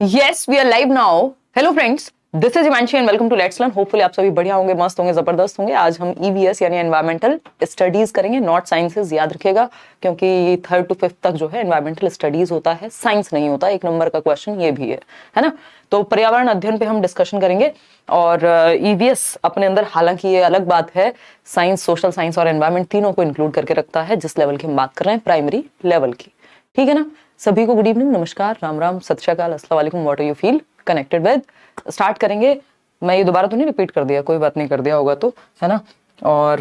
Yes, we are live now. Hello friends, this is Himanshi and welcome to Let's Learn. Hopefully आप सभी बढ़िया होंगे, मस्त होंगे, जबरदस्त होंगे। आज हम EVS यानी एनवायरमेंटल स्टडीज करेंगे, नॉट साइंसेज, याद रखिएगा, क्योंकि 3rd to 5th तक जो है एनवायरमेंटल स्टडीज होता है, साइंस नहीं होता। 1 नंबर का क्वेश्चन ये भी है ना। तो पर्यावरण अध्ययन पे हम डिस्कशन करेंगे और EVS अपने अंदर, हालांकि ये अलग बात है, साइंस, सोशल साइंस और एनवायरमेंट तीनों को इंक्लूड करके रखता है, जिस लेवल की हम बात कर रहे हैं, प्राइमरी लेवल की। ठीक है ना। सभी को गुड इवनिंग, नमस्कार, राम राम, सत श्री अकाल, अस्सलाम वालेकुम, what do you feel connected with. Start करेंगे। मैं ये दोबारा तो नहीं रिपीट कर दिया, कोई बात नहीं, कर दिया होगा तो, है ना। और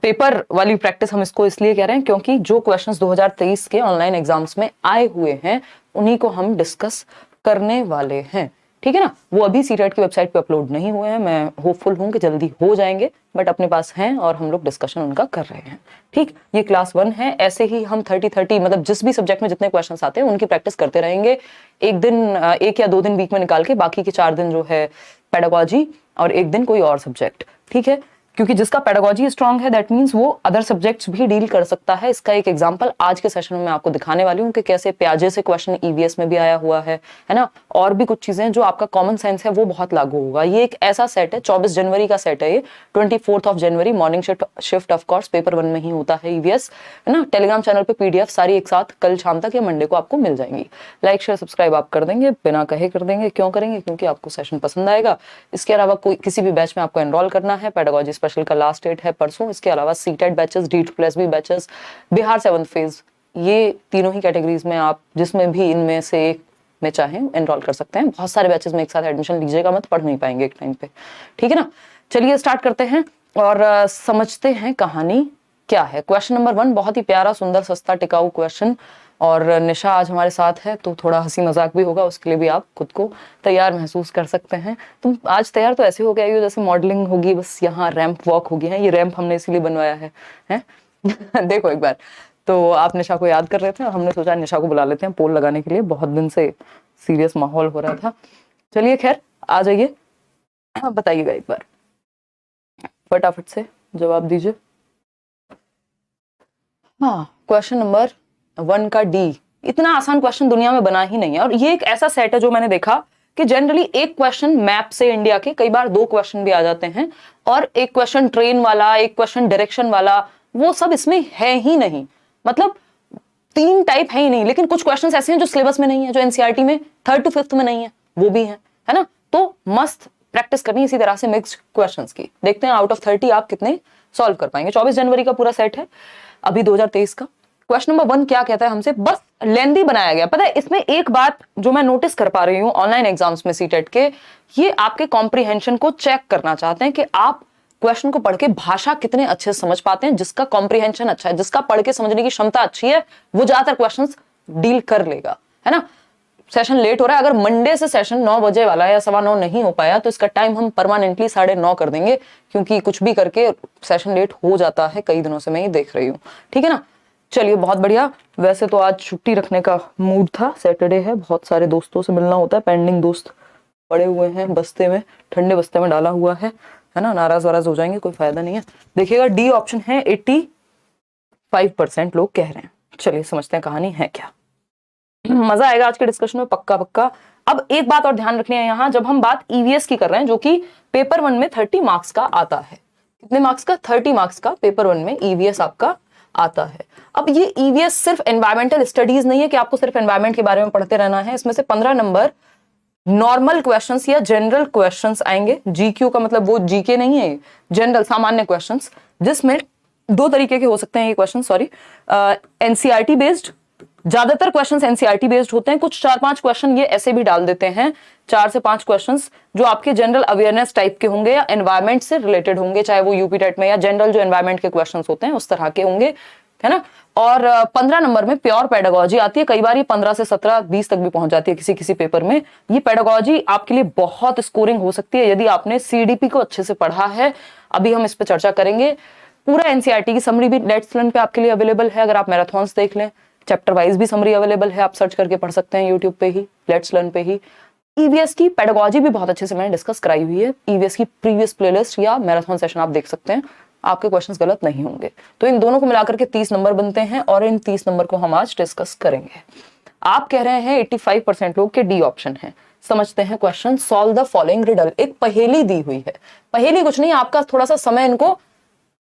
पेपर वाली प्रैक्टिस हम इसको इसलिए कह रहे हैं क्योंकि जो क्वेश्चंस 2023 के ऑनलाइन एग्जाम्स में आए हुए हैं उन्हीं को हम डिस्कस करने वाले हैं। ठीक है ना। वो अभी सीटेट की वेबसाइट पे अपलोड नहीं हुए हैं, मैं होपफुल हूं कि जल्दी हो जाएंगे, बट अपने पास हैं और हम लोग डिस्कशन उनका कर रहे हैं। ठीक, ये क्लास 1 है। ऐसे ही हम 30 मतलब जिस भी सब्जेक्ट में जितने क्वेश्चंस आते हैं उनकी प्रैक्टिस करते रहेंगे। एक दिन, 1 या 2 दिन वीक में निकाल के, बाकी के 4 दिन जो है पेडागोजी और 1 दिन कोई और सब्जेक्ट। ठीक है, क्योंकि जिसका पेडागोजी स्ट्रांग है दैट मींस वो अदर सब्जेक्ट्स भी डील कर सकता है। इसका एक एग्जांपल आज के सेशन में मैं आपको दिखाने वाली हूँ कि कैसे प्याजे से क्वेश्चन EVS में भी आया हुआ है ना। और भी कुछ चीजें जो आपका कॉमन सेंस है वो बहुत लागू होगा। ये एक ऐसा सेट है, 24 जनवरी का सेट है ये, 24 जनवरी morning shift of course paper 1 में ही होता है EVS, है ना। टेलीग्राम चैनल पे PDF सारी एक साथ कल शाम तक या मंडे को आपको मिल जाएंगी। लाइक शेयर सब्सक्राइब आप कर देंगे, बिना कहे कर देंगे। क्यों करेंगे? क्योंकि आपको सेशन पसंद आएगा। इसके अलावा कोई किसी भी बैच में आपको एनरोल करना है, पेडागोजी स्पेशल का लास्ट डेट है परसों। इसके अलावा CTET batches, D2+B batches, Bihar 7th phase, ये तीनों ही कैटेगरीज में आप जिसमें भी इनमें से एक में चाहें एनरोल कर सकते हैं। बहुत सारे बैचेस में एक साथ एडमिशन लीजिएगा मत, पढ़ नहीं पाएंगे एक टाइम पे। ठीक है ना। चलिए स्टार्ट करते हैं और समझते हैं कहानी क्या है। क्वेश्चन नंबर 1 बहुत ही प्यारा, सुंदर, सस्ता, टिकाऊ क्वेश्चन। और निशा आज हमारे साथ है तो थोड़ा हंसी मजाक भी होगा, उसके लिए भी आप खुद को तैयार महसूस कर सकते हैं। तुम आज तैयार तो ऐसे हो गया हो जैसे मॉडलिंग होगी, बस यहाँ रैंप वॉक होगी है। ये रैंप हमने इसीलिए बनवाया है? देखो एक बार, तो आप निशा को याद कर रहे थे और हमने सोचा निशा को बुला लेते हैं पोल लगाने के लिए, बहुत दिन से सीरियस माहौल हो रहा था। चलिए खैर, आ जाइए, बताइएगा एक बार, फटाफट से जवाब दीजिए। हाँ, क्वेश्चन नंबर 1 का D। इतना आसान क्वेश्चन दुनिया में बना ही नहीं है। और ये एक ऐसा सेट है जो मैंने देखा कि जनरली एक क्वेश्चन मैप से इंडिया के, कई बार 2 क्वेश्चन भी आ जाते हैं, और एक क्वेश्चन ट्रेन वाला, एक क्वेश्चन डायरेक्शन वाला, वो सब इसमें है ही नहीं। मतलब 3 टाइप है ही नहीं। लेकिन कुछ क्वेश्चंस ऐसे हैं जो सिलेबस में नहीं है, जो NCERT में 3rd to 5th में नहीं है, वो भी है ना। तो मस्त प्रैक्टिस करनी इसी तरह से मिक्स्ड क्वेश्चंस की। देखते हैं आउट ऑफ 30 आप कितने सॉल्व कर पाएंगे। 24 जनवरी का पूरा सेट है, अभी 2023 का। क्वेश्चन नंबर 1 क्या कहता है हमसे, बस लेंथी बनाया गया। पता है इसमें एक बात जो मैं नोटिस कर पा रही हूं ऑनलाइन एग्जाम्स में सीटेट के, ये आपके कॉम्प्रिहेंशन को चेक करना चाहते हैं कि आप क्वेश्चन को पढ़ के भाषा कितने अच्छे से समझ पाते हैं। जिसका कॉम्प्रिहेंशन अच्छा है, जिसका पढ़ के समझने की क्षमता अच्छी है, वो ज्यादातर क्वेश्चंस डील कर लेगा, है ना। सेशन लेट हो रहा है, अगर मंडे से सेशन 9 बजे वाला है या 9:15 नहीं हो पाया तो इसका टाइम हम परमानेंटली 9:30 कर देंगे, क्योंकि कुछ भी करके सेशन लेट हो जाता है कई दिनों से, मैं ये देख रही हूँ। ठीक है ना। चलिए बहुत बढ़िया। वैसे तो आज छुट्टी रखने का मूड था, सैटरडे है, बहुत सारे दोस्तों से मिलना होता है, पेंडिंग दोस्त पड़े हुए हैं बस्ते में, ठंडे बस्ते में डाला हुआ है ना। नाराज वाराज हो जाएंगे, कोई फायदा नहीं है। देखिएगा D ऑप्शन है, 85% लोग कह रहे हैं। चलिए समझते हैं कहानी है क्या। मजा आएगा आज के डिस्कशन में, पक्का पक्का। अब एक बात और ध्यान रखनी है यहाँ, जब हम बात EVS की कर रहे हैं जो कि पेपर 1 में 30 मार्क्स का आता है। कितने मार्क्स का? 30 मार्क्स का पेपर 1 में EVS आपका आता है। अब ये EVS सिर्फ एनवायरमेंटल स्टडीज नहीं है कि आपको सिर्फ एनवायरमेंट के बारे में पढ़ते रहना है। इसमें से 15 नंबर नॉर्मल क्वेश्चंस या जनरल क्वेश्चंस आएंगे। GQ का मतलब वो GK नहीं है, जनरल सामान्य क्वेश्चंस, जिसमें 2 तरीके के हो सकते हैं ये क्वेश्चन। सॉरी, NCERT बेस्ड, ज्यादातर क्वेश्चंस NCERT बेस्ड होते हैं। कुछ 4-5 क्वेश्चन ये ऐसे भी डाल देते हैं, 4 से 5 क्वेश्चंस जो आपके जनरल अवेयरनेस टाइप के होंगे या एनवायरमेंट से रिलेटेड होंगे, चाहे वो UP टेट में या जनरल जो एनवायरमेंट के क्वेश्चंस होते हैं उस तरह के होंगे, है ना। और 15 नंबर में प्योर पेडागोजी आती है। कई बार ये 15 से 17, 20 तक भी पहुंच जाती है किसी किसी पेपर में। ये पेडागोजी आपके लिए बहुत स्कोरिंग हो सकती है यदि आपने CDP को अच्छे से पढ़ा है। अभी हम इस पर चर्चा करेंगे। पूरा NCERT की समरी भी लेट्स लर्न पे आपके लिए अवेलेबल है। अगर आप मैराथन्स देख लें, चैप्टर वाइज भी समरी अवेलेबल है, आप सर्च करके पढ़ सकते हैं यूट्यूब पे ही, लेट्स लर्न पे ही। EVS की पेडागोजी भी बहुत अच्छे से मैंने डिस्कस कराई हुई है। EVS की प्रीवियस प्लेलिस्ट या मैराथन सेशन आप देख सकते हैं, आपके क्वेश्चंस गलत नहीं होंगे। तो इन दोनों को मिलाकर के 30 नंबर बनते हैं और इन 30 नंबर को हम आज डिस्कस करेंगे। आप कह रहे हैं 85% लोग के D ऑप्शन है। समझते हैं question. Solve the following riddle. एक पहेली दी हुई है, पहेली कुछ नहीं, आपका थोड़ा सा समय इनको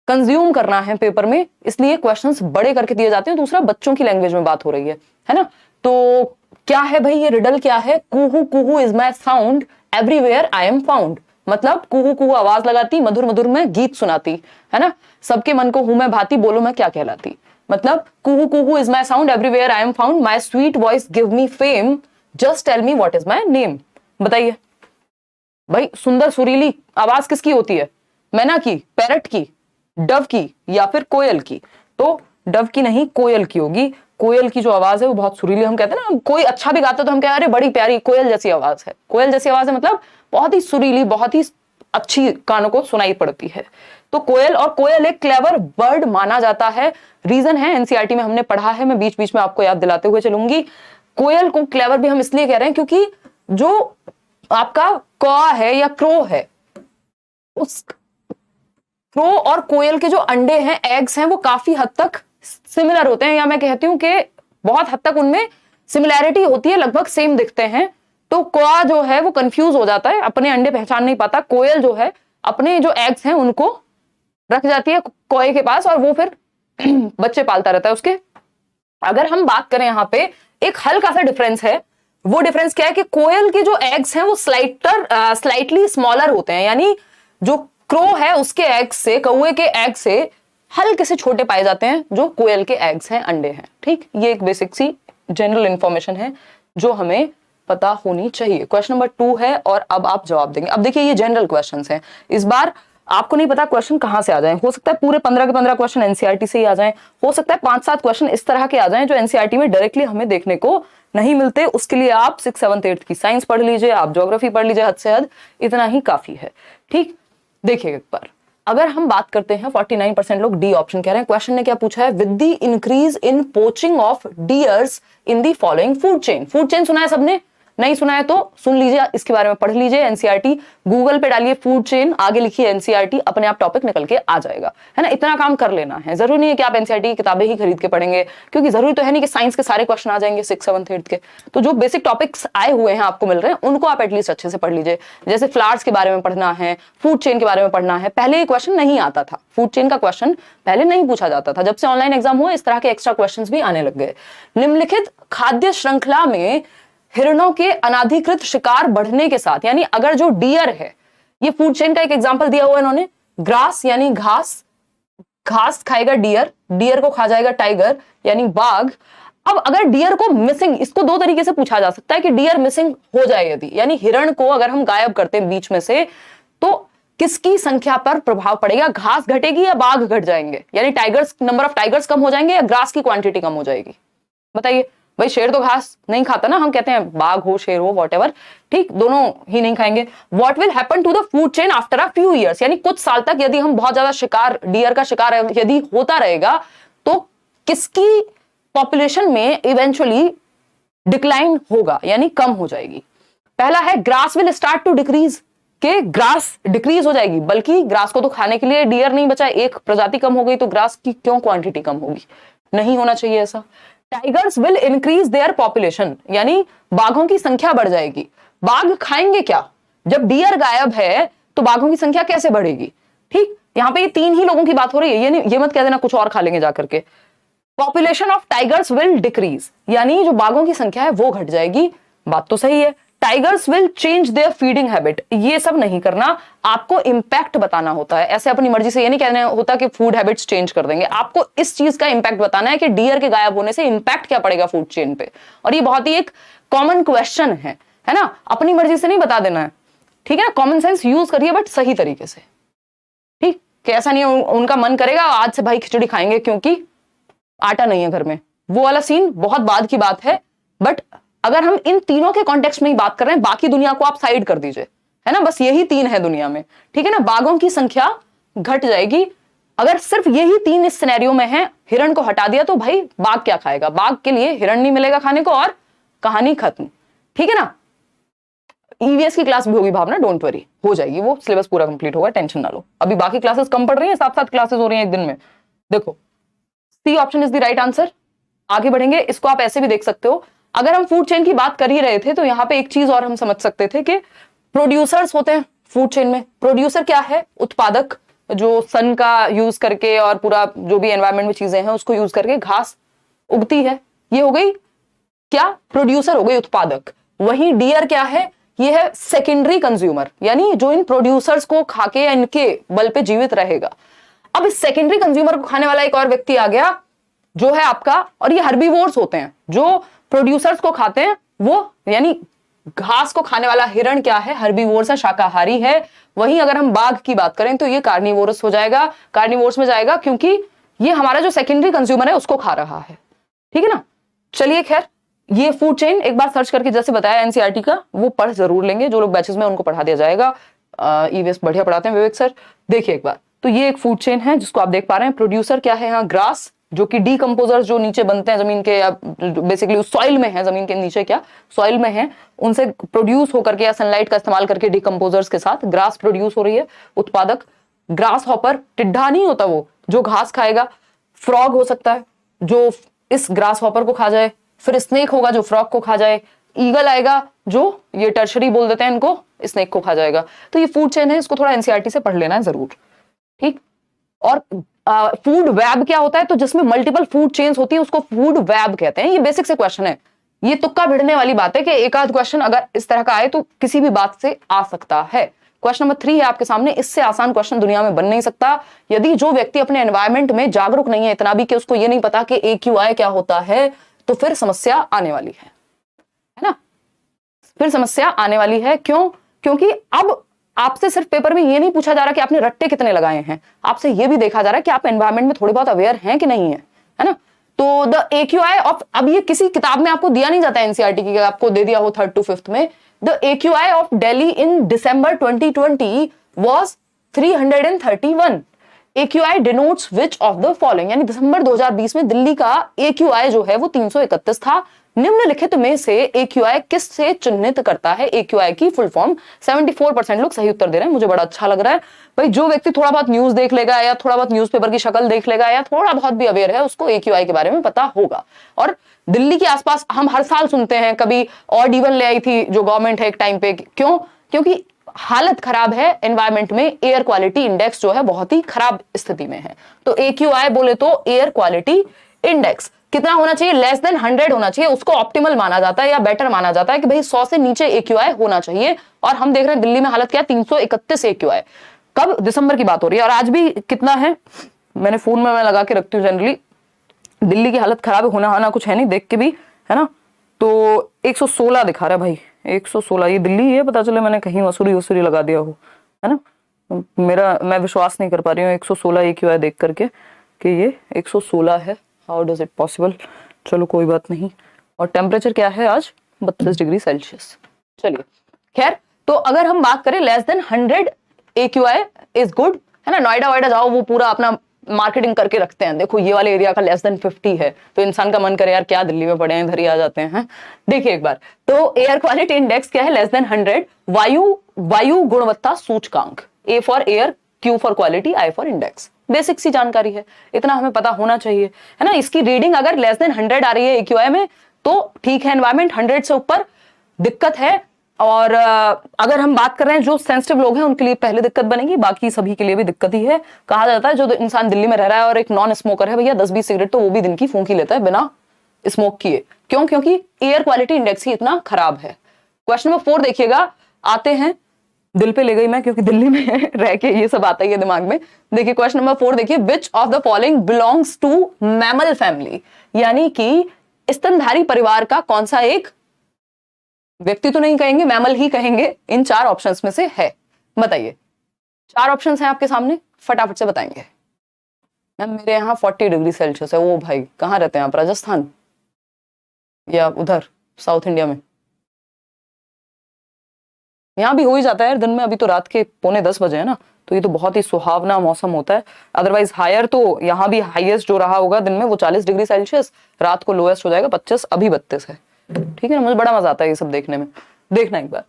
कंज्यूम करना है पेपर में, इसलिए क्वेश्चंस बड़े करके दिए जाते हैं। दूसरा, बच्चों की लैंग्वेज में बात हो रही है ना। तो क्या है भाई ये रिडल क्या है? कुहू कुहू is my sound, everywhere I am found. मतलब कुहू कुहू आवाज लगाती, मधुर मधुर में गीत सुनाती, है ना, सबके मन को हूं मैं भाती, बोलो मैं क्या कहलाती। मतलब कुहू कुहू is my sound, everywhere I am found, my sweet voice give me fame, just tell me what is my name. बताइए भाई, सुंदर सुरीली आवाज किसकी होती है? मैना की, पैरट की, डव की, या फिर कोयल की? तो डव की नहीं, कोयल की होगी। कोयल की जो आवाज है वो बहुत सुरीली, हम कहते हैं ना, कोई अच्छा भी गाता है तो हम कह अरे बड़ी प्यारी कोयल जैसी आवाज है। कोयल जैसी आवाज है मतलब बहुत ही सुरीली, बहुत ही अच्छी, कानों को सुनाई पड़ती है। तो कोयल, और कोयल एक क्लेवर बर्ड माना जाता है। रीजन है एनसीईआरटी में हमने पढ़ा है, मैं बीच बीच में आपको याद दिलाते हुए चलूंगी। कोयल को क्लेवर भी हम इसलिए कह रहे हैं क्योंकि जो आपका कौवा है या क्रो है, उस क्रो और कोयल के जो अंडे हैं, एग्स हैं, वो काफी हद तक सिमिलर होते हैं, या मैं कहती हूं कि बहुत हद तक उनमें सिमिलैरिटी होती है, लगभग सेम दिखते हैं। तो कौवा जो है वो कंफ्यूज हो जाता है, अपने अंडे पहचान नहीं पाता। कोयल जो है अपने जो एग्स हैं उनको रख जाती है कौवे के पास, और वो फिर बच्चे पालता रहता है उसके। अगर हम बात करें यहाँ पे, एक हल्का सा डिफरेंस है। वो डिफरेंस क्या है कि कोयल के जो एग्स हैं वो स्लाइटली स्मॉलर होते हैं, यानी जो क्रो है उसके एग्स से, कौवे के एग से हल्के से छोटे पाए जाते हैं जो कोयल के एग्स हैं, अंडे हैं। ठीक, ये एक बेसिक सी जनरल इंफॉर्मेशन है जो हमें पता होनी चाहिए। क्वेश्चन नंबर 2 है और अब आप जवाब देंगे। अब देखिए ये जनरल क्वेश्चंस हैं, इस बार आपको नहीं पता क्वेश्चन कहां से आ जाए। हो सकता है पूरे 15 के 15 क्वेश्चन एनसीईआरटी से ही आ जाएं, हो सकता है 5-7 क्वेश्चन इस तरह के आ जाएं जो एनसीईआरटी में डायरेक्टली हमें देखने को नहीं मिलते। उसके लिए आप 6th 7th 8th की साइंस पढ़ लीजिए, आप ज्योग्राफी पढ़ लीजिए, हद से हद इतना ही काफी है। ठीक, देखिए एक बार अगर हम बात करते हैं, 49% लोग डी ऑप्शन कह रहे हैं। क्वेश्चन ने क्या पूछा है? With the increase in poaching of dears in the following food chain. Food chain सुना है सबने? नहीं सुना है तो सुन लीजिए, इसके बारे में पढ़ लीजिए। एनसीईआरटी गूगल पे डालिए फूड चेन, आगे लिखिए एनसीईआरटी, अपने आप टॉपिक निकल के आ जाएगा, है ना। इतना काम कर लेना है, जरूरी नहीं है कि आप एनसीईआरटी की किताबें ही खरीद के पढ़ेंगे, क्योंकि जरूरी तो है नहीं कि साइंस के सारे क्वेश्चन आ जाएंगे 6th 7th 8th के। तो जो बेसिक टॉपिक्स आए हुए हैं आपको मिल रहे हैं, उनको आप एटलीस्ट अच्छे से पढ़ लीजिए। जैसे फ्लावर्स के बारे में पढ़ना है, फूड चेन के बारे में पढ़ना है। पहले ये क्वेश्चन नहीं आता था, फूड चेन का क्वेश्चन पहले नहीं पूछा जाता था। जब से ऑनलाइन एग्जाम हुआ, इस तरह के एक्स्ट्रा क्वेश्चन भी आने लग गए। निम्नलिखित खाद्य श्रृंखला में हिरणों के अनाधिकृत शिकार बढ़ने के साथ, यानी अगर जो डियर है, ये फूड चेन का एक एग्जांपल दिया हुआ है इन्होंने, ग्रास यानी घास, घास खाएगा डियर, डियर को खा जाएगा टाइगर यानी बाघ। अब अगर डियर को मिसिंग, इसको 2 तरीके से पूछा जा सकता है कि डियर मिसिंग हो जाए यदि, यानी हिरण को अगर हम गायब करते हैं बीच में से, तो किसकी संख्या पर प्रभाव पड़ेगा? घास घटेगी या बाघ घट जाएंगे? यानी टाइगर्स, नंबर ऑफ टाइगर्स कम हो जाएंगे या ग्रास की क्वांटिटी कम हो जाएगी? बताइए भाई, शेर तो घास नहीं खाता ना, हम कहते हैं बाघ हो शेर हो वॉटएवर, ठीक, दोनों ही नहीं खाएंगे। What will happen to the food chain after a few years, यानी कुछ साल तक यदि हम बहुत ज्यादा शिकार, डियर का शिकार यदि होता रहेगा, तो किसकी पॉपुलेशन में इवेंचुअली डिक्लाइन होगा, यानी कम हो जाएगी? पहला है grass will start to decrease, के ग्रास डिक्रीज हो जाएगी, बल्कि ग्रास को तो खाने के लिए डियर नहीं बचा, एक प्रजाति कम हो गई तो ग्रास की क्यों क्वांटिटी कम होगी? नहीं होना चाहिए ऐसा। Tigers will increase their population, यानी बाघों की संख्या बढ़ जाएगी। बाघ खाएंगे क्या? जब डियर गायब है तो बाघों की संख्या कैसे बढ़ेगी? ठीक, यहां पे ये 3 ही लोगों की बात हो रही है, ये मत कह देना कुछ और खा लेंगे जाकर के। Population of tigers will decrease, यानी जो बाघों की संख्या है वो घट जाएगी। बात तो सही है। Tigers will change their feeding habit, ये सब नहीं करना, आपको इंपैक्ट बताना होता है। ऐसे अपनी मर्जी से ये नहीं कहना होता कि फूड हैबिट्स चेंज कर देंगे, आपको इस चीज का इंपैक्ट बताना है कि डियर के गायब होने से इंपैक्ट क्या पड़ेगा फूड चेन पे। और ये बहुत ही एक कॉमन क्वेश्चन है ना, अपनी मर्जी से नहीं बता देना है, ठीक है ना। कॉमन सेंस यूज करिए बट सही तरीके से, ठीक, कि ऐसा नहीं उनका मन करेगा आज से भाई खिचड़ी खाएंगे क्योंकि आटा नहीं है घर में, वो वाला सीन बहुत बाद की बात है। बट अगर हम इन तीनों के कॉन्टेक्स्ट में ही बात कर रहे हैं, बाकी दुनिया को आप साइड कर दीजिए, है ना, बस यही 3 है दुनिया में, ठीक है ना। बाघों की संख्या घट जाएगी, अगर सिर्फ यही 3 इस सिनेरियो में है, हिरण को हटा दिया तो भाई बाघ क्या खाएगा? बाघ के लिए हिरण नहीं मिलेगा खाने को और कहानी खत्म, ठीक है ना। ईवीएस की क्लास भी होगी भावना, डोंट वरी, हो जाएगी, वो सिलेबस पूरा कंप्लीट होगा, टेंशन ना लो। अभी बाकी क्लासेस कम पढ़ रही हैं, 7-7 क्लासेस हो रही हैं एक दिन में। देखो C option is the right answer. आगे बढ़ेंगे, इसको आप ऐसे भी देख सकते हो, अगर हम फूड चेन की बात कर ही रहे थे तो यहाँ पे एक चीज और हम समझ सकते थे कि प्रोड्यूसर्स होते हैं फूड चेन में। प्रोड्यूसर क्या है? उत्पादक, जो सन का यूज करके और पूरा जो भी एनवायरमेंट में चीजें हैं उसको यूज करके घास उगती है, ये हो गई क्या? प्रोड्यूसर हो गई, उत्पादक। वहीं डियर क्या है? ये है सेकेंडरी कंज्यूमर, यानी जो इन प्रोड्यूसर्स को खाके या इनके बल पे जीवित रहेगा। अब इस सेकेंडरी कंज्यूमर को खाने वाला एक और व्यक्ति आ गया जो है आपका, और ये हर्बीवोर्स होते हैं, जो प्रोड्यूसर्स को खाते हैं वो, यानी घास को खाने वाला हिरण क्या है? हर्बीवोर्स है, शाकाहारी है। वहीं अगर हम बाघ की बात करें तो ये कार्निवोरस हो जाएगा, कार्निवोर्स में जाएगा, क्योंकि ये हमारा जो सेकेंडरी कंज्यूमर है उसको खा रहा है। ठीक है ना? चलिए खैर, ये फूड चेन एक बार सर्च करके जैसे बताया एनसीईआरटी का, वो पढ़ जरूर लेंगे जो लोग बैचेस में, उनको पढ़ा दिया जाएगा। ईवीएस बढ़िया पढ़ाते हैं विवेक सर। देखिए एक बार, तो ये एक फूड चेन है जिसको आप देख पा रहे हैं। प्रोड्यूसर क्या है यहाँ? ग्रास, जो कि डीकंपोजर्स जो नीचे बनते हैं जमीन के, या बेसिकली सॉइल में है, जमीन के नीचे क्या सॉइल में है, उनसे प्रोड्यूस होकर के या सनलाइट का इस्तेमाल करके डीकंपोजर्स के साथ ग्रास प्रोड्यूस हो रही है। उत्पादक ग्रास हॉपर, टिड्ढा नहीं होता वो जो घास खाएगा। फ्रॉग हो सकता है जो इस ग्रास हॉपर को खा जाए, फिर स्नेक होगा जो फ्रॉग को खा जाए, ईगल आएगा जो ये टर्शरी बोल देते हैं इनको, स्नेक को खा जाएगा। तो ये फूड चेन है, इसको थोड़ा एनसीईआरटी से पढ़ लेना है जरूर। ठीक। और फूड वेब क्या होता है? तो जिसमें मल्टीपल फूड चेन्स होती है उसको फूड वेब कहते हैं। ये बेसिक से क्वेश्चन है, ये तुक्का भिड़ने वाली बात है कि एक आध क्वेश्चन अगर इस तरह का आए तो किसी भी बात से आ सकता है। क्वेश्चन नंबर 3 है आपके सामने, इससे आसान क्वेश्चन दुनिया में बन नहीं सकता। यदि जो व्यक्ति अपने एनवायरमेंट में जागरूक नहीं है इतना भी कि उसको ये नहीं पता कि AQI क्या होता है, तो फिर समस्या आने वाली है ना? फिर समस्या आने वाली है। क्यों? क्योंकि अब आपसे सिर्फ पेपर में ये नहीं पूछा जा रहा कि आपने रट्टे कितने लगाए हैं, आपसे ये भी देखा जा रहा है कि आप एनवायरमेंट में थोड़े बहुत अवेयर हैं कि नहीं है ना? तो द AQI ऑफ, अब ये किसी किताब में आपको दिया नहीं जाता एनसीईआरटी की, आपको दे दिया हो 3rd to 5th में। The AQI of Delhi in December 2020 was 331। AQI denotes which of the following, यानी दिसंबर 2020 में दिल्ली का AQI जो है वो 331 था। निम्नलिखित में से AQI किस से चिन्हित करता है? AQI की फुल फॉर्म। 74% लोग सही उत्तर दे रहे हैं, मुझे बड़ा अच्छा लग रहा है भाई। जो व्यक्ति थोड़ा बहुत न्यूज देख लेगा या थोड़ा बहुत न्यूज़पेपर की शक्ल देख लेगा या थोड़ा बहुत भी अवेयर है उसको AQI के बारे में पता होगा। और दिल्ली के आसपास हम हर साल सुनते हैं, कभी ऑड इवन ले आई थी जो गवर्नमेंट है एक टाइम पे। क्यों? क्योंकि हालत खराब है एनवायरमेंट में, एयर क्वालिटी इंडेक्स जो है बहुत ही खराब स्थिति में है। तो AQI बोले तो एयर क्वालिटी इंडेक्स कितना होना चाहिए? लेस देन 100 होना चाहिए, उसको ऑप्टिमल माना जाता है या बेटर माना जाता है कि भाई 100 से नीचे AQI होना चाहिए। और हम देख रहे हैं दिल्ली में हालत क्या है? 331 AQI। कब? दिसंबर की बात हो रही है। और आज भी कितना है? मैंने फोन में मैं लगा के रखती हूँ जनरली। दिल्ली की हालत खराब है, होना कुछ है नहीं देख के भी, है ना? तो 116 दिखा रहा है भाई, 116। ये दिल्ली है, पता चले मैंने कहीं वसूरी लगा दिया हो, है ना? मैं विश्वास नहीं कर पा रही हूँ 116 AQI देख करके कि ये 116 है। How does it possible? चलो कोई बात नहीं। और टेम्परेचर क्या है आज? 32 डिग्री सेल्सियस। चलिए खैर, तो अगर हम बात करें less than 100 AQI is good, है ना? नोएडा वाइडा जाओ, वो पूरा अपना मार्केटिंग करके रखते हैं, देखो ये वाले एरिया का लेस देन 50 है, तो इंसान का मन करे यार क्या दिल्ली में पड़े हैं, इधर ही आ जाते हैं। देखिए एक बार, तो एयर क्वालिटी इंडेक्स क्या है? Less than 100। वायु गुणवत्ता सूचकांक, A for air, Q for quality, I for index. Basic सी जानकारी है, इतना हमें पता होना चाहिए, है ना? इसकी रीडिंग अगर लेस देन 100 आ रही है AQI में तो ठीक है एनवायरमेंट, 100 से ऊपर दिक्कत है। और अगर हम बात कर रहे हैं जो सेंसिटिव लोग हैं उनके लिए पहले दिक्कत बनेगी, बाकी सभी के लिए भी दिक्कत ही है। कहा जाता है जो इंसान दिल्ली में रह रहा है और एक नॉन स्मोकर है भैया, 10-20 सिगरेट तो वो भी दिन की फूंक ही लेता है बिना स्मोक किए। क्यों? क्योंकि एयर क्वालिटी इंडेक्स ही इतना खराब है। क्वेश्चन नंबर 4 देखिएगा, आते हैं, दिल पे ले गई मैं क्योंकि दिल्ली में रह के ये सब आता ही है दिमाग में। देखिए क्वेश्चन नंबर 4 देखिए, which of the following belongs to mammal family, यानी कि स्तनधारी परिवार का कौन सा एक व्यक्ति, तो नहीं कहेंगे, मैमल ही कहेंगे, इन 4 ऑप्शंस में से है? बताइए। 4 ऑप्शंस हैं आपके सामने, फटाफट से बताएंगे। मैम मेरे यहाँ 40 डिग्री सेल्सियस है। ओ भाई कहाँ रहते हैं आप? राजस्थान या उधर साउथ इंडिया में? यहाँ भी हो ही जाता है दिन में, अभी तो रात के 9:45 बजे है ना, तो ये तो बहुत ही सुहावना मौसम होता है। अदरवाइज हायर तो यहाँ भी हाईएस्ट जो रहा होगा दिन में वो 40 डिग्री सेल्सियस, रात को लोएस्ट हो जाएगा 25, अभी 32 है। ठीक है ना? मुझे बड़ा मजा आता है ये सब देखने में। देखना एक बार,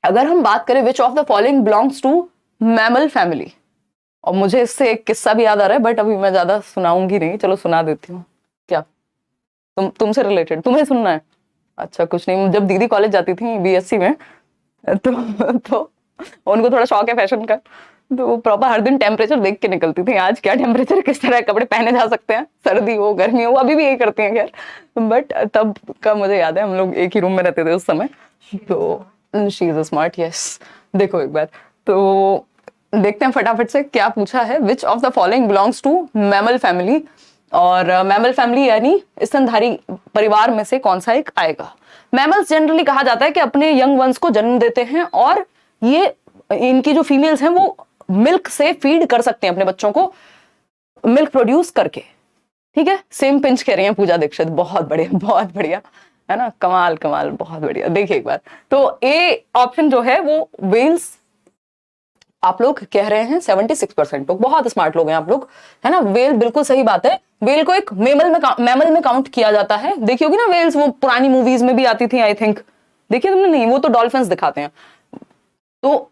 अगर हम बात करें which of the following belongs to mammal family, और मुझे इससे एक किस्सा भी याद आ रहा है बट अभी मैं ज्यादा सुनाऊंगी नहीं, चलो सुना देती हूँ। क्या तुमसे रिलेटेड तुम्हें सुनना है? अच्छा कुछ नहीं, जब दीदी कॉलेज जाती थी बीएससी में तो उनको थोड़ा शौक है फैशन का, तो वो प्रॉपर हर दिन टेम्परेचर देख के निकलती थी, आज क्या टेम्परेचर, किस तरह कपड़े पहने जा सकते हैं, सर्दी हो गर्मी हो, अभी भी यही करती हैं खैर, बट तब का मुझे याद है, हम लोग एक ही रूम में रहते थे उस समय। तो शी इज स्मार्ट, यस। देखो एक बार तो देखते हैं फटाफट से क्या पूछा है। Which of the following belongs to mammal family, और मैमल फैमिली यानी स्तनधारी परिवार में से कौन सा एक आएगा? मैमल्स जनरली कहा जाता है कि अपने यंग वंस को जन्म देते हैं, और ये इनकी जो फीमेल्स हैं वो मिल्क से फीड कर सकते हैं अपने बच्चों को, मिल्क प्रोड्यूस करके। ठीक है, सेम पिंच कह रही हैं पूजा दीक्षित, बहुत बढ़िया बहुत बढ़िया, है ना, कमाल कमाल, बहुत बढ़िया। देखिए एक बार तो ए ऑप्शन जो है वो वेल्स आप लोग कह रहे हैं 76% लोग, बहुत स्मार्ट लोग हैं आप लोग, है ना। वेल बिल्कुल सही बात है, वेल को एक मैमल में काउंट किया जाता है। देखी होगी ना वेल्स, वो पुरानी मूवीज में भी आती थी आई थिंक, देखिए तुमने? नहीं, वो तो डॉल्फिन्स दिखाते हैं। तो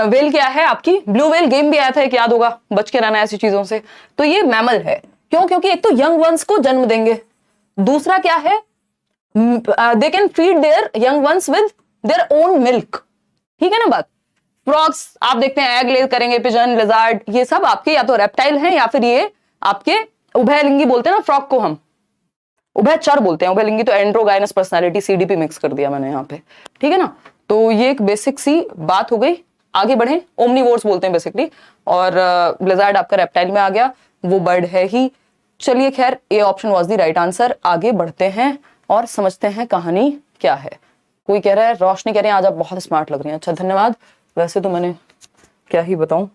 वेल क्या है आपकी? ब्लू वेल गेम भी आया था एक, याद होगा, बच के रहना ऐसी चीजों से। तो ये मैमल है, क्यों? क्योंकि एक तो यंग वंस को जन्म देंगे, दूसरा क्या है, they can feed there young ones with their own milk. ठीक है ना बात। फ्रॉग्स आप देखते हैं एग ले करेंगे, पिजन, लिजार्ड, ये सब आपके या तो रेप्टाइल हैं या फिर ये आपके उभयलिंगी बोलते हैं ना फ्रॉग को, हम उभयचर बोलते हैं। उभयलिंगी तो एंड्रोगाइनस पर्सनालिटी, सीडीपी मिक्स कर दिया मैंने यहाँ पे, ठीक है ना। तो ये एक बेसिक सी बात हो गई। आगे बढ़े, ओमनीवोर्स बोलते हैं बेसिकली, और लिजार्ड आपका रेप्टाइल में आ गया, वो बर्ड है ही। चलिए खैर, A option was the right answer. आगे बढ़ते हैं और समझते हैं कहानी क्या है। कोई कह रहा है, रोशनी कह रहे हैं आज आप बहुत स्मार्ट लग रही हैं। अच्छा धन्यवाद, वैसे तो मैंने क्या ही बताऊं।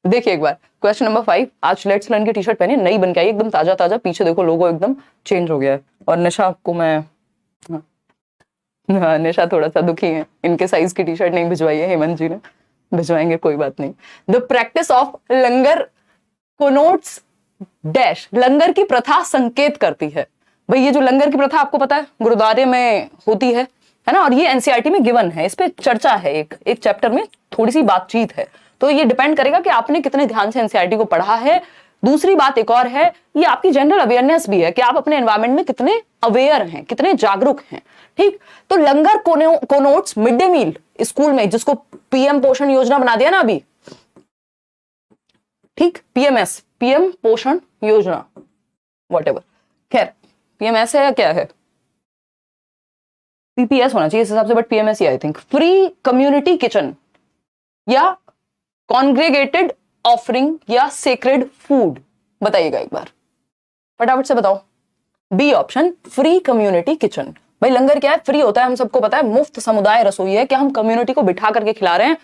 देखिए एक बार क्वेश्चन नंबर 5, आज लेट्स लर्न की टी शर्ट पहनी, नई बन के आई, एकदम ताजा ताजा, पीछे देखो लोगो एकदम चेंज हो गया है। और निशा को मैं निशा थोड़ा सा दुखी है, इनके साइज की टी शर्ट नहीं भिजवाई है, हेमंत जी ने, भिजवाएंगे कोई बात नहीं। The practice of langar connotes dash, langar की प्रथा संकेत करती है। भाई ये जो लंगर की प्रथा आपको पता है गुरुद्वारे में होती है ना, और ये एनसीईआरटी में गिवन है, इस पे चर्चा है, एक चैप्टर में थोड़ी सी बातचीत है। तो ये डिपेंड करेगा कि आपने कितने ध्यान से एनसीईआरटी को पढ़ा है। दूसरी बात एक और है, ये आपकी जनरल अवेयरनेस भी है कि आप अपने एनवायरमेंट में कितने अवेयर हैं, कितने जागरूक हैं। ठीक, तो लंगर कोनोट्स मिड डे मील स्कूल में, जिसको पीएम पोषण योजना बना दिया ना अभी, ठीक, पीएमएस, पीएम पोषण योजना, व्हाटएवर, खैर पीएमएस है या क्या है, पीपीएस होना चाहिए इस हिसाब से, बट पीएमएस ही I think. Free community kitchen या कॉन्ग्रेगेटेड ऑफरिंग या सेक्रेड फूड, बताइएगा एक बार फटाफट से बताओ। B option, free community kitchen. भाई लंगर क्या है? फ्री होता है, हम सबको पता है, मुफ्त समुदाय रसोई है, कि हम कम्युनिटी को बिठा करके खिला रहे हैं,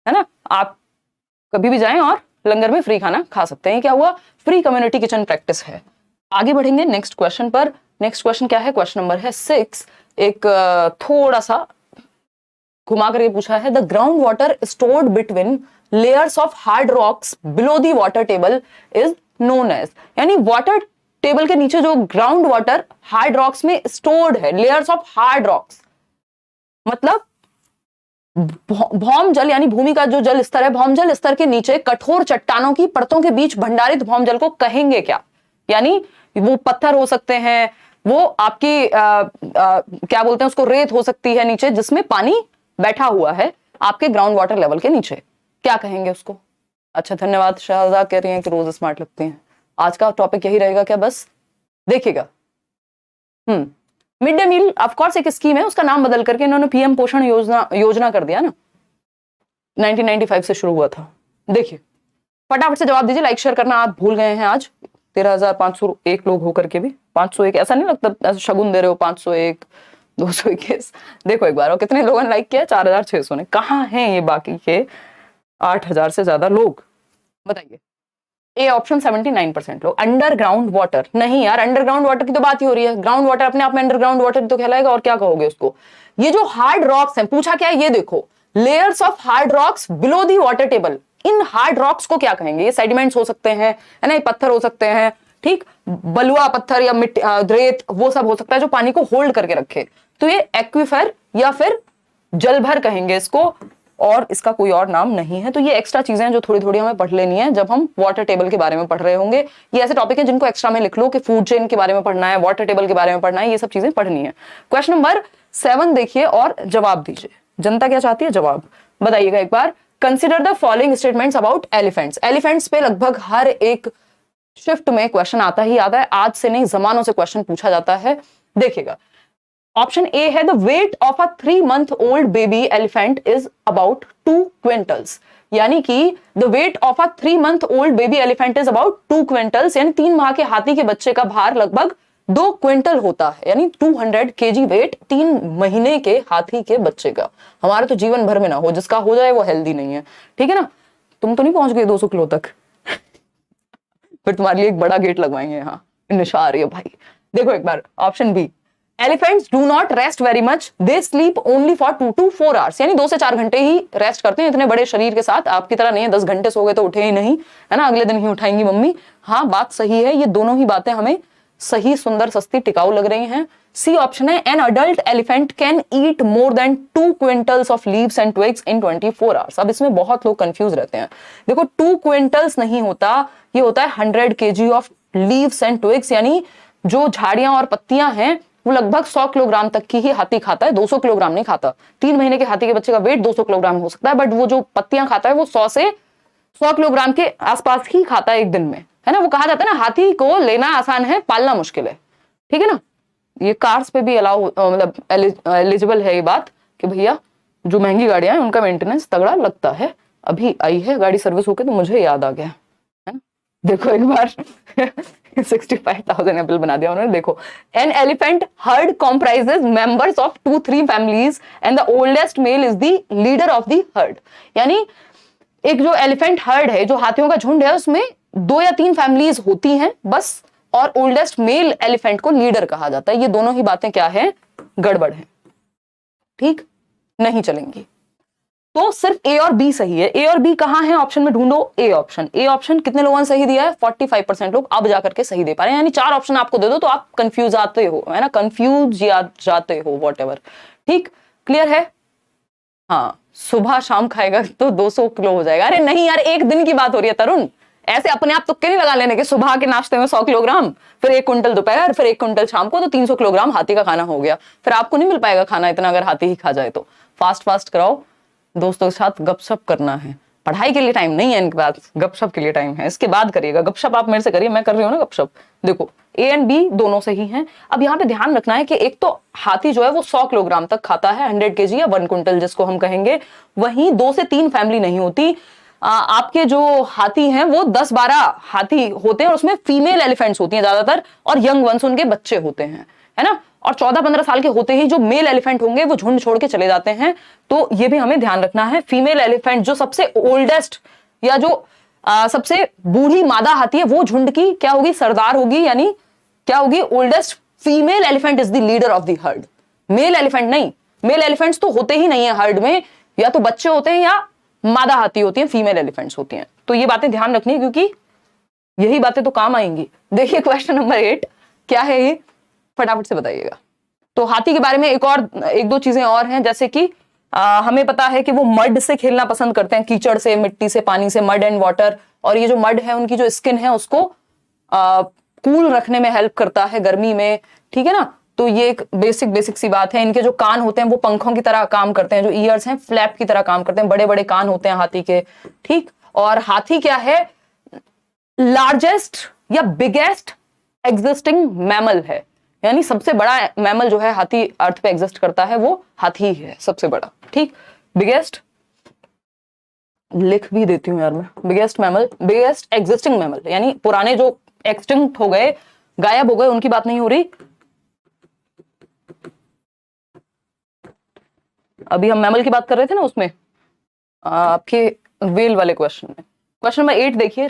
है ना। आप कभी भी जाएं और लंगर में फ्री खाना खा सकते हैं। क्या हुआ? फ्री कम्युनिटी किचन प्रैक्टिस है। आगे बढ़ेंगे नेक्स्ट क्वेश्चन पर। नेक्स्ट क्वेश्चन क्या है? क्वेश्चन नंबर है 6। एक थोड़ा सा घुमा करके पूछा है, the ground water stored between layers of hard rocks below the water table is known as, यानी वाटर टेबल के नीचे जो ग्राउंड वाटर हार्ड रॉक्स में स्टोर्ड है, लेयर्स ऑफ हार्ड रॉक्स, मतलब भौम जल, यानी भूमि का जो जल स्तर है, भौम जल स्तर के नीचे कठोर चट्टानों की परतों के बीच भंडारित भौम जल को कहेंगे क्या? यानी वो पत्थर हो सकते हैं, वो आपकी क्या बोलते हैं उसको, रेत हो सकती है नीचे, जिसमें पानी बैठा हुआ है आपके ग्राउंड वाटर लेवल के नीचे, क्या कहेंगे उसको? अच्छा धन्यवाद, शाहजा कह रही हैं कि रोज स्मार्ट लगती हैं। आज का टॉपिक यही रहेगा क्या? बस देखिएगा। मिड डे मील ऑफकोर्स एक स्कीम है, उसका नाम बदल करके इन्होंने पीएम पोषण योजना कर दिया ना, 1995 से शुरू हुआ था। देखिए फटाफट से जवाब दीजिए, लाइक शेयर करना आप भूल गए हैं। आज 13,501 लोग होकर के भी 501, ऐसा नहीं लगता ऐसा शगुन दे रहे हो, 501 221। देखो एक बार, और कितने लोगों ने लाइक किया? 4,600 ने। कहाँ हैं ये बाकी के 8,000 से ज्यादा लोग? बताइए। ए ऑप्शन 79% लोग। अंडरग्राउंड वाटर, नहीं यार, अंडरग्राउंड वाटर की तो बात ही हो रही है। ग्राउंड वाटर अपने आप में अंडरग्राउंड वाटर तो कहलाएगा, और क्या कहोगे उसको? ये जो हार्ड रॉक्स हैं, पूछा क्या है ये देखो, layers of hard rocks below the water table. In hard rocks को क्या कहेंगे? ये सेडिमेंट्स हो सकते हैं, है ना, ये पत्थर हो सकते हैं, ठीक, बलुआ पत्थर या मिट्टी, रेत, वो सब हो सकता है जो पानी को होल्ड करके रखे। तो ये एक्विफर या फिर जलभर कहेंगे इसको, और इसका कोई और नाम नहीं है। तो ये एक्स्ट्रा चीजें हैं जो थोड़ी थोड़ी हमें पढ़ लेनी है जब हम वाटर टेबल के बारे में पढ़ रहे होंगे। ये ऐसे टॉपिक हैं जिनको एक्स्ट्रा में लिख लो कि फूड चेन के बारे में पढ़ना है, वाटर टेबल के बारे में पढ़ना है, ये सब चीजें पढ़नी है। क्वेश्चन नंबर 7 देखिए और जवाब दीजिए। जनता क्या चाहती है? जवाब बताइएगा एक बार। Consider the following statements about elephants. Elephants पे लगभग हर एक शिफ्ट में क्वेश्चन आता ही आता है, आज से नहीं जमानों से क्वेश्चन पूछा जाता है। देखिएगा, ऑप्शन ए है the weight of a 3 month old baby elephant is about 2 quintals. यानी कि the weight of a 3 month old baby elephant is about 2 quintals, यानी 3 माह के हाथी के बच्चे का भार लगभग 2 क्विंटल होता है, यानी 200 kg वेट 3 महीने के हाथी के बच्चे का। हमारे तो जीवन भर में ना हो, जिसका हो जाए वो हेल्दी नहीं है, ठीक है ना। तुम तो नहीं पहुंच गए 200 किलो तक फिर तुम्हारे लिए एक बड़ा गेट लगवाएंगे यहाँ। निशा आ रही है भाई। देखो एक बार option B, elephants do not rest very much, they sleep only for 2 to 4 hours, यानी 2 से 4 घंटे ही रेस्ट करते हैं। इतने बड़े शरीर के साथ आपकी तरह नहीं है 10 घंटे सो गए तो उठे ही नहीं, है ना, अगले दिन ही उठाएंगी मम्मी। हाँ बात सही है, ये दोनों ही बातें हमें सही, सुंदर, सस्ती, टिकाऊ लग रही हैं। सी ऑप्शन है, an adult elephant can eat more than 2 quintals of leaves and twigs in 24 hours। अब इसमें बहुत लोग कंफ्यूज रहते हैं। देखो 2 क्विंटल्स नहीं होता, ये होता है 100 kg of leaves and twigs, यानी जो झाड़ियां और पत्तियां हैं वो लगभग 100 किलोग्राम तक की ही हाथी खाता है, 200 किलोग्राम नहीं खाता। 3 महीने के हाथी के बच्चे का वेट 200 किलोग्राम हो सकता है, बट वो जो पत्तियां खाता है वो 100 से 100 किलोग्राम के आसपास ही खाता है एक दिन में, है ना। वो कहा जाता है ना, हाथी को लेना आसान है, पालना मुश्किल है, ठीक है ना। ये कार्स पे भी अलाउ, मतलब एलिजिबल है ये बात कि भैया जो महंगी गाड़ियां हैं उनका मेंटेनेंस तगड़ा लगता है। अभी आई है गाड़ी सर्विस होके तो मुझे याद आ गया, है ना। देखो एक बार 65,000 बिल बना दिया उन्होंने। देखो, an elephant herd comprises members of 2-3 families and the oldest male is the leader of the herd. यानी एक जो एलिफेंट हर्ड है, जो हाथियों का झुंड है, उसमें 2 या 3 फैमिलीज होती हैं बस, और ओल्डेस्ट मेल एलिफेंट को लीडर कहा जाता है। ये दोनों ही बातें क्या है? गड़बड़ है, ठीक नहीं चलेंगी। तो सिर्फ ए और बी सही है। ए और बी कहां है ऑप्शन में? ढूंढो ए ऑप्शन। ए ऑप्शन कितने लोगों ने सही दिया है? 45% लोग अब जाकर के सही दे पा रहे हैं। यानी 4 ऑप्शन आपको दे दो तो आप कंफ्यूज आते हो, है ना, कंफ्यूज जाते हो, वॉट एवर। ठीक, क्लियर है? हाँ, सुबह शाम खाएगा तो 200 किलो हो जाएगा। अरे नहीं यार, एक दिन की बात हो रही है तरुण, ऐसे अपने आप तुक्के नहीं लगा लेने के सुबह के नाश्ते में 100 किलोग्राम, फिर 1 क्विंटल दोपहर, फिर 1 क्विंटल शाम को, तो 300 किलोग्राम हाथी का खाना हो गया। फिर आपको नहीं मिल पाएगा खाना इतना अगर हाथी ही खा जाए तो। फास्ट कराओ, दोस्तों के साथ गपशप करना है। पढ़ाई के लिए टाइम नहीं है इनके पास, गपशप के लिए टाइम है। इसके बाद करिएगा गपशप, आप मेरे से करिए, मैं कर रही हूँ ना गपशप। देखो ए एंड बी दोनों सही हैं। अब यहाँ पे ध्यान रखना है कि एक तो हाथी जो है वो 100 किलोग्राम तक खाता है, 100 kg या 1 क्विंटल जिसको हम कहेंगे। वहीं 2 से 3 फैमिली नहीं होती। आपके जो हाथी हैं वो 10-12 हाथी होते हैं, और उसमें फीमेल एलिफेंट्स होती हैं ज्यादातर, और यंग वंस उनके बच्चे होते हैं, है ना। और 14-15 साल के होते ही जो मेल एलिफेंट होंगे वो झुंड छोड़ के चले जाते हैं। तो ये भी हमें ध्यान रखना है। फीमेल एलिफेंट जो सबसे ओल्डेस्ट या जो सबसे बूढ़ी मादा हाथी है वो झुंड की क्या होगी? सरदार होगी, यानी क्या होगी? Oldest female elephant is the leader of the heard. Mail elephant नहीं, मेल एलिफेंट्स तो होते ही नहीं है हर्ड में, या तो बच्चे होते हैं या मादा हाथी होती हैं, फीमेल एलिफेंट्स होती हैं। तो ये बातें ध्यान रखनी है क्योंकि यही बातें तो काम आएंगी। देखिए क्वेश्चन नंबर 8 क्या है ये, फटाफट से बताइएगा। तो हाथी के बारे में एक दो चीजें और हैं, जैसे कि हमें पता है कि वो मड से खेलना पसंद करते हैं, कीचड़ से, मिट्टी से, पानी से, मड एंड वाटर। और ये जो मड है उनकी जो स्किन है उसको कूल रखने में हेल्प करता है गर्मी में, ठीक है ना। तो ये एक बेसिक सी बात है। इनके जो कान होते हैं वो पंखों की तरह काम करते हैं, जो ईयर्स हैं फ्लैप की तरह काम करते हैं, बड़े बड़े कान होते हैं हाथी के, ठीक। और हाथी क्या है? लार्जेस्ट या बिगेस्ट एग्जिस्टिंग मैमल है, यानी सबसे बड़ा मैमल जो है हाथी अर्थ पे एग्जिस्ट करता है वो हाथी ही है सबसे बड़ा, ठीक। बिगेस्ट लिख भी देती हूं यार मैं, biggest mammal, biggest existing mammal, यानी पुराने जो एक्सटिंक्ट हो गए, गायब हो गए, उनकी बात नहीं हो रही। अभी हम मैमल की बात कर रहे थे ना, उसमें आपके वेल वाले क्वेश्चन में। क्वेश्चन नंबर 8 देखिए।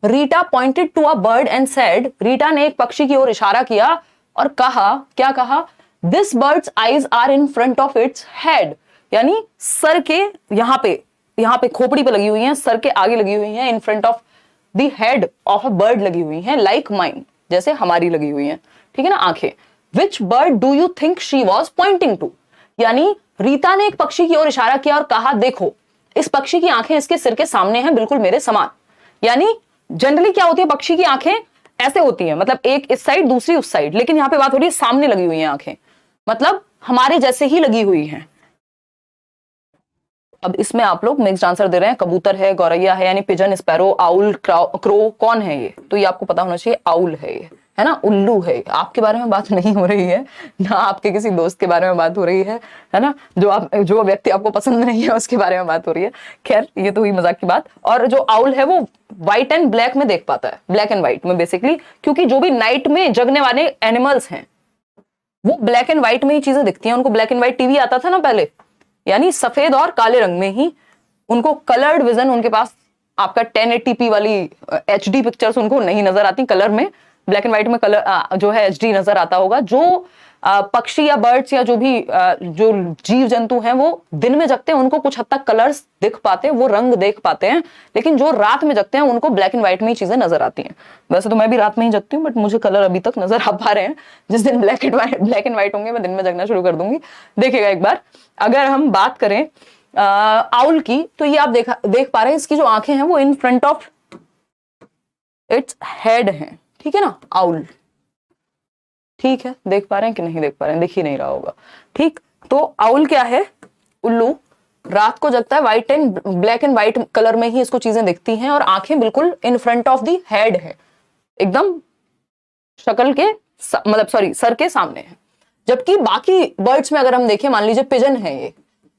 Rita pointed to a bird and said, Rita ने एक पक्षी की ओर इशारा किया और कहा, क्या कहा? This bird's eyes are in front of its head, यानी सर के यहाँ पे खोपड़ी पे लगी हुई हैं, सर के आगे लगी हुई हैं, इन front of the head of a bird लगी हुई हैं, लाइक माइन, जैसे हमारी लगी हुई हैं, ठीक है ना, आंखें। Which bird do you think she was pointing to, यानी रीता ने एक पक्षी की ओर इशारा किया और कहा, देखो इस पक्षी की आंखें इसके सिर के सामने हैं, बिल्कुल मेरे समान। यानी जनरली क्या होती है, पक्षी की आंखें ऐसे होती हैं, मतलब एक इस साइड दूसरी उस साइड, लेकिन यहां पे बात हो रही है सामने लगी हुई हैं आंखें, मतलब हमारे जैसे ही लगी हुई हैं। अब इसमें आप लोग मिक्स्ड आंसर दे रहे हैं, कबूतर है, गौरैया है, यानी पिजन, स्पैरो, आउल, क्रो, कौन है ये? तो ये आपको पता होना चाहिए, आउल है ये, है ना, उल्लू है। आपके बारे में बात नहीं हो रही है ना, आपके किसी दोस्त के बारे में बात हो रही है ना, जो व्यक्ति आपको पसंद नहीं है उसके बारे में बात हो रही है। खैर ये तो हुई मजाक की बात। और जो आउल है वो व्हाइट एंड ब्लैक में देख पाता है, ब्लैक एंड व्हाइट में बेसिकली, क्योंकि जो भी नाइट में जगने वाले एनिमल्स हैं वो ब्लैक एंड व्हाइट में ही चीजें दिखती हैं। उनको ब्लैक एंड व्हाइट टीवी आता था ना पहले, यानी सफेद और काले रंग में ही उनको कलर्ड विजन, उनके पास आपका 1080p वाली HD पिक्चर्स उनको नहीं नजर आती कलर में, ब्लैक एंड व्हाइट में कलर जो है HD नजर आता होगा। जो पक्षी या बर्ड्स या जो भी जो जीव जंतु हैं वो दिन में जगते हैं, उनको कुछ हद तक कलर्स दिख पाते हैं, वो रंग देख पाते हैं, लेकिन जो रात में जगते हैं उनको ब्लैक एंड व्हाइट में ही चीजें नजर आती हैं। वैसे तो मैं भी रात में ही जगती हूँ, बट मुझे कलर अभी तक नजर आ पा रहे हैं। जिस दिन ब्लैक एंड व्हाइट होंगे मैं दिन में जगना शुरू कर दूंगी। देखिएगा एक बार, अगर हम बात करें आउल की, तो ये आप देख पा रहे हैं, इसकी जो आंखें हैं वो इन फ्रंट ऑफ इट्स हेड हैं, ठीक है ना, आउल। ठीक है, देख पा रहे हैं कि नहीं देख पा रहे हैं, देख ही नहीं रहा होगा। ठीक, तो आउल क्या है, उल्लू, रात को जगता है, white and black and white colour में ही इसको चीजें दिखती हैं, और आंखें बिल्कुल इन फ्रंट ऑफ दी हेड है, एकदम शक्ल के मतलब सॉरी सर के सामने है। जबकि बाकी बर्ड्स में अगर हम देखें, मान लीजिए पिजन है ये,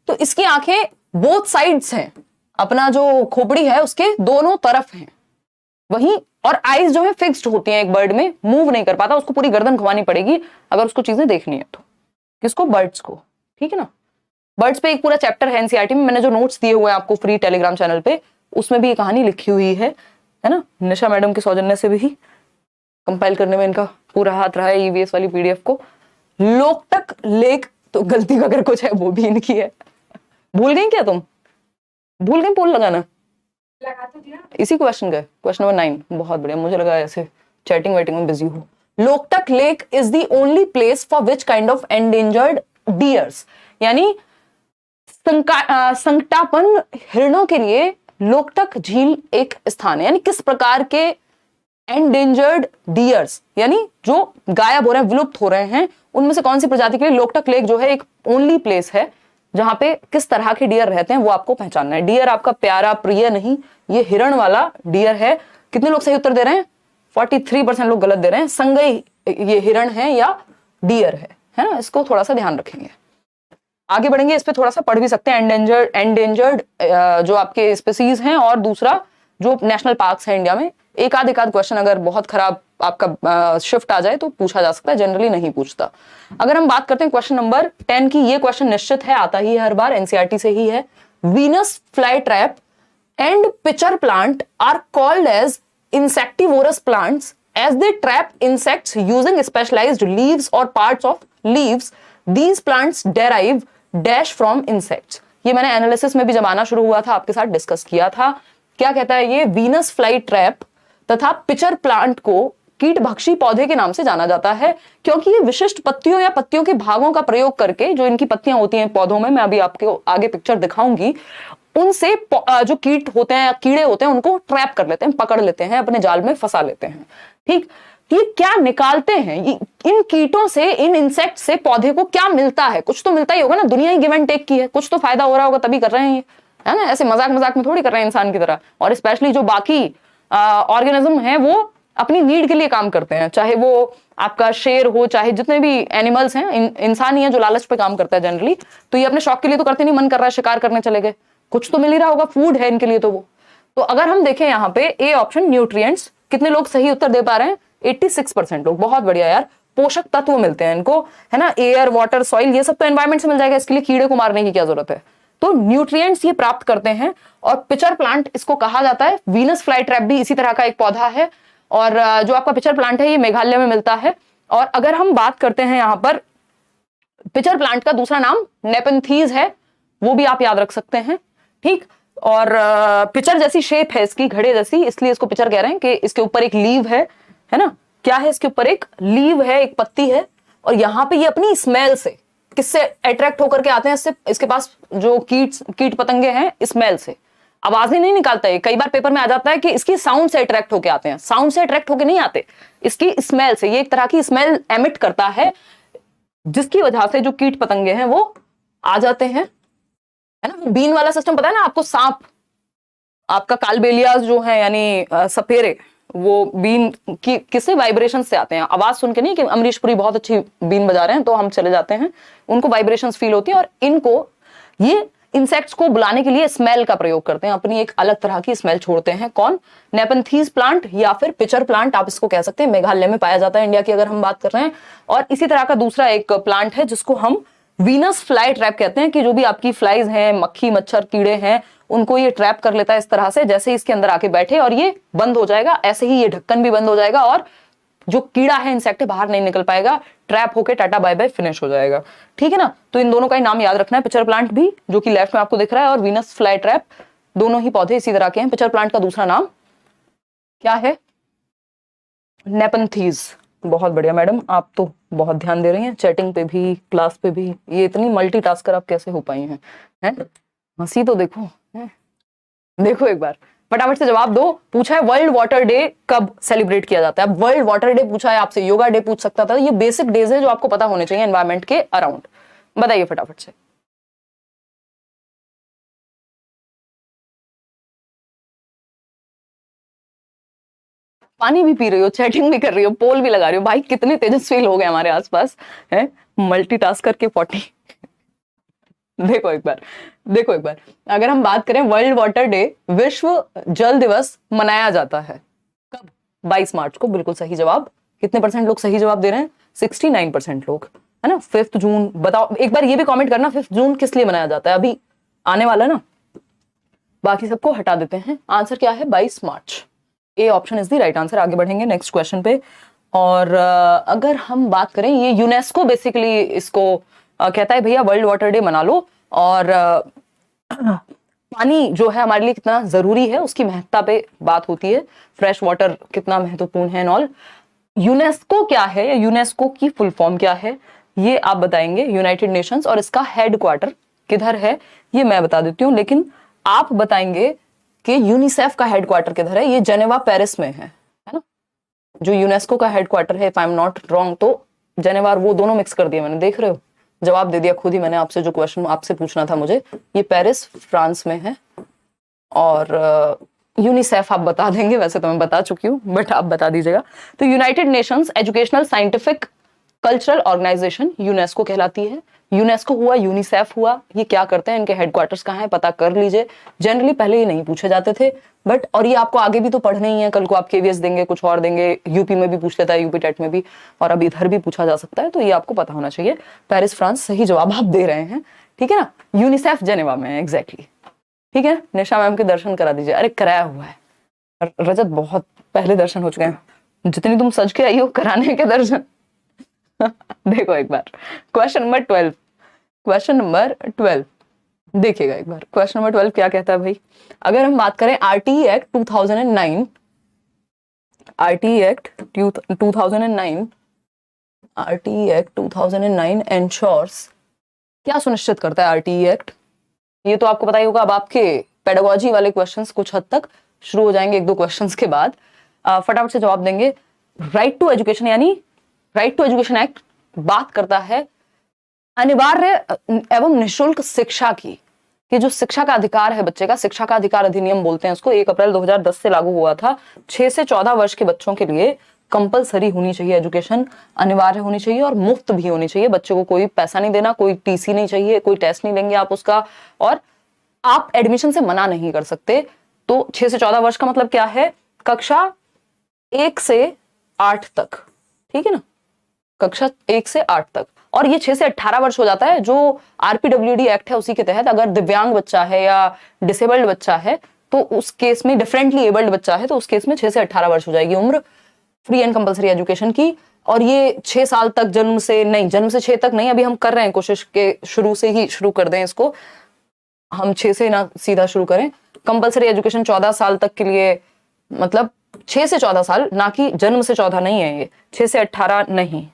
तो इसकी आंखें बोथ साइड्स हैं, अपना जो खोपड़ी है उसके दोनों तरफ हैं, वहीं और आईज जो है फिक्स्ड होती हैं। एक बर्ड में मूव नहीं कर पाता, उसको पूरी गर्दन घुमानी पड़ेगी अगर उसको चीजें देखनी है तो। किसको? बर्ड्स को, ठीक है ना। बर्ड्स पे एक पूरा चैप्टर है एनसीईआरटी में, मैंने जो नोट्स दिए हुए हैं आपको फ्री टेलीग्राम चैनल पे, उसमें भी ये कहानी लिखी हुई है ना। निशा मैडम के सौजन्य से भी कंपाइल करने में इनका पूरा हाथ रहा है ईवीएस वाली पीडीएफ को। लोकटक लेक, तो गलती अगर कुछ है वो भी इनकी है। भूल गई क्या तुम? भूल गई पोल लगाना? लगा तो दिया। इसी क्वेश्चन का, क्वेश्चन नंबर 9। बहुत बढ़िया, मुझे लगा ऐसे चैटिंग वेटिंग में बिजी हो। Loktak lake is the only place for which kind of endangered dears, यानी संकटापन्न हिरणों के लिए लोकटक झील एक स्थान है। यानी किस प्रकार के एंडेंजर्ड डियर्स, यानी जो गायब हो रहे हैं, विलुप्त हो रहे हैं, उनमें से कौन सी प्रजाति के लिए लोकटक लेक जो है एक ओनली प्लेस है जहां पे किस तरह के डियर रहते हैं वो आपको पहचानना है। डियर आपका प्यारा प्रिय नहीं, ये हिरण वाला डियर है। कितने लोग सही उत्तर दे रहे हैं? 43% लोग गलत दे रहे हैं। संगई ये हिरण है या डियर है ना, इसको थोड़ा सा ध्यान रखेंगे। आगे बढ़ेंगे, इस पे थोड़ा सा पढ़ भी सकते हैं। एंडेंजर्ड जो आपके स्पीसीज हैं, और दूसरा जो नेशनल पार्क्स हैं इंडिया में। एक आध क्वेश्चन अगर बहुत खराब आपका शिफ्ट आ जाए तो पूछा जा सकता है, जनरली नहीं पूछता। अगर हम बात करते हैं क्वेश्चन नंबर 10 की, ये क्वेश्चन निश्चित है, आता ही है हर बार, एनसीईआरटी से ही है। Venus fly trap and pitcher plant are called as insectivorous plants as they trap insects using specialized leaves or parts of leaves. These plants derive dash from insects. ये मैंने एनालिसिस में भी जब आना शुरू हुआ था आपके साथ डिस्कस किया था। क्या कहता है ये? वीनस फ्लाई ट्रैप तथा पिचर प्लांट को कीटभक्षी पौधे के नाम से जाना जाता है, क्योंकि ये विशिष्ट पत्तियों या पत्तियों के भागों का प्रयोग करके, जो इनकी पत्तियां होती हैं पौधों में, मैं अभी आपको आगे पिक्चर दिखाऊंगी, उनसे जो कीट होते हैं, कीड़े होते हैं, उनको ट्रैप कर लेते हैं, पकड़ लेते हैं, अपने जाल में फंसा लेते हैं। ठीक, ये क्या निकालते हैं? इन कीटों से, इन इंसेक्ट से पौधे को क्या मिलता है? कुछ तो मिलता ही होगा ना, दुनिया ही गिव एंड टेक की है, कुछ तो फायदा हो रहा होगा तभी कर रहे हैं ये, है ना। ऐसे मजाक मजाक में थोड़ी कर रहे हैं इंसान की तरह। और स्पेशली जो बाकी ऑर्गेनिज्म है वो अपनी नीड के लिए काम करते हैं, चाहे वो आपका शेर हो, चाहे जितने भी एनिमल्स हैं, इंसान ही है जो लालच पे काम करता है जनरली। तो ये अपने शौक के लिए तो करते नहीं, मन कर रहा है शिकार करने चले गए, कुछ तो मिल ही रहा होगा, फूड है इनके लिए तो वो। तो अगर हम देखें यहाँ पे ए ऑप्शन न्यूट्रिएंट्स, कितने लोग सही उत्तर दे पा रहे हैं? 86% लोग। बहुत बढ़िया यार, पोषक तत्व मिलते हैं इनको, है ना। एयर, वाटर, सॉइल, ये सब तो एनवायरमेंट से मिल जाएगा, इसके लिए कीड़े को मारने की क्या जरूरत है। तो न्यूट्रिएंट्स ये प्राप्त करते हैं। और पिचर प्लांट इसको कहा जाता है। वीनस फ्लाई ट्रैप भी इसी तरह का एक पौधा है, और जो आपका पिचर प्लांट है ये मेघालय में मिलता है। और अगर हम बात करते हैं यहाँ पर, पिचर प्लांट का दूसरा नाम नेपेंथीज है, वो भी आप याद रख सकते हैं। ठीक, और पिचर जैसी शेप है इसकी, घड़े जैसी, इसलिए इसको पिचर कह रहे हैं कि इसके ऊपर एक लीव है ना। क्या है इसके ऊपर? एक लीव है, एक पत्ती है, और यहाँ पे ये अपनी स्मेल से, किससे अट्रैक्ट होकर के आते हैं? इससे, इसके पास जो कीट पतंगे हैं, स्मेल से। आवाज ही नहीं निकालता है, कई बार पेपर में आ जाता है कि इसकी साउंड से अट्रैक्ट होके आते हैं। साउंड से अट्रैक्ट होके नहीं आते, इसकी स्मेल से। ये एक तरह की स्मेल एमिट करता है, जिसकी वजह से जो कीट पतंगे हैं वो आ जाते हैं, है ना। बीन वाला सिस्टम पता है ना आपको? सांप, आपका कालबेलियाज जो है यानी सपेरे, वो बीन की किससे? वाइब्रेशन से आते हैं। आवाज सुन के नहीं कि अमरीश पुरी बहुत अच्छी बीन बजा रहे हैं तो हम चले जाते हैं, उनको वाइब्रेशंस फील होती है। और इनको, ये इंसेक्ट्स को बुलाने के लिए स्मेल का प्रयोग करते हैं, अपनी एक अलग तरह की स्मेल छोड़ते हैं। कौन? नेपंथीज प्लांट या फिर पिचर प्लांट आप इसको कह सकते हैं। मेघालय में पाया जाता है, इंडिया की अगर हम बात कर रहे हैं। और इसी तरह का दूसरा एक प्लांट है जिसको हम वीनस फ्लाई ट्रैप कहते हैं, कि जो भी आपकी फ्लाइज हैं, मक्खी मच्छर कीड़े हैं, उनको ये ट्रैप कर लेता है इस तरह से, जैसे इसके अंदर आके बैठे और ये बंद हो जाएगा, ऐसे ही ये ढक्कन भी बंद हो जाएगा और जो कीड़ा है, इंसेक्ट, बाहर नहीं निकल पाएगा, ट्रैप होके टाटा बाय बाय फिनिश हो जाएगा। ठीक है ना। तो इन दोनों का ही नाम याद रखना है। पिचर प्लांट भी, जो कि लेफ्ट में आपको दिख रहा है, और वीनस फ्लाई ट्रैप, दोनों ही पौधे इसी तरह के हैं। पिचर प्लांट का दूसरा नाम क्या है? नेपंथीज। बहुत बढ़िया मैडम, आप तो बहुत ध्यान दे रही हैं, चैटिंग पे भी, क्लास पे भी। ये इतनी मल्टीटास्कर आप कैसे हो पाई हैं? हंसी तो देखो, देखो एक बार फटाफट से जवाब दो। पूछा है वर्ल्ड वाटर डे कब सेलिब्रेट किया जाता है? अब वर्ल्ड वाटर डे पूछा है आपसे, योगा डे पूछ सकता था। ये बेसिक डेज है जो आपको पता होने चाहिए एनवायरमेंट के अराउंड। बताइए फटाफट से। पानी भी पी रही हो, चैटिंग भी कर रही हो, पोल भी लगा रही हो। भाई कितने तेजस्वी लोग हैं हमारे आसपास, हैं मल्टीटास्कर के 40। देखो एक बार, देखो एक बार, अगर हम बात करें वर्ल्ड वाटर डे, विश्व जल दिवस मनाया जाता है कब? 22 मार्च को। बिल्कुल सही जवाब। कितने परसेंट लोग सही जवाब दे रहे हैं? 69% लोग, है ना। 5 जून। बताओ एक बार, ये भी कमेंट करना 5 जून किस लिए मनाया जाता है, अभी आने वाला ना। बाकी सबको हटा देते हैं। आंसर क्या है? 22 March. A option is the right answer. आगे बढ़ेंगे नेक्स्ट क्वेश्चन पे। और अगर हम बात करें, ये यूनेस्को बेसिकली इसको कहता है भैया वर्ल्ड वाटर डे मना लो, और पानी जो है हमारे लिए कितना जरूरी है उसकी महत्ता पे बात होती है। फ्रेश वाटर कितना महत्वपूर्ण है एंड ऑल। यूनेस्को क्या है, या यूनेस्को की फुल फॉर्म क्या है, ये आप बताएंगे। United Nations. और इसका हेडक्वार्टर किधर है ये मैं बता देती हूँ, लेकिन आप बताएंगे कि यूनिसेफ का हेडक्वार्टर किधर है। ये जेनेवा पेरिस में है ना। जो यूनेस्को का हेडक्वार्टर है, if I am not wrong, तो जेनेवा, वो दोनों मिक्स कर दिए मैंने, देख रहे हो। जवाब दे दिया खुद ही मैंने आपसे, जो क्वेश्चन आपसे पूछना था मुझे। ये पेरिस फ्रांस में है। और यूनिसेफ आप बता देंगे, वैसे तो मैं बता चुकी हूँ, बट आप बता दीजिएगा। तो United Nations Educational Scientific Cultural Organization UNESCO कहलाती है। यूनेस्को हुआ, यूनिसेफ हुआ, ये क्या करते हैं, इनके हेडक्वार्टर्स कहाँ है पता कर लीजिए। जनरली पहले ये नहीं पूछे जाते थे, बट और ये आपको आगे भी तो पढ़ने ही है। कल को आप केवीएस देंगे, कुछ और देंगे, यूपी में भी पूछ लेता है, यूपी टेट में भी, और अब इधर भी पूछा जा सकता है, तो ये आपको पता होना चाहिए। पेरिस फ्रांस सही जवाब आप दे रहे हैं, ठीक है ना। यूनिसेफ जेनेवा में है एग्जैक्टली, ठीक है। निशा मैम के दर्शन करा दीजिए। अरे कराया हुआ है रजत, बहुत पहले दर्शन हो चुके हैं। जितनी तुम सज के आई हो कराने के दर्शन। देखो एक बार क्वेश्चन नंबर 12, क्वेश्चन नंबर 12 देखिएगा एक बार। क्वेश्चन नंबर 12 क्या कहता है भाई? अगर हम बात करें RTE act 2009, RTE act 2009, RTE act 2009 ensures, क्या सुनिश्चित करता है आरटीई एक्ट? ये तो आपको पता ही होगा। अब आपके पेडागोजी वाले क्वेश्चंस कुछ हद तक शुरू हो जाएंगे, 1-2 क्वेश्चंस के बाद। फटाफट से जवाब देंगे। राइट टू एजुकेशन, यानी राइट टू एजुकेशन एक्ट बात करता है अनिवार्य एवं निःशुल्क शिक्षा की, कि जो शिक्षा का अधिकार है बच्चे का, शिक्षा का अधिकार अधिनियम बोलते हैं उसको, 1 अप्रैल 2010 से लागू हुआ था। 6 से 14 वर्ष के बच्चों के लिए कंपलसरी होनी चाहिए एजुकेशन, अनिवार्य होनी चाहिए और मुफ्त भी होनी चाहिए। बच्चे को कोई पैसा नहीं देना, कोई टीसी नहीं चाहिए, कोई टेस्ट नहीं लेंगे आप उसका, और आप एडमिशन से मना नहीं कर सकते। तो 6 से 14 वर्ष का मतलब क्या है? कक्षा 1 से 8 तक, ठीक है ना, कक्षा 1 से 8 तक। और ये 6 से 18 वर्ष हो जाता है, जो आरपीडब्ल्यूडी एक्ट है उसी के तहत। अगर दिव्यांग बच्चा है या डिसेबल्ड बच्चा है तो उस केस में, डिफरेंटली एबल्ड बच्चा है तो उस केस में 6 से 18 वर्ष हो जाएगी उम्र फ्री एंड कंपलसरी एजुकेशन की। और ये 6 साल तक, जन्म से नहीं, जन्म से 6 तक नहीं, अभी हम कर रहे हैं कोशिश के शुरू से ही शुरू कर दें इसको, हम 6 से ना सीधा शुरू करें। कंपलसरी एजुकेशन 14 साल तक के लिए, मतलब 6 से 14 साल, ना कि जन्म से 14 नहीं है, ये 6 से 18 नहीं।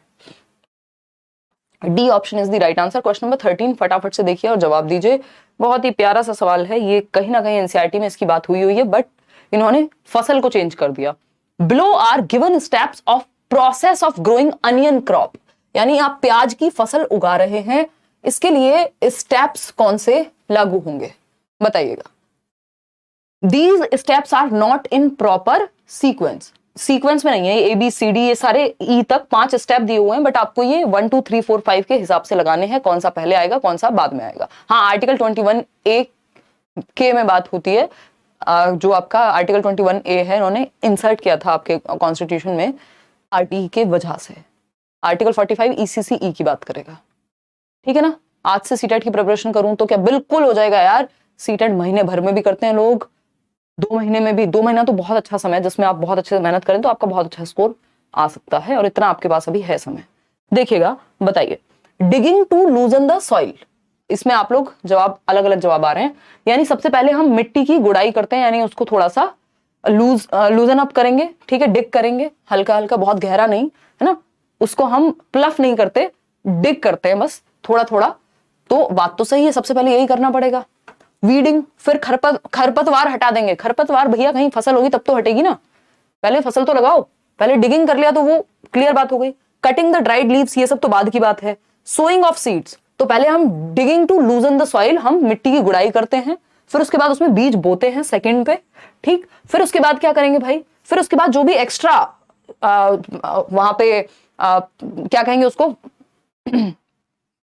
D option is the right answer. Question number 13 फटाफट से देखिए और जवाब दीजिए। बहुत ही प्यारा सा सवाल है ये, कहीं ना कहीं एनसीईआरटी में इसकी बात हुई है, बट इन्होंने फसल को चेंज कर दिया। Below are given steps of process of growing onion crop, यानी आप प्याज की फसल उगा रहे हैं, इसके लिए स्टेप्स कौन से लागू होंगे बताइएगा। These steps are not in proper sequence, sequence में नहीं है, ए बी सी डी ये सारे ई तक 5 स्टेप दिए हुए हैं, बट आपको ये 1 2 3 4 5 के हिसाब से लगाने हैं, कौन सा पहले आएगा कौन सा बाद में आएगा। हाँ, आर्टिकल 21A के में बात होती है, जो आपका आर्टिकल 21A है इन्होंने इंसर्ट किया था आपके कॉन्स्टिट्यूशन में आरटी के वजह से। आर्टिकल 45 ECCE की बात करेगा, ठीक है ना। आज से सीटेट की प्रिपरेशन करूं तो क्या बिल्कुल हो जाएगा यार। सीटेट महीने भर में भी करते हैं लोग, 2 महीने में भी। 2 महीना तो बहुत अच्छा समय है जिसमें आप बहुत अच्छे से मेहनत करें तो आपका बहुत अच्छा स्कोर आ सकता है, और इतना आपके पास अभी है समय। देखिएगा, बताइए। Digging to loosen the soil, इसमें आप लोग जवाब अलग अलग जवाब आ रहे हैं। यानी सबसे पहले हम मिट्टी की गुड़ाई करते हैं, यानी उसको थोड़ा सा लूजन अप करेंगे, ठीक है, डिग करेंगे हल्का हल्का, बहुत गहरा नहीं, है ना। उसको हम प्लफ नहीं करते, डिग करते हैं बस थोड़ा थोड़ा। तो बात तो सही है, सबसे पहले यही करना पड़ेगा। वीडिंग, फिर खरपतवार हटा देंगे। खरपतवार भैया कहीं फसल होगी तब तो हटेगी ना, पहले फसल तो लगाओ। पहले डिगिंग कर लिया तो वो क्लियर बात हो गई। कटिंग द ड्राइड लीव्स, ये सब तो बाद की बात है। सोइंग ऑफ सीड्स, तो पहले हम digging to loosen the soil, हम मिट्टी की गुड़ाई करते हैं, फिर उसके बाद उसमें बीज बोते हैं सेकंड पे, ठीक। फिर उसके बाद क्या करेंगे भाई, फिर उसके बाद जो भी एक्स्ट्रा वहां पे क्या कहेंगे उसको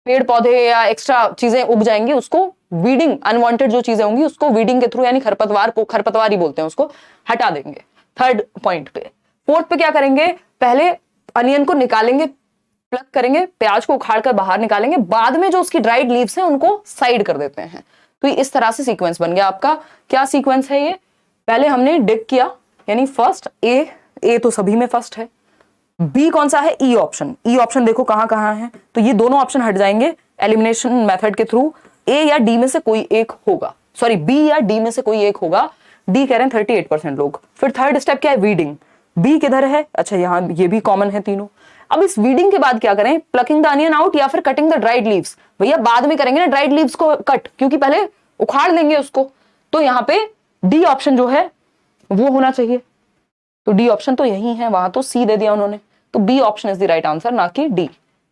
पेड़ पौधे या एक्स्ट्रा चीजें उग जाएंगी, उसको वीडिंग, अनवांटेड जो चीजें होंगी उसको वीडिंग के थ्रू, यानी खरपतवार ही बोलते हैं उसको, हटा देंगे। थर्ड पॉइंट पे। फोर्थ पे क्या करेंगे, पहले अनियन को निकालेंगे, प्लग करेंगे, प्याज को उखाड़ कर बाहर निकालेंगे, बाद में जो उसकी ड्राइड लीव्स हैं उनको साइड कर देते हैं। तो इस तरह से सीक्वेंस बन गया आपका। क्या सीक्वेंस है ये, पहले हमने डिग किया, यानी फर्स्ट ए तो सभी में फर्स्ट है। बी कौन सा है, ई ऑप्शन। ई ऑप्शन देखो कहां कहां है, तो ये दोनों ऑप्शन हट जाएंगे एलिमिनेशन मेथड के थ्रू। ए या डी में से कोई एक होगा, सॉरी बी या डी में से कोई एक होगा। डी कह रहे हैं 38% लोग। फिर थर्ड स्टेप क्या है, वीडिंग। बी किधर है, अच्छा यहाँ, ये भी कॉमन है तीनों। अब इस वीडिंग के बाद क्या करें, प्लकिंग द अनियन आउट या फिर कटिंग द ड्राइड लीव्स। भैया बाद में करेंगे ना ड्राइड लीव्स को कट, क्योंकि पहले उखाड़ लेंगे उसको। तो यहाँ पे डी ऑप्शन जो है वो होना चाहिए। तो डी ऑप्शन तो यही है, वहां तो सी दे दिया उन्होंने, तो B option is the right answer, ना कि डी।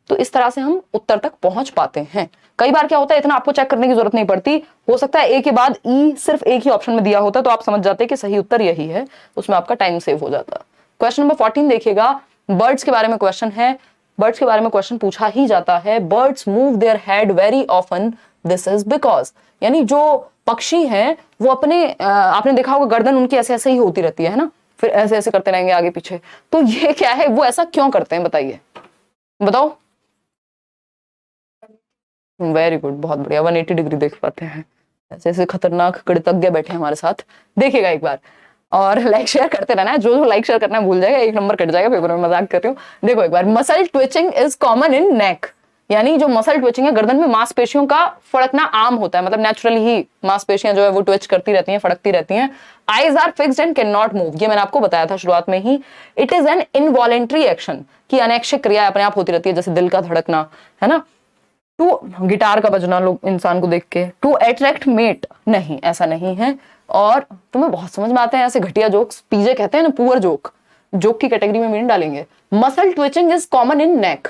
तो इस तरह से हम उत्तर तक पहुंच पाते हैं। कई बार क्या होता है, इतना आपको चेक करने की जरूरत नहीं पड़ती, हो सकता है ए के बाद ई सिर्फ एक ही ऑप्शन में दिया होता तो आप समझ जाते कि सही उत्तर यही है, उसमें आपका टाइम सेव हो जाता। क्वेश्चन नंबर 14 देखिएगा, बर्ड्स के बारे में क्वेश्चन है। बर्ड्स के बारे में क्वेश्चन पूछा ही जाता है। Birds move their head very often, this is because, यानी जो पक्षी हैं वो अपने आपने देखा होगा गर्दन उनकी ऐसे ऐसे ही होती रहती है ना, फिर ऐसे ऐसे करते रहेंगे आगे पीछे। तो ये क्या है, वो ऐसा क्यों करते हैं बताइए, बताओ। वेरी गुड, बहुत बढ़िया, 180 डिग्री देख पाते हैं। ऐसे ऐसे खतरनाक गणितज्ञ बैठे हैं हमारे साथ। देखिएगा एक बार, और लाइक शेयर करते रहना है। जो लाइक शेयर करना भूल जाएगा 1 नंबर कट जाएगा पेपर में, मजाक कर रही हूँ। देखो एक बार, muscle twitching is common in neck, यानी जो मसल ट्विचिंग है, गर्दन में मांसपेशियों का फड़कना आम होता है, मतलब नेचुरली ही मांसपेशियां जो है वो ट्विच करती रहती हैं, फड़कती रहती हैं। Eyes are fixed and can not move, ये मैंने आपको बताया था शुरुआत में ही। It is an involuntary action, की अनैच्छिक क्रिया अपने आप होती रहती है, जैसे दिल का धड़कना, है ना। टू गिटार का बजना लोग इंसान को देख के, टू अट्रैक्ट मेट, नहीं ऐसा नहीं है। और तुम्हें बहुत समझ में आते हैं ऐसे घटिया जोक्स, पीजे कहते हैं ना, पुअर जोक की कैटेगरी में नहीं डालेंगे। Muscle twitching is common in neck,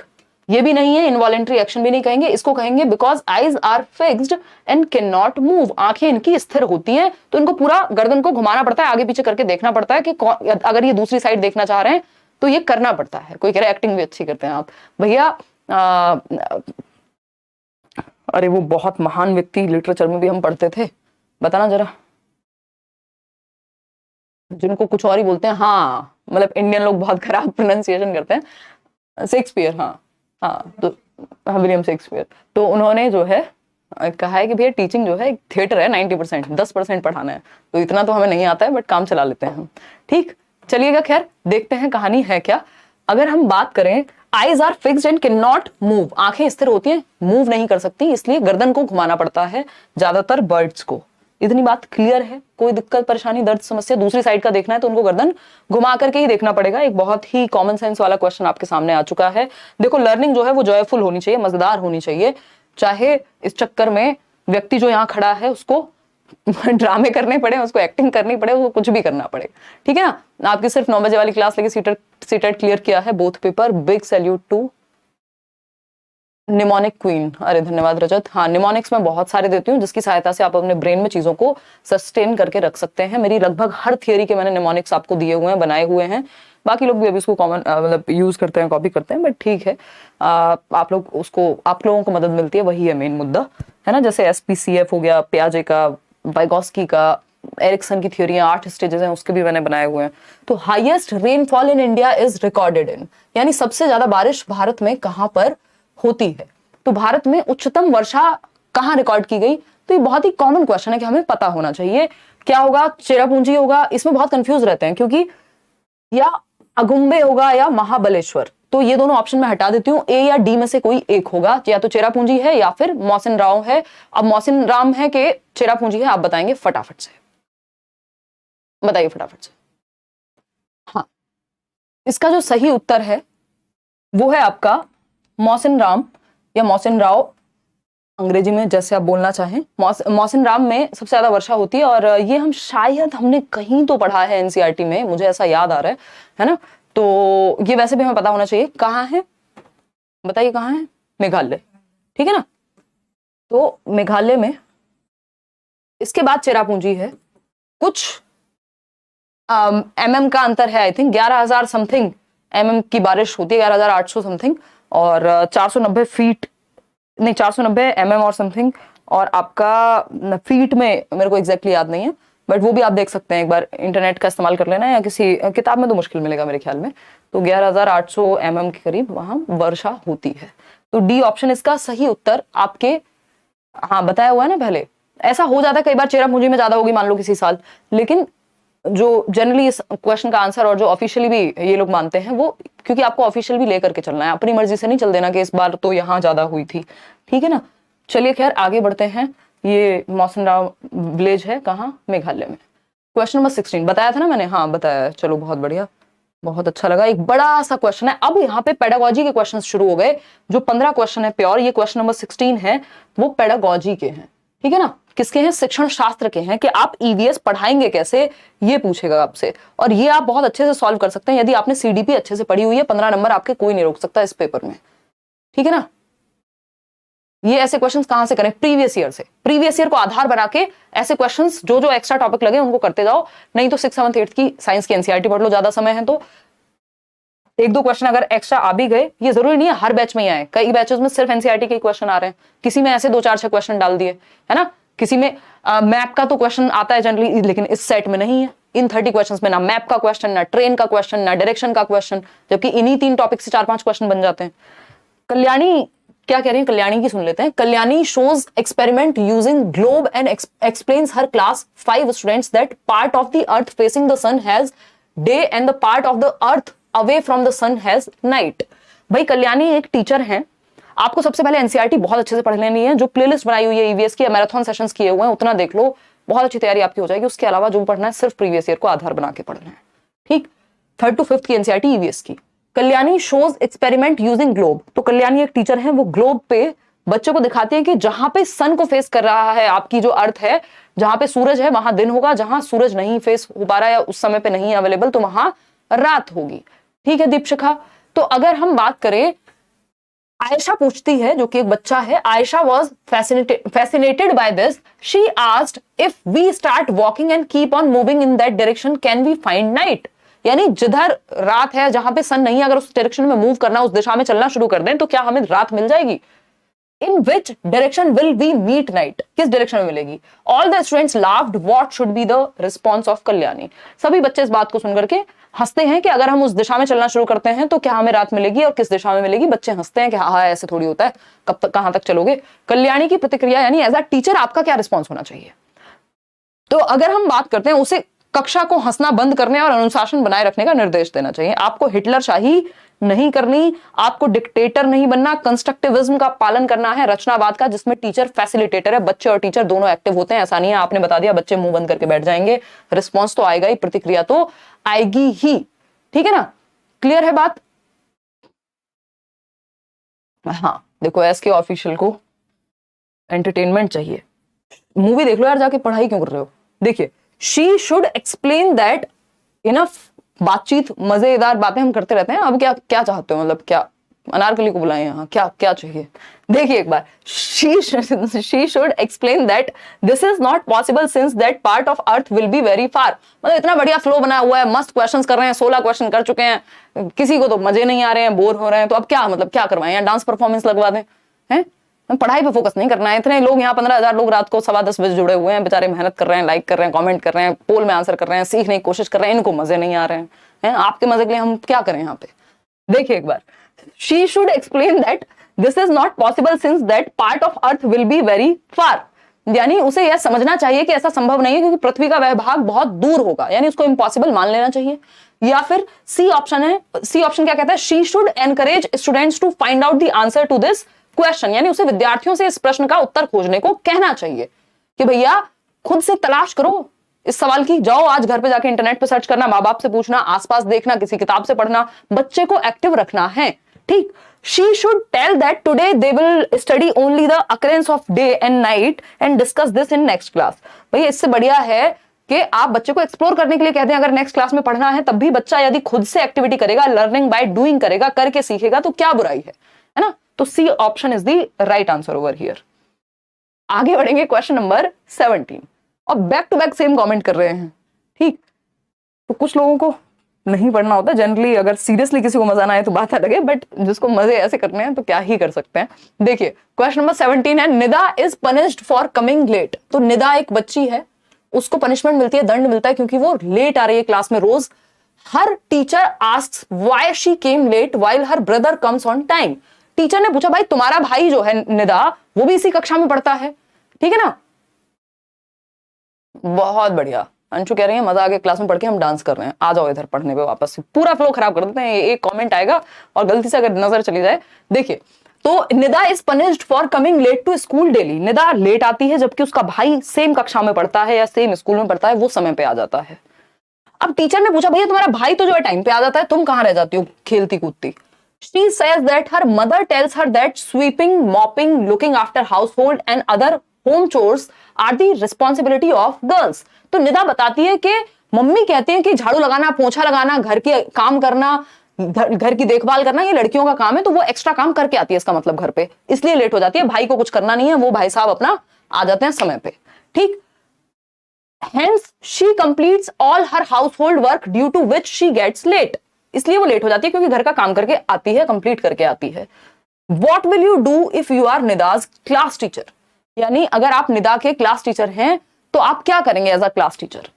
ये भी नहीं है, इनवॉलेंट्री एक्शन भी नहीं कहेंगे, इसको कहेंगे because eyes are fixed and can not move, आंखें इनकी स्थिर होती हैं, तो इनको पूरा गर्दन को घुमाना पड़ता है, आगे पीछे करके देखना पड़ता है कि अगर ये दूसरी साइड देखना चाह रहे हैं तो ये करना पड़ता है। कोई कह रहा है एक्टिंग भी अच्छी करते हैं आप, भैया अरे वो बहुत महान व्यक्ति लिटरेचर में भी हम पढ़ते थे, बताना जरा, जिनको कुछ और ही बोलते हैं। हाँ, मतलब इंडियन लोग बहुत खराब प्रोनाउंसिएशन करते हैं। शेक्सपियर, हाँ, तो विलियम शेक्सपियर, तो उन्होंने जो है कहा है कि भैया टीचिंग जो है एक थिएटर है, 90%, 10% पढ़ाना है। तो इतना तो हमें नहीं आता है, बट काम चला लेते हैं हम, ठीक। चलिएगा, खैर देखते हैं कहानी है क्या। अगर हम बात करें, eyes are fixed and can not move, आंखें स्थिर होती हैं, मूव नहीं कर सकती, इसलिए गर्दन को घुमाना पड़ता है ज्यादातर बर्ड्स को। इतनी बात क्लियर है? कोई दिक्कत परेशानी दर्द समस्या? दूसरी साइड का देखना है तो उनको गर्दन घुमा करके ही देखना पड़ेगा। एक बहुत ही कॉमन सेंस वाला क्वेश्चन आपके सामने आ चुका है। देखो लर्निंग जो है वो जॉयफुल होनी चाहिए, मजेदार होनी चाहिए, चाहे इस चक्कर में व्यक्ति जो यहाँ खड़ा है उसको ड्रामे करने पड़े, उसको एक्टिंग करनी पड़े, उसको कुछ भी करना पड़े, ठीक है ना। आपकी सिर्फ 9 बजे वाली क्लास लेके सीटेट क्लियर किया है, both paper. Big salute to mnemonic queen. अरे धन्यवाद रजत। हाँ, निमोनिक्स मैं बहुत सारे देती हूँ जिसकी सहायता से आप अपने ब्रेन में चीजों को सस्टेन करके रख सकते हैं। मेरी लगभग हर थियरी के मैंने निमोनिक्स आपको दिए हुए हैं, बनाए हुए हैं। बाकी लोग भी अभी उसको कॉमन मतलब यूज करते हैं, कॉपी करते हैं, बट ठीक है। आप लोगों को मदद मिलती है, वही है मेन मुद्दा, है ना। जैसे SPCF हो गया, पियाजे का, वाइगोस्की का, एरिक्सन की थ्योरियां 8 स्टेजेस हैं, उसके भी मैंने बनाए हुए हैं। तो highest rainfall in India is recorded in, यानी सबसे ज्यादा बारिश भारत में कहां पर होती है। तो भारत में उच्चतम वर्षा कहां रिकॉर्ड की गई? तो ये बहुत ही कॉमन क्वेश्चन है कि हमें पता होना चाहिए। क्या होगा? चेरापूंजी होगा। इसमें बहुत कंफ्यूज रहते हैं क्योंकि या अगुम्बे होगा या महाबलेश्वर। तो ये दोनों ऑप्शन में हटा देती हूँ, ए या डी में से कोई एक होगा, या तो चेरापूंजी है या फिर मौसिन राव है। अब मौसिन राम है कि चेरापूंजी है, आप बताएंगे फटाफट से, बताइए फटाफट से। हाँ, इसका जो सही उत्तर है वो है आपका मौसिन राम या मौसिन राव, अंग्रेजी में जैसे आप बोलना चाहें। मौसिन राम में सबसे ज्यादा वर्षा होती है, और ये हम शायद हमने कहीं तो पढ़ा है एनसीईआरटी में, मुझे ऐसा याद आ रहा है ना। तो ये वैसे भी हमें पता होना चाहिए। कहाँ है बताइए, कहाँ है? मेघालय, ठीक है ना। तो मेघालय में, इसके बाद चेरापूंजी है। कुछ MM का अंतर है, आई थिंक 11,000 समथिंग MM की बारिश होती है, 11,800 समथिंग, और 490 फीट नहीं 490 MM और समथिंग। और आपका फीट में मेरे को एग्जैक्टली याद नहीं है, बट वो भी आप देख सकते हैं, एक बार इंटरनेट का इस्तेमाल कर लेना, या किसी किताब में तो मुश्किल मिलेगा मेरे ख्याल में। तो 11,800 MM के करीब वहां वर्षा होती है। तो डी ऑप्शन इसका सही उत्तर आपके, हाँ बताया हुआ है ना पहले। ऐसा हो जाता है कई बार, चेरापूंजी में ज्यादा होगी मान लो किसी साल, लेकिन जो जनरली इस क्वेश्चन का आंसर और जो ऑफिशियली भी ये लोग मानते हैं वो, क्योंकि आपको ऑफिशियल भी लेकर के चलना है, अपनी मर्जी से नहीं चल देना कि इस बार तो यहाँ ज्यादा हुई थी, ठीक है ना। चलिए खैर आगे बढ़ते हैं। ये मौसिन राव विलेज है कहाँ? मेघालय में। क्वेश्चन नंबर 16 बताया था ना मैंने, हाँ बताया है, चलो बहुत बढ़िया, बहुत अच्छा लगा। एक बड़ा सा क्वेश्चन है। अब यहाँ पे पेडागोजी के क्वेश्चन शुरू हो गए। जो 15 क्वेश्चन है प्योर, ये क्वेश्चन नंबर 16 है वो पेडागोजी के हैं, ठीक है ना। किसके हैं? शिक्षण शास्त्र के हैं, कि आप ईवीएस पढ़ाएंगे कैसे, ये पूछेगा आपसे। और ये आप बहुत अच्छे से सॉल्व कर सकते हैं यदि आपने सीडीपी अच्छे से पढ़ी हुई है। 15 नंबर आपके कोई नहीं रोक सकता इस पेपर में, ठीक है ना। ये ऐसे क्वेश्चंस कहां से करें? प्रीवियस ईयर से। प्रीवियस ईयर को आधार बना के ऐसे क्वेश्चंस जो जो एक्स्ट्रा टॉपिक लगे उनको करते जाओ। नहीं तो 6th 7th 8th की साइंस की एनसीईआरटी पढ़ लो, ज्यादा समय है तो। एक दो क्वेश्चन अगर एक्स्ट्रा आ भी गए, ये जरूरी नहीं है हर बैच में ही आए, कई बैचेस में सिर्फ एनसीईआरटी के क्वेश्चन आ रहे हैं, किसी में ऐसे 2 4 6 क्वेश्चन डाल दिए, है ना। किसी में मैप का तो क्वेश्चन आता है जनरली, लेकिन इस सेट में नहीं है। इन 30 क्वेश्चंस में ना मैप का क्वेश्चन, ना ट्रेन का क्वेश्चन, ना डायरेक्शन का क्वेश्चन, जबकि इन्हीं 3 टॉपिक से 4-5 क्वेश्चन बन जाते हैं। कल्याणी क्या कह रही है? कल्याणी की सुन लेते हैं। Kalyani shows experiment using globe and explains her class 5 students that part of the earth facing the sun has day and the part of the earth away from the sun has night। भाई कल्याणी एक teacher हैं। आपको सबसे पहले NCERT बहुत अच्छे से पढ़ लेनी है। जो प्लेलिस्ट बनाई हुई है ईवीएस की, मैराथन सेशंस किए हुए हैं, उतना देख लो, बहुत अच्छी तैयारी आपकी हो जाएगी। उसके अलावा जो पढ़ना है सिर्फ प्रीवियस ईयर को आधार बना के पढ़ना है, ठीक। 3rd to 5th की एनसीईआरटी ईवीएस की। Kalyani shows experiment using globe. तो कल्याणी एक टीचर है, वो ग्लोब पे बच्चों को दिखाती है कि जहां पे सन को फेस कर रहा है आपकी जो अर्थ है, जहां पे सूरज है वहां दिन होगा, जहां सूरज नहीं फेस हो पा रहा है या उस समय पे नहीं अवेलेबल तो वहां रात होगी, ठीक है दीपशिखा। तो अगर हम बात करें, आयशा पूछती है, जो कि एक बच्चा है, Ayesha was fascinated by this. She asked if we start walking and keep on moving in that direction, can we find night? यानी जिधर रात है, जहां पे सन नहीं है, अगर उस डायरेक्शन में मूव करना, उस दिशा में चलना शुरू कर दें तो क्या हमें रात मिल जाएगी? In which direction will we meet night? किस डायरेक्शन में मिलेगी? All the students laughed. What should be the response of Kalyani? सभी बच्चे इस बात को सुनकर के हंसते हैं कि अगर हम उस दिशा में चलना शुरू करते हैं तो क्या हमें रात मिलेगी, और किस दिशा में मिलेगी? बच्चे हंसते हैं कि हाँ ऐसे थोड़ी होता है, कब तक कहां तक चलोगे। कल्याणी की प्रतिक्रिया, यानी एज अ टीचर आपका क्या रिस्पॉन्स होना चाहिए? तो अगर हम बात करते हैं, उसे कक्षा को हंसना बंद करने और अनुशासन बनाए रखने का निर्देश देना चाहिए। आपको हिटलर शाही नहीं करनी, आपको डिक्टेटर नहीं बनना, कंस्ट्रक्टिविज्म का पालन करना है, रचनावाद का, जिसमें टीचर फैसिलिटेटर है, बच्चे और टीचर दोनों एक्टिव होते हैं। ऐसा नहीं है आपने बता दिया बच्चे मुंह बंद करके बैठ जाएंगे, रिस्पॉन्स तो आएगा ही, प्रतिक्रिया तो आएगी ही। ठीक है ना, क्लियर है बात? हाँ देखो, एस के ऑफिशियल को एंटरटेनमेंट चाहिए, मूवी देख लो यार जाके, पढ़ाई क्यों कर रहे हो? देखिए, she should explain that, enough बातचीट, मजेदार बातें हम करते रहते हैं। अब क्या क्या चाहते हो, मतलब क्या अनारकली को बुलाएं यहाँ, क्या क्या चाहिए? देखिए एक बार, she should explain that this is not possible since that part of earth will be very far। मतलब इतना बढ़िया फ्लो बना हुआ है, मस्त क्वेश्चंस कर रहे हैं, 16 क्वेश्चन कर चुके हैं, किसी को तो मजे नहीं आ रहे हैं, बोर हो रहे हैं, तो अब क्या मतलब क्या करवाएं, यहाँ डांस परफॉर्मेंस लगवा दें? हैं, पढ़ाई पे फोकस नहीं करना है। इतने लोग यहाँ 15,000 लोग रात को 10:15 बजे जुड़े हुए हैं, बेचारे मेहनत कर रहे हैं, लाइक कर रहे हैं, कमेंट कर रहे हैं, पोल में आंसर कर रहे हैं, सीखने की कोशिश कर रहे हैं, इनको मजे नहीं आ रहे हैं। आपके मजे के लिए हम क्या करें यहाँ पे? देखिए एक बार, she should explain that this is not possible since that part of earth will be very far. यानी उसे यह समझना चाहिए कि ऐसा संभव नहीं है क्योंकि पृथ्वी का वह भाग बहुत दूर होगा, यानी उसको इम्पॉसिबल मान लेना चाहिए। या फिर सी ऑप्शन है, सी ऑप्शन क्या कहता है, she should encourage students to find out the answer to this question, यानी उसे विद्यार्थियों से इस प्रश्न का उत्तर खोजने को कहना चाहिए कि भैया खुद से तलाश करो इस सवाल की, जाओ आज घर पे जाके इंटरनेट पे सर्च करना, माँ बाप से पूछना, आसपास देखना, किसी किताब से पढ़ना, बच्चे को एक्टिव रखना है। ठीक, she should tell that today they will study only the occurrence of day and night and discuss this in next class. भैया इससे बढ़िया है कि आप बच्चे को एक्सप्लोर करने के लिए कहते हैं, अगर नेक्स्ट क्लास में पढ़ना है तब भी बच्चा यदि खुद से एक्टिविटी करेगा, लर्निंग बाय डूइंग करेगा, करके सीखेगा, तो क्या बुराई है ना? तो C option is the right answer over here. आगे बढ़ेंगे क्वेश्चन नंबर 17, और back to back same comment कर रहे हैं। ठीक, तो कुछ लोगों को नहीं पढ़ना होता जनरली, अगर सीरियसली किसी को मजा ना आए तो बात अलग है, बट जिसको मजे ऐसे करने हैं तो क्या ही कर सकते हैं। देखिए क्वेश्चन नंबर 17 है, Nida is punished for coming late. तो निदा एक बच्ची है, उसको पनिशमेंट मिलती है, दंड मिलता है क्योंकि वो लेट आ रही है क्लास में रोज। Her teacher asks why she came late while her brother comes on time. Teacher ने पूछा भाई तुम्हारा भाई जो है निदा, वो भी इसी कक्षा में पढ़ता है, ठीक है ना? बहुत बढ़िया, अंशु कह रही है मजा आ गया क्लास में पढ़ के, हम डांस कर रहे हैं, आ जाओ इधर पढ़ने पे वापस से। पूरा फ्लो खराब कर देते हैं, एक कमेंट आएगा और गलती से अगर नजर चली जाए। देखिए, तो Nida is punished for coming late to school daily. Nida late आती है जबकि उसका भाई सेम कक्षा में पढ़ता है या सेम स्कूल में पढ़ता है, वो समय पे आ जाता है। अब टीचर ने पूछा भैया तुम्हारा भाई तो जो है टाइम पे आ जाता है, तुम कहां रह जाती हो खेलती कूदती? She says that her mother tells her that sweeping, mopping, looking after household and other home chores are the responsibility of girls। तो निदा बताती है कि मम्मी कहती है कि झाड़ू लगाना, पोछा लगाना, घर के काम करना, घर की देखभाल करना ये लड़कियों का काम है, तो वो एक्स्ट्रा काम करके आती है, इसका मतलब घर पे, इसलिए लेट हो जाती है। भाई को कुछ करना नहीं है, वो भाई साहब अपना आ जाते हैं समय पे। ठीक, hence she completes all her household work due to which she gets late। इसलिए वो लेट हो जाती है क्योंकि घर का काम करके आती है, कंप्लीट करके आती है। What will you do if you are Nida's class teacher? यानी अगर आप निदा के क्लास टीचर हैं तो आप क्या करेंगे as a class teacher?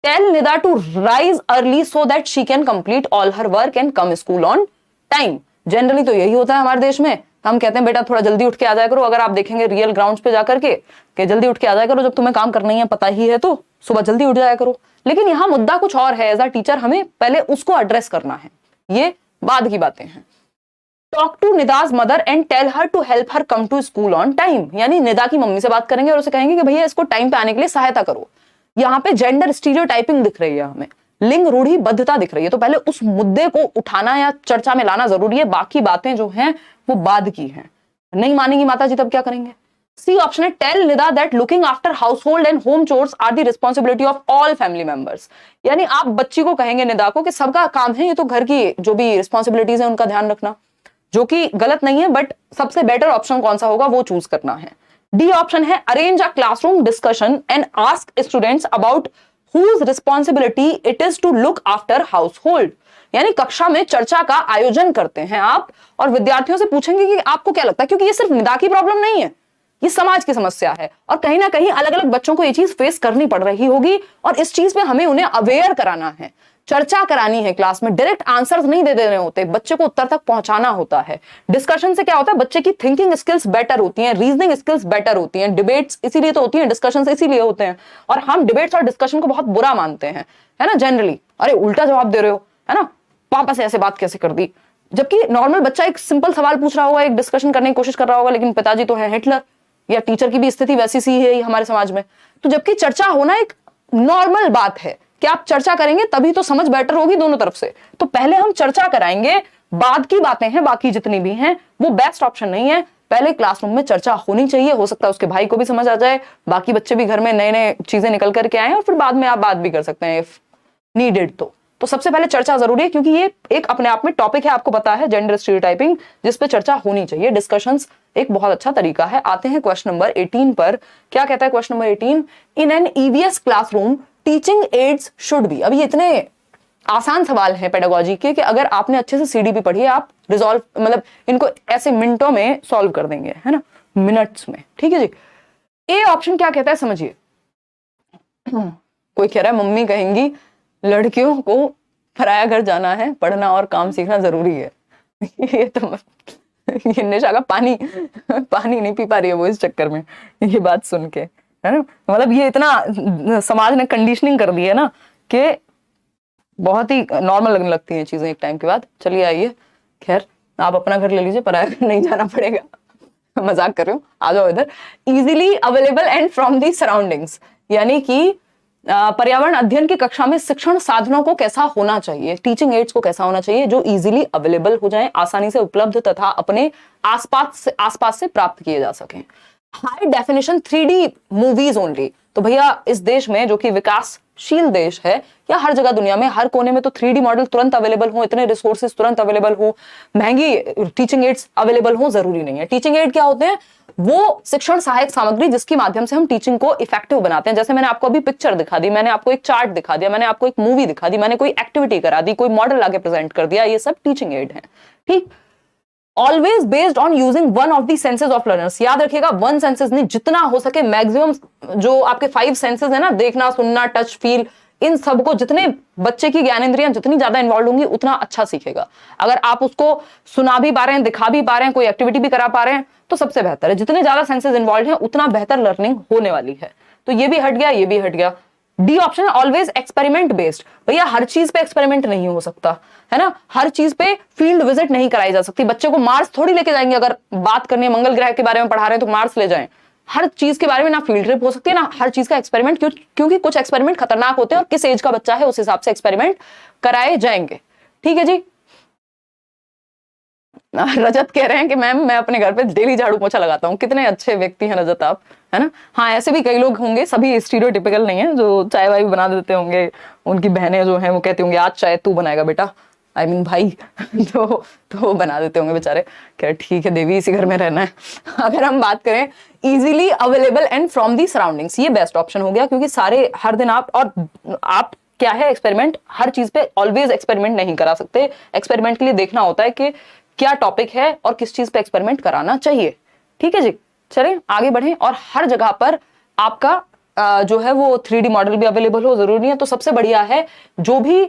Tell Nida to rise early so that she can complete all her work and come school on time। Generally तो यही होता है हमारे देश में, हम कहते हैं बेटा थोड़ा जल्दी उठ के आ जाया करो। अगर आप देखेंगे रियल ग्राउंड्स पे जाकर के जल्दी उठ के आ जाया करो, जब तुम्हें काम करना ही है, पता ही है, तो सुबह जल्दी उठ जाया करो। लेकिन यहां मुद्दा कुछ और है, एज अ टीचर हमें पहले उसको एड्रेस करना है, ये बाद की बातें हैं। Talk to Nida's mother and tell her to help her come to school on time. यानी निदा की मम्मी से बात करेंगे और उसे कहेंगे कि भैया इसको टाइम पे आने के लिए सहायता करो। यहाँ पे जेंडर स्टीरियोटाइपिंग दिख रही है, हमें लिंग रूढ़ी बद्धता दिख रही है, तो पहले उस मुद्दे को उठाना या चर्चा में लाना जरूरी है, बाकी बातें जो हैं वो बाद की हैं। नहीं मानेंगी माता जी तब क्या करेंगे? सी ऑप्शन है, tell Nida that looking after household and home chores are the responsibility of all family members. यानी आप बच्ची को कहेंगे निदा को कि सबका काम है, ये तो घर की जो भी रिस्पांसिबिलिटीज है उनका ध्यान रखना, जो कि गलत नहीं है, बट सबसे बेटर ऑप्शन कौन सा होगा वो चूज करना है। डी ऑप्शन है, arrange a classroom discussion and ask students about whose responsibility it is to look after household। यानी कक्षा में चर्चा का आयोजन करते हैं आप और विद्यार्थियों से पूछेंगे कि आपको क्या लगता है, क्योंकि ये सिर्फ निदा की प्रॉब्लम नहीं है, ये समाज की समस्या है और कहीं ना कहीं अलग अलग बच्चों को ये चीज फेस करनी पड़ रही होगी और इस चीज पे हमें उन्हें अवेयर कराना है, चर्चा करानी है क्लास में। डायरेक्ट आंसर्स नहीं दे देने होते, बच्चे को उत्तर तक पहुंचाना होता है। डिस्कशन से क्या होता है, बच्चे की थिंकिंग स्किल्स बेटर होती हैं, रीजनिंग स्किल्स बेटर होती हैं। डिबेट्स इसीलिए तो होती हैं, डिस्कशन इसीलिए होते हैं, और हम डिबेट्स और डिस्कशन को बहुत बुरा मानते हैं, है ना, जनरली। अरे उल्टा जवाब दे रहे हो, है ना, पापा से ऐसे बात कैसे कर दी, जबकि नॉर्मल बच्चा एक सिंपल सवाल पूछ रहा होगा, एक डिस्कशन करने की कोशिश कर रहा होगा, लेकिन पिताजी तो है हिटलर, या टीचर की भी स्थिति वैसी सी है हमारे समाज में। तो जबकि चर्चा होना एक नॉर्मल बात है कि आप चर्चा करेंगे तभी तो समझ बेटर होगी दोनों तरफ से। तो पहले हम चर्चा कराएंगे, बाद की बातें हैं बाकी जितनी भी हैं वो बेस्ट ऑप्शन नहीं है। पहले क्लासरूम में चर्चा होनी चाहिए, हो सकता है उसके भाई को भी समझ आ जाए, बाकी बच्चे भी घर में नए नए चीजें निकल करके आए, और फिर बाद में आप बात भी कर सकते हैं इफ नीडेड। तो सबसे पहले चर्चा जरूरी है, क्योंकि ये एक अपने आप में टॉपिक है, आपको पता है, जेंडर स्टीरियोटाइपिंग, जिस पे चर्चा होनी चाहिए। डिस्कशंस एक बहुत अच्छा तरीका है। आते हैं क्वेश्चन नंबर 18 पर। क्या कहता है question number 18? In an EVS classroom teaching ads should be. अभी इतने आसान सवाल हैं पेडागोजी के कि अगर आपने अच्छे से सीडीपी पढ़ी है, आप रिजॉल्व मतलब इनको ऐसे मिनटों में सॉल्व कर देंगे, है ना, मिनट्स में। ठीक है जी। ए ऑप्शन क्या कहता है समझिए। कोई कह रहा है मम्मी कहेंगी लड़कियों को पराया घर जाना है, पढ़ना और काम सीखना जरूरी है। ये तो ये निशा का पानी नहीं पी पा रही है वो इस चक्कर में, ये बात सुन के, है ना। मतलब ये इतना समाज ने कंडीशनिंग कर दी है ना कि बहुत ही नॉर्मल लगने लगती हैं चीजें एक टाइम के बाद। चलिए आइए, खैर आप अपना घर ले लीजिए, पराया घर नहीं जाना पड़ेगा। मजाक कर रही हूँ, आ जाओ इधर। Easily available and from the surroundings, यानी कि पर्यावरण अध्ययन की कक्षा में शिक्षण साधनों को कैसा होना चाहिए, टीचिंग एड्स को कैसा होना चाहिए जो इजीली अवेलेबल हो जाएं, आसानी से उपलब्ध तथा अपने आसपास से प्राप्त किए जा सकें। High definition 3D movies only. तो भैया इस देश में जो कि विकासशील देश है, या हर जगह दुनिया में हर कोने में तो 3D मॉडल तुरंत अवेलेबल हो, इतने रिसोर्सेज तुरंत अवेलेबल हो, महंगी टीचिंग एड्स अवेलेबल हो, जरूरी नहीं है। टीचिंग एड क्या होते हैं? वो शिक्षण सहायक सामग्री जिसके माध्यम से हम टीचिंग को इफेक्टिव बनाते हैं। जैसे मैंने आपको अभी पिक्चर दिखा दी, मैंने आपको एक चार्ट दिखा दिया, मैंने आपको एक मूवी दिखा दी, मैंने कोई एक्टिविटी करा दी, कोई मॉडल आगे प्रेजेंट कर दिया, ये सब टीचिंग एड है। ठीक। Always based on using one of the senses of learners. याद रखिएगा, वन सेंसेस नहीं, जितना हो सके मैक्सिमम जो आपके 5 सेंसेस है ना, देखना, सुनना, टच, फील, इन सबको, जितने बच्चे की ज्ञानेंद्रियां जितनी ज्यादा इन्वॉल्व होंगी उतना अच्छा सीखेगा। अगर आप उसको सुना भी पा रहे हैं, दिखा भी पा रहे हैं, कोई एक्टिविटी भी करा पा रहे हैं तो सबसे बेहतर है। जितने ज्यादा सेंसेस इन्वॉल्व हैं उतना बेहतर लर्निंग होने वाली है। तो ये भी हट गया, ये भी हट गया। D option always experiment based. भैया हर चीज पे एक्सपेरिमेंट नहीं हो सकता, है ना, हर चीज पे फील्ड विजिट नहीं कराई जा सकती। बच्चे को मार्स थोड़ी लेके जाएंगे, अगर बात करनी है मंगल ग्रह के बारे में पढ़ा रहे हैं तो मार्स ले जाएं। हर चीज के बारे में ना फील्ड ट्रिप हो सकती है, ना हर चीज का एक्सपेरिमेंट, क्योंकि कुछ एक्सपेरिमेंट खतरनाक होते हैं और किस एज का बच्चा है उस हिसाब से एक्सपेरिमेंट कराए जाएंगे। ठीक है जी। रजत कह रहे हैं कि मैम मैं अपने घर पे डेली झाड़ू पोछा लगाता हूँ। कितने अच्छे व्यक्ति हैं रजत आप, है ना। हाँ, ऐसे भी कई लोग होंगे, सभी स्टीरियोटिपिकल नहीं है, जो चाय वाय बना देते होंगे, उनकी बहनें जो हैं वो कहती होंगी आज चाय तू बनाएगा बेटा, I mean, भाई तो बना देते होंगे बेचारे। क्या ठीक है देवी, इसी घर में रहना है। अगर हम बात करें easily available and from the surroundings, ये बेस्ट ऑप्शन हो गया, क्योंकि सारे हर दिन आप क्या है, एक्सपेरिमेंट, हर चीज पे ऑलवेज एक्सपेरिमेंट नहीं करा सकते। एक्सपेरिमेंट के लिए देखना होता है कि क्या टॉपिक है और किस चीज पे एक्सपेरिमेंट कराना चाहिए। ठीक है जी। चलें आगे बढ़ें। और हर जगह पर आपका जो है वो 3D मॉडल भी अवेलेबल हो, जरूरी नहीं है। तो सबसे बढ़िया है जो भी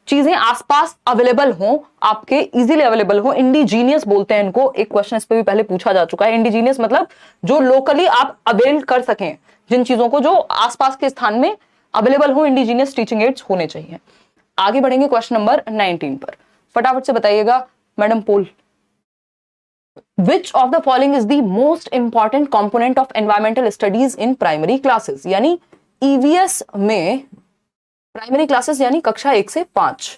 चीजें आसपास अवेलेबल हो, आपके इजीली अवेलेबल हो, इंडिजीनियस बोलते हैं इनको। एक क्वेश्चन इस पे भी पहले पूछा जा चुका है। इंडिजीनियस मतलब जो लोकली आप अवेल कर सकें, जिन चीजों को जो आसपास के स्थान में अवेलेबल हो, इंडिजीनियस टीचिंग एड्स होने चाहिए। आगे बढ़ेंगे क्वेश्चन नंबर 19 पर। फटाफट से बताइएगा madam poll. Which of the following is the most important component of environmental studies in primary classes? यानी EVS में प्राइमरी क्लासेस यानी कक्षा 1 से 5,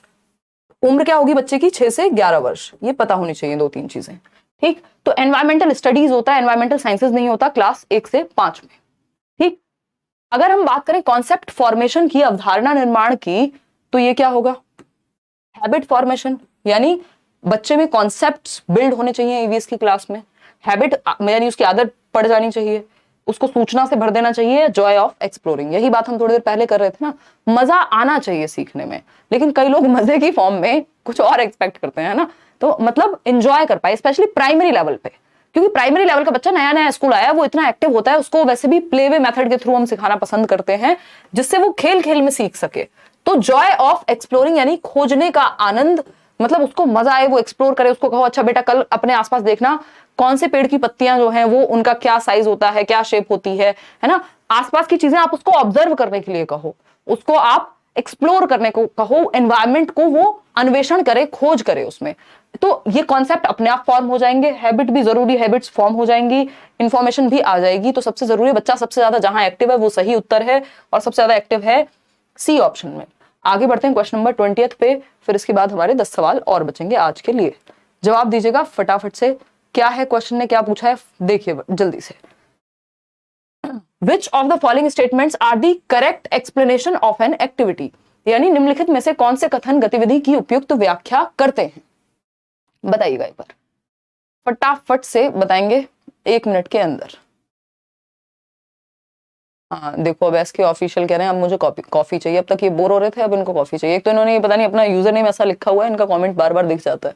उम्र क्या होगी बच्चे की? 6 से 11 वर्ष। ये पता होनी चाहिए 2-3 चीजें। ठीक। तो एनवायरमेंटल स्टडीज होता है, एनवायरमेंटल साइंसेज नहीं होता क्लास 1 से 5 में। ठीक। अगर हम बात करें कॉन्सेप्ट फॉर्मेशन की, अवधारणा निर्माण की, तो ये क्या होगा? हैबिट फॉर्मेशन, यानी बच्चे में कॉन्सेप्ट्स बिल्ड होने चाहिए ईवीएस की क्लास में। हैबिट यानी उसकी आदत पड़ जानी चाहिए, उसको सूचना से भर देना चाहिए। जॉय ऑफ एक्सप्लोरिंग, यही बात हम थोड़ी देर पहले कर रहे थे ना, मजा आना चाहिए सीखने में। लेकिन कई लोग मजे की फॉर्म में कुछ और एक्सपेक्ट करते हैं ना, तो मतलब एंजॉय कर पाए, स्पेशली प्राइमरी लेवल पे, क्योंकि प्राइमरी लेवल का बच्चा नया नया स्कूल आया, वो इतना एक्टिव होता है, उसको वैसे भी प्ले वे मेथड के थ्रू हम सिखाना पसंद करते हैं, जिससे वो खेल खेल में सीख सके। तो जॉय ऑफ एक्सप्लोरिंग यानी खोजने का आनंद, मतलब उसको मजा आए, वो एक्सप्लोर करे। उसको कहो अच्छा बेटा कल अपने आसपास देखना कौन से पेड़ की पत्तियां जो हैं वो उनका क्या साइज होता है, क्या शेप होती है ना। आसपास की चीजें आप उसको ऑब्जर्व करने के लिए कहो, उसको आप एक्सप्लोर करने को कहो, एनवायरनमेंट को वो अन्वेषण करे, खोज करे उसमें, तो ये कॉन्सेप्ट अपने आप फॉर्म हो जाएंगे। हैबिट भी जरूरी, हैबिट्स फॉर्म हो जाएंगी, इंफॉर्मेशन भी आ जाएगी। तो सबसे जरूरी, बच्चा सबसे ज्यादा जहां एक्टिव है वो सही उत्तर है, और सबसे ज्यादा एक्टिव है सी ऑप्शन में। आगे बढ़ते हैं क्वेश्चन नंबर 20 पे, फिर इसके बाद हमारे 10 सवाल और बचेंगे आज के लिए। जवाब दीजिएगा फटाफट से। क्या है क्वेश्चन ने, क्या पूछा है, देखिए जल्दी से। Which of the following statements are the correct explanation of an activity? यानी निम्नलिखित में से कौन से कथन गतिविधि की उपयुक्त व्याख्या करते हैं, बताइएगा एक बार, फटाफट से बताएंगे 1 मिनट के अंदर। हाँ देखो, अब एस के ऑफिशियल कह रहे हैं अब मुझे कॉफी चाहिए। अब तक ये बोर हो रहे थे, अब इनको कॉफी चाहिए। एक तो इन्होंने ये पता नहीं अपना यूजर नेम ऐसा लिखा हुआ है, इनका कमेंट बार बार दिख जाता है।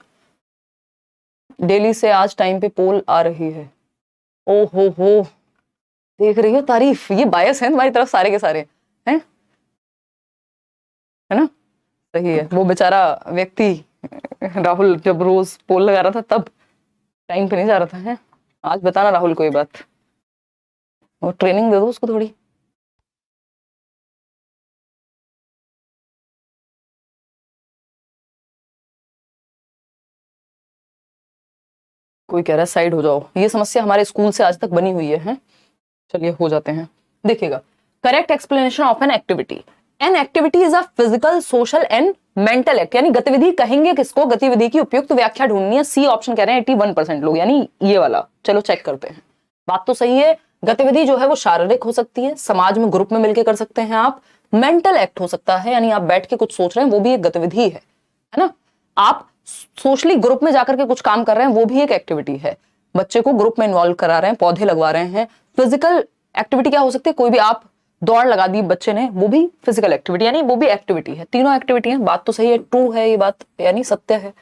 डेली से आज टाइम पे पोल आ रही है। ओ हो, देख रही हो तारीफ, ये बायस है तुम्हारी तरफ सारे के सारे हैं, है ना? सही है। वो बेचारा व्यक्ति राहुल जब रोज पोल लगा रहा था तब टाइम पे नहीं जा रहा था, है? आज बताना राहुल को ये बात, और ट्रेनिंग दे दो उसको थोड़ी। कोई कह रहा है साइड हो जाओ, ये समस्या हमारे स्कूल से आज तक बनी हुई है? चलिए हो जाते हैं। देखिएगा, correct explanation of an activity. An activity is a physical, social and mental act. यानी गतिविधि कहेंगे किसको, गतिविधि की उपयुक्त व्याख्या ढूंढनी है। सी ऑप्शन कह रहे हैं 81% लोग, यानी ये वाला। चलो चेक करते हैं। बात तो सही है, गतिविधि जो है वो शारीरिक हो सकती है, समाज में ग्रुप में मिलकर कर सकते हैं आप। मेंटल एक्ट हो सकता है, यानी आप बैठ के कुछ सोच रहे हैं, वो भी एक गतिविधि है ना? आप सोशली ग्रुप में जाकर के कुछ काम कर रहे हैं, वो भी एक एक्टिविटी है। बच्चे को ग्रुप में इन्वॉल्व करा रहे हैं, पौधे लगवा रहे हैं। फिजिकल एक्टिविटी क्या हो सकती है, कोई भी आप दौड़ लगा दी बच्चे ने, वो भी फिजिकल एक्टिविटी, यानी वो भी एक्टिविटी है। तीनों एक्टिविटी है। बात तो सही है, ट्रू है ये बात, यानी सत्य है।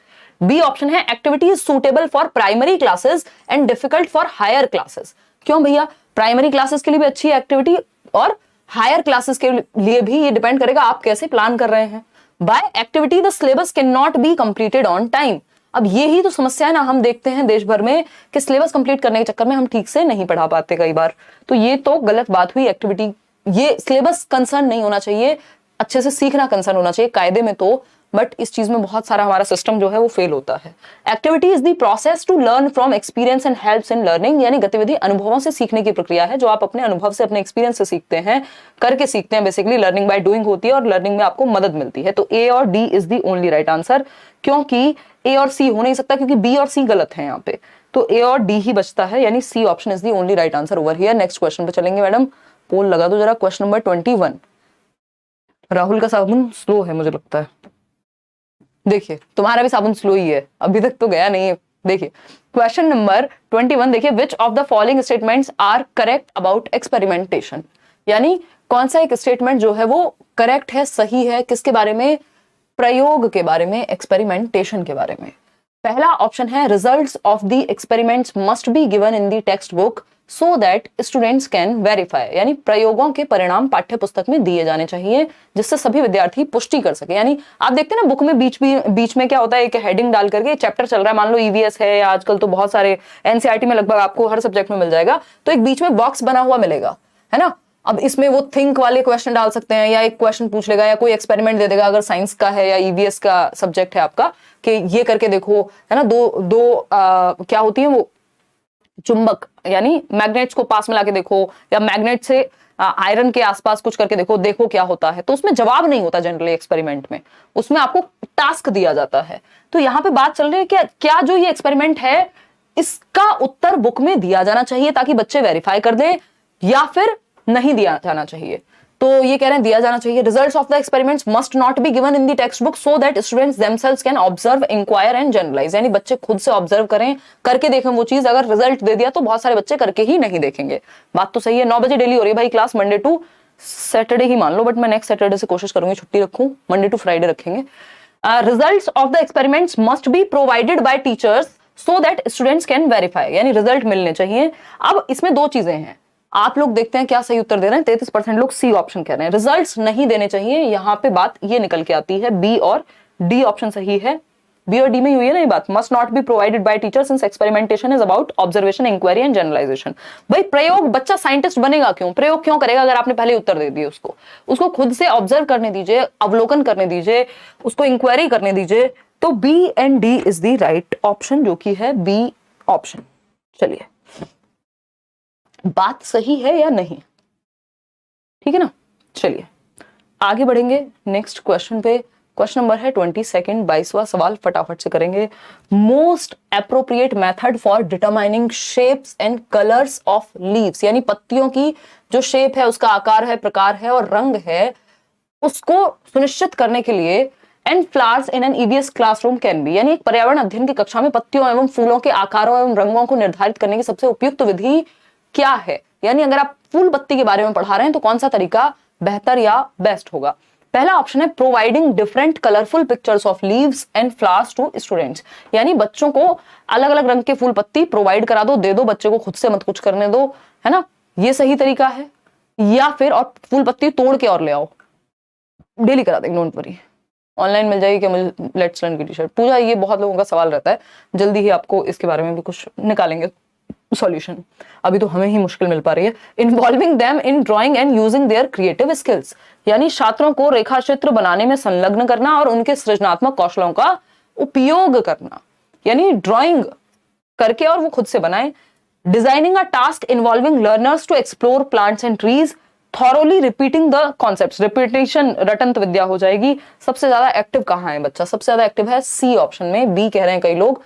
बी ऑप्शन है activity is suitable for primary classes and difficult for higher classes. क्यों भैया? प्राइमरी क्लासेस के लिए भी अच्छी एक्टिविटी, और हायर क्लासेस के लिए भी। ये डिपेंड करेगा आप कैसे प्लान कर रहे हैं। By activity the syllabus can not be completed on time. अब ये ही तो समस्या है ना, हम देखते हैं देश भर में कि सिलेबस कंप्लीट करने के चक्कर में हम ठीक से नहीं पढ़ा पाते कई बार। तो ये तो गलत बात हुई। एक्टिविटी, ये सिलेबस कंसर्न नहीं होना चाहिए, अच्छे से सीखना कंसर्न होना चाहिए कायदे में तो। बट इस चीज में बहुत सारा हमारा सिस्टम जो है वो फेल होता है। Activity is the process to learn from experience and helps in learning. यानी गतिविधि अनुभवों से सीखने की प्रक्रिया है, जो आप अपने अनुभव से, अपने एक्सपीरियंस से सीखते हैं, करके सीखते हैं। बेसिकली लर्निंग बाय डूइंग होती है, और लर्निंग में आपको मदद मिलती है। तो ए और D is the only right answer, क्योंकि ए और सी हो नहीं सकता, क्योंकि बी और सी गलत है यहाँ पे। तो ए और डी ही बचता है, यानी C option is the only right answer over here. Next question पे चलेंगे। मैडम पोल लगा दो जरा। Question number 21। राहुल का साबुन स्लो है मुझे लगता है। देखिए तुम्हारा भी साबुन स्लो ही है, अभी तक तो गया नहीं है। देखिए क्वेश्चन नंबर 21, देखिए which of the following statements are correct about experimentation. यानी कौन सा एक स्टेटमेंट जो है वो करेक्ट है, सही है, किसके बारे में? प्रयोग के बारे में, एक्सपेरिमेंटेशन के बारे में। पहला ऑप्शन है results of the experiments must be given in the text book so that students can verify. यानी प्रयोगों के परिणाम पाठ्य पुस्तक में दिए जाने चाहिए, जिससे सभी विद्यार्थी पुष्टि कर सके। यानी आप देखते हैं ना बुक में बीच में क्या होता है, एक हेडिंग डाल करके चैप्टर चल रहा है, मान लो ईवीएस है, या आजकल तो बहुत सारे एनसीईआरटी में लगभग आपको हर सब्जेक्ट में मिल जाएगा, तो एक बीच में बॉक्स बना हुआ मिलेगा, है ना? अब इसमें वो थिंक वाले क्वेश्चन डाल सकते हैं, या एक क्वेश्चन पूछ लेगा, या कोई एक्सपेरिमेंट दे देगा अगर साइंस का है या ईवीएस का सब्जेक्ट है आपका, कि ये करके देखो, है ना? दो क्या होती है वो चुंबक, यानी मैग्नेट्स को पास में लाके देखो, या मैग्नेट से आयरन के आसपास कुछ करके देखो क्या होता है। तो उसमें जवाब नहीं होता जनरली एक्सपेरिमेंट में, उसमें आपको टास्क दिया जाता है। तो यहाँ पे बात चल रही है कि क्या जो ये एक्सपेरिमेंट है इसका उत्तर बुक में दिया जाना चाहिए ताकि बच्चे वेरीफाई कर दें, या फिर नहीं दिया जाना चाहिए। तो ये कह रहे हैं दिया जाना चाहिए। Results of the experiments must not be given in the text book so that students themselves can observe, inquire and generalize. यानी बच्चे खुद से ऑब्जर्व करें, करके देखें वो चीज। अगर रिजल्ट दे दिया तो बहुत सारे बच्चे करके ही नहीं देखेंगे। बात तो सही है। 9 बजे डेली हो रही है भाई क्लास, मंडे टू सैटरडे ही मान लो, बट मैं नेक्स्ट सैटरडे से कोशिश करूंगी छुट्टी रखूं, मंडे टू फ्राइडे रखेंगे। Results of the experiments must be provided bye teachers so that students can verify. यानी रिजल्ट मिलने चाहिए। अब इसमें दो चीजें हैं, आप लोग देखते हैं क्या सही उत्तर दे रहे हैं। 33% लोग सी ऑप्शन कह रहे हैं, रिजल्ट्स नहीं देने चाहिए। यहां पे बात ये निकल के आती है बी और डी ऑप्शन सही है। बी और डी में हुई है ना ये बात, must not be provided by teacher since experimentation is about observation, inquiry and generalization. भाई प्रयोग, बच्चा साइंटिस्ट बनेगा क्यों, प्रयोग क्यों करेगा अगर आपने पहले उत्तर दे दिए उसको? उसको खुद से ऑब्जर्व करने दीजिए, अवलोकन करने दीजिए, उसको इंक्वायरी करने दीजिए। तो B and D is the right option, जो कि है बी ऑप्शन। चलिए, बात सही है या नहीं, ठीक है ना? चलिए आगे बढ़ेंगे नेक्स्ट क्वेश्चन पे। क्वेश्चन नंबर है 22, 22वां सवाल फटाफट से करेंगे। Most appropriate method for determining shapes and colours of leaves, यानी पत्तियों की जो शेप है, उसका आकार है, प्रकार है और रंग है, उसको सुनिश्चित करने के लिए and flowers in an EVS classroom can be, यानी एक पर्यावरण अध्ययन की कक्षा में पत्तियों एवं फूलों के आकारों एवं रंगों को निर्धारित करने की सबसे उपयुक्त विधि क्या है? यानी अगर आप फूल पत्ती के बारे में पढ़ा रहे हैं तो कौन सा तरीका बेहतर या बेस्ट होगा? पहला ऑप्शन है providing different colourful pictures of leaves and flowers to students, यानी बच्चों को अलग अलग रंग के फूल पत्ती प्रोवाइड करा दो, दे दो, बच्चे को खुद से मत कुछ करने दो, है ना? ये सही तरीका है। या फिर और फूल पत्ती तोड़ के और ले आओ, डेली करा देंगे, डोंट वरी, ऑनलाइन मिल जाएगी क्या मुझे लेट्स लर्न की टी शर्ट? पूजा, ये बहुत लोगों का सवाल रहता है, जल्दी ही आपको इसके बारे में भी कुछ निकालेंगे सॉल्यूशन, अभी तो हमें ही मुश्किल मिल पा रही है। Involving them in drawing and using their creative skills, यानी छात्रों को रेखा चित्र बनाने में संलग्न करना और उनके सृजनात्मक कौशलों का उपयोग करना, यानी ड्राइंग करके और वो खुद से बनाए। Designing a task involving learners to explore plants and trees, thoroughly repeating the concepts, repetition रटंत विद्या हो जाएगी। सबसे ज्यादा एक्टिव कहां है बच्चा? सबसे ज्यादा एक्टिव है सी ऑप्शन में, बी कह रहे हैं कई लोग,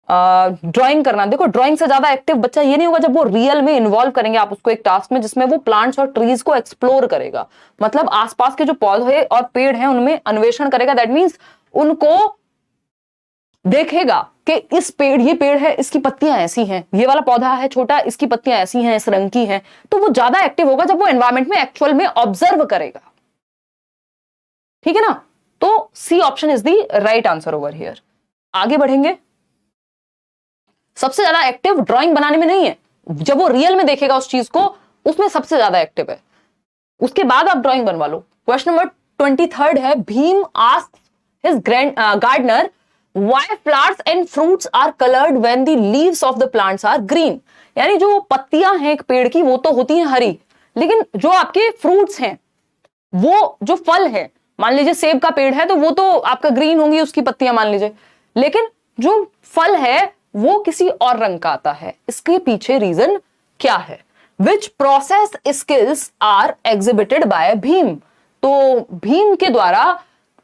ड्राइंग करना। देखो ड्राइंग से ज्यादा एक्टिव बच्चा ये नहीं होगा जब वो रियल में इन्वॉल्व करेंगे आप उसको एक टास्क में जिसमें वो प्लांट्स और ट्रीज को एक्सप्लोर करेगा, मतलब आसपास के जो पौधे और पेड़ हैं उनमें अन्वेषण करेगा। दैट मीन्स उनको देखेगा कि इस पेड़, ये पेड़ है, इसकी पत्तियां ऐसी हैं, ये वाला पौधा है छोटा, इसकी पत्तियां ऐसी हैं, इस रंग की हैं। तो वो ज्यादा एक्टिव होगा जब वो एनवायरमेंट में एक्चुअल में ऑब्जर्व करेगा, ठीक है ना? तो C option is the right answer over here. आगे बढ़ेंगे। सबसे ज्यादा एक्टिव ड्राइंग बनाने में नहीं है, जब वो रियल में देखेगा उस चीज को, उसमें सबसे ज्यादा एक्टिव है, उसके बाद आप ड्राइंग बनवा लो। क्वेश्चन नंबर 23 है, Bhim asked his gardener why flowers and fruits are coloured when the leaves of the plants are green, यानी जो पत्तियां हैं एक पेड़ की वो तो होती हैं हरी, लेकिन जो आपके फ्रूट्स हैं, वो जो फल है, मान लीजिए सेब का पेड़ है तो वो तो आपका ग्रीन होंगी उसकी पत्तियां मान लीजिए, लेकिन जो फल है वो किसी और रंग का आता है। इसके पीछे रीजन क्या है? Which process skills are exhibited by Bhim, तो भीम के द्वारा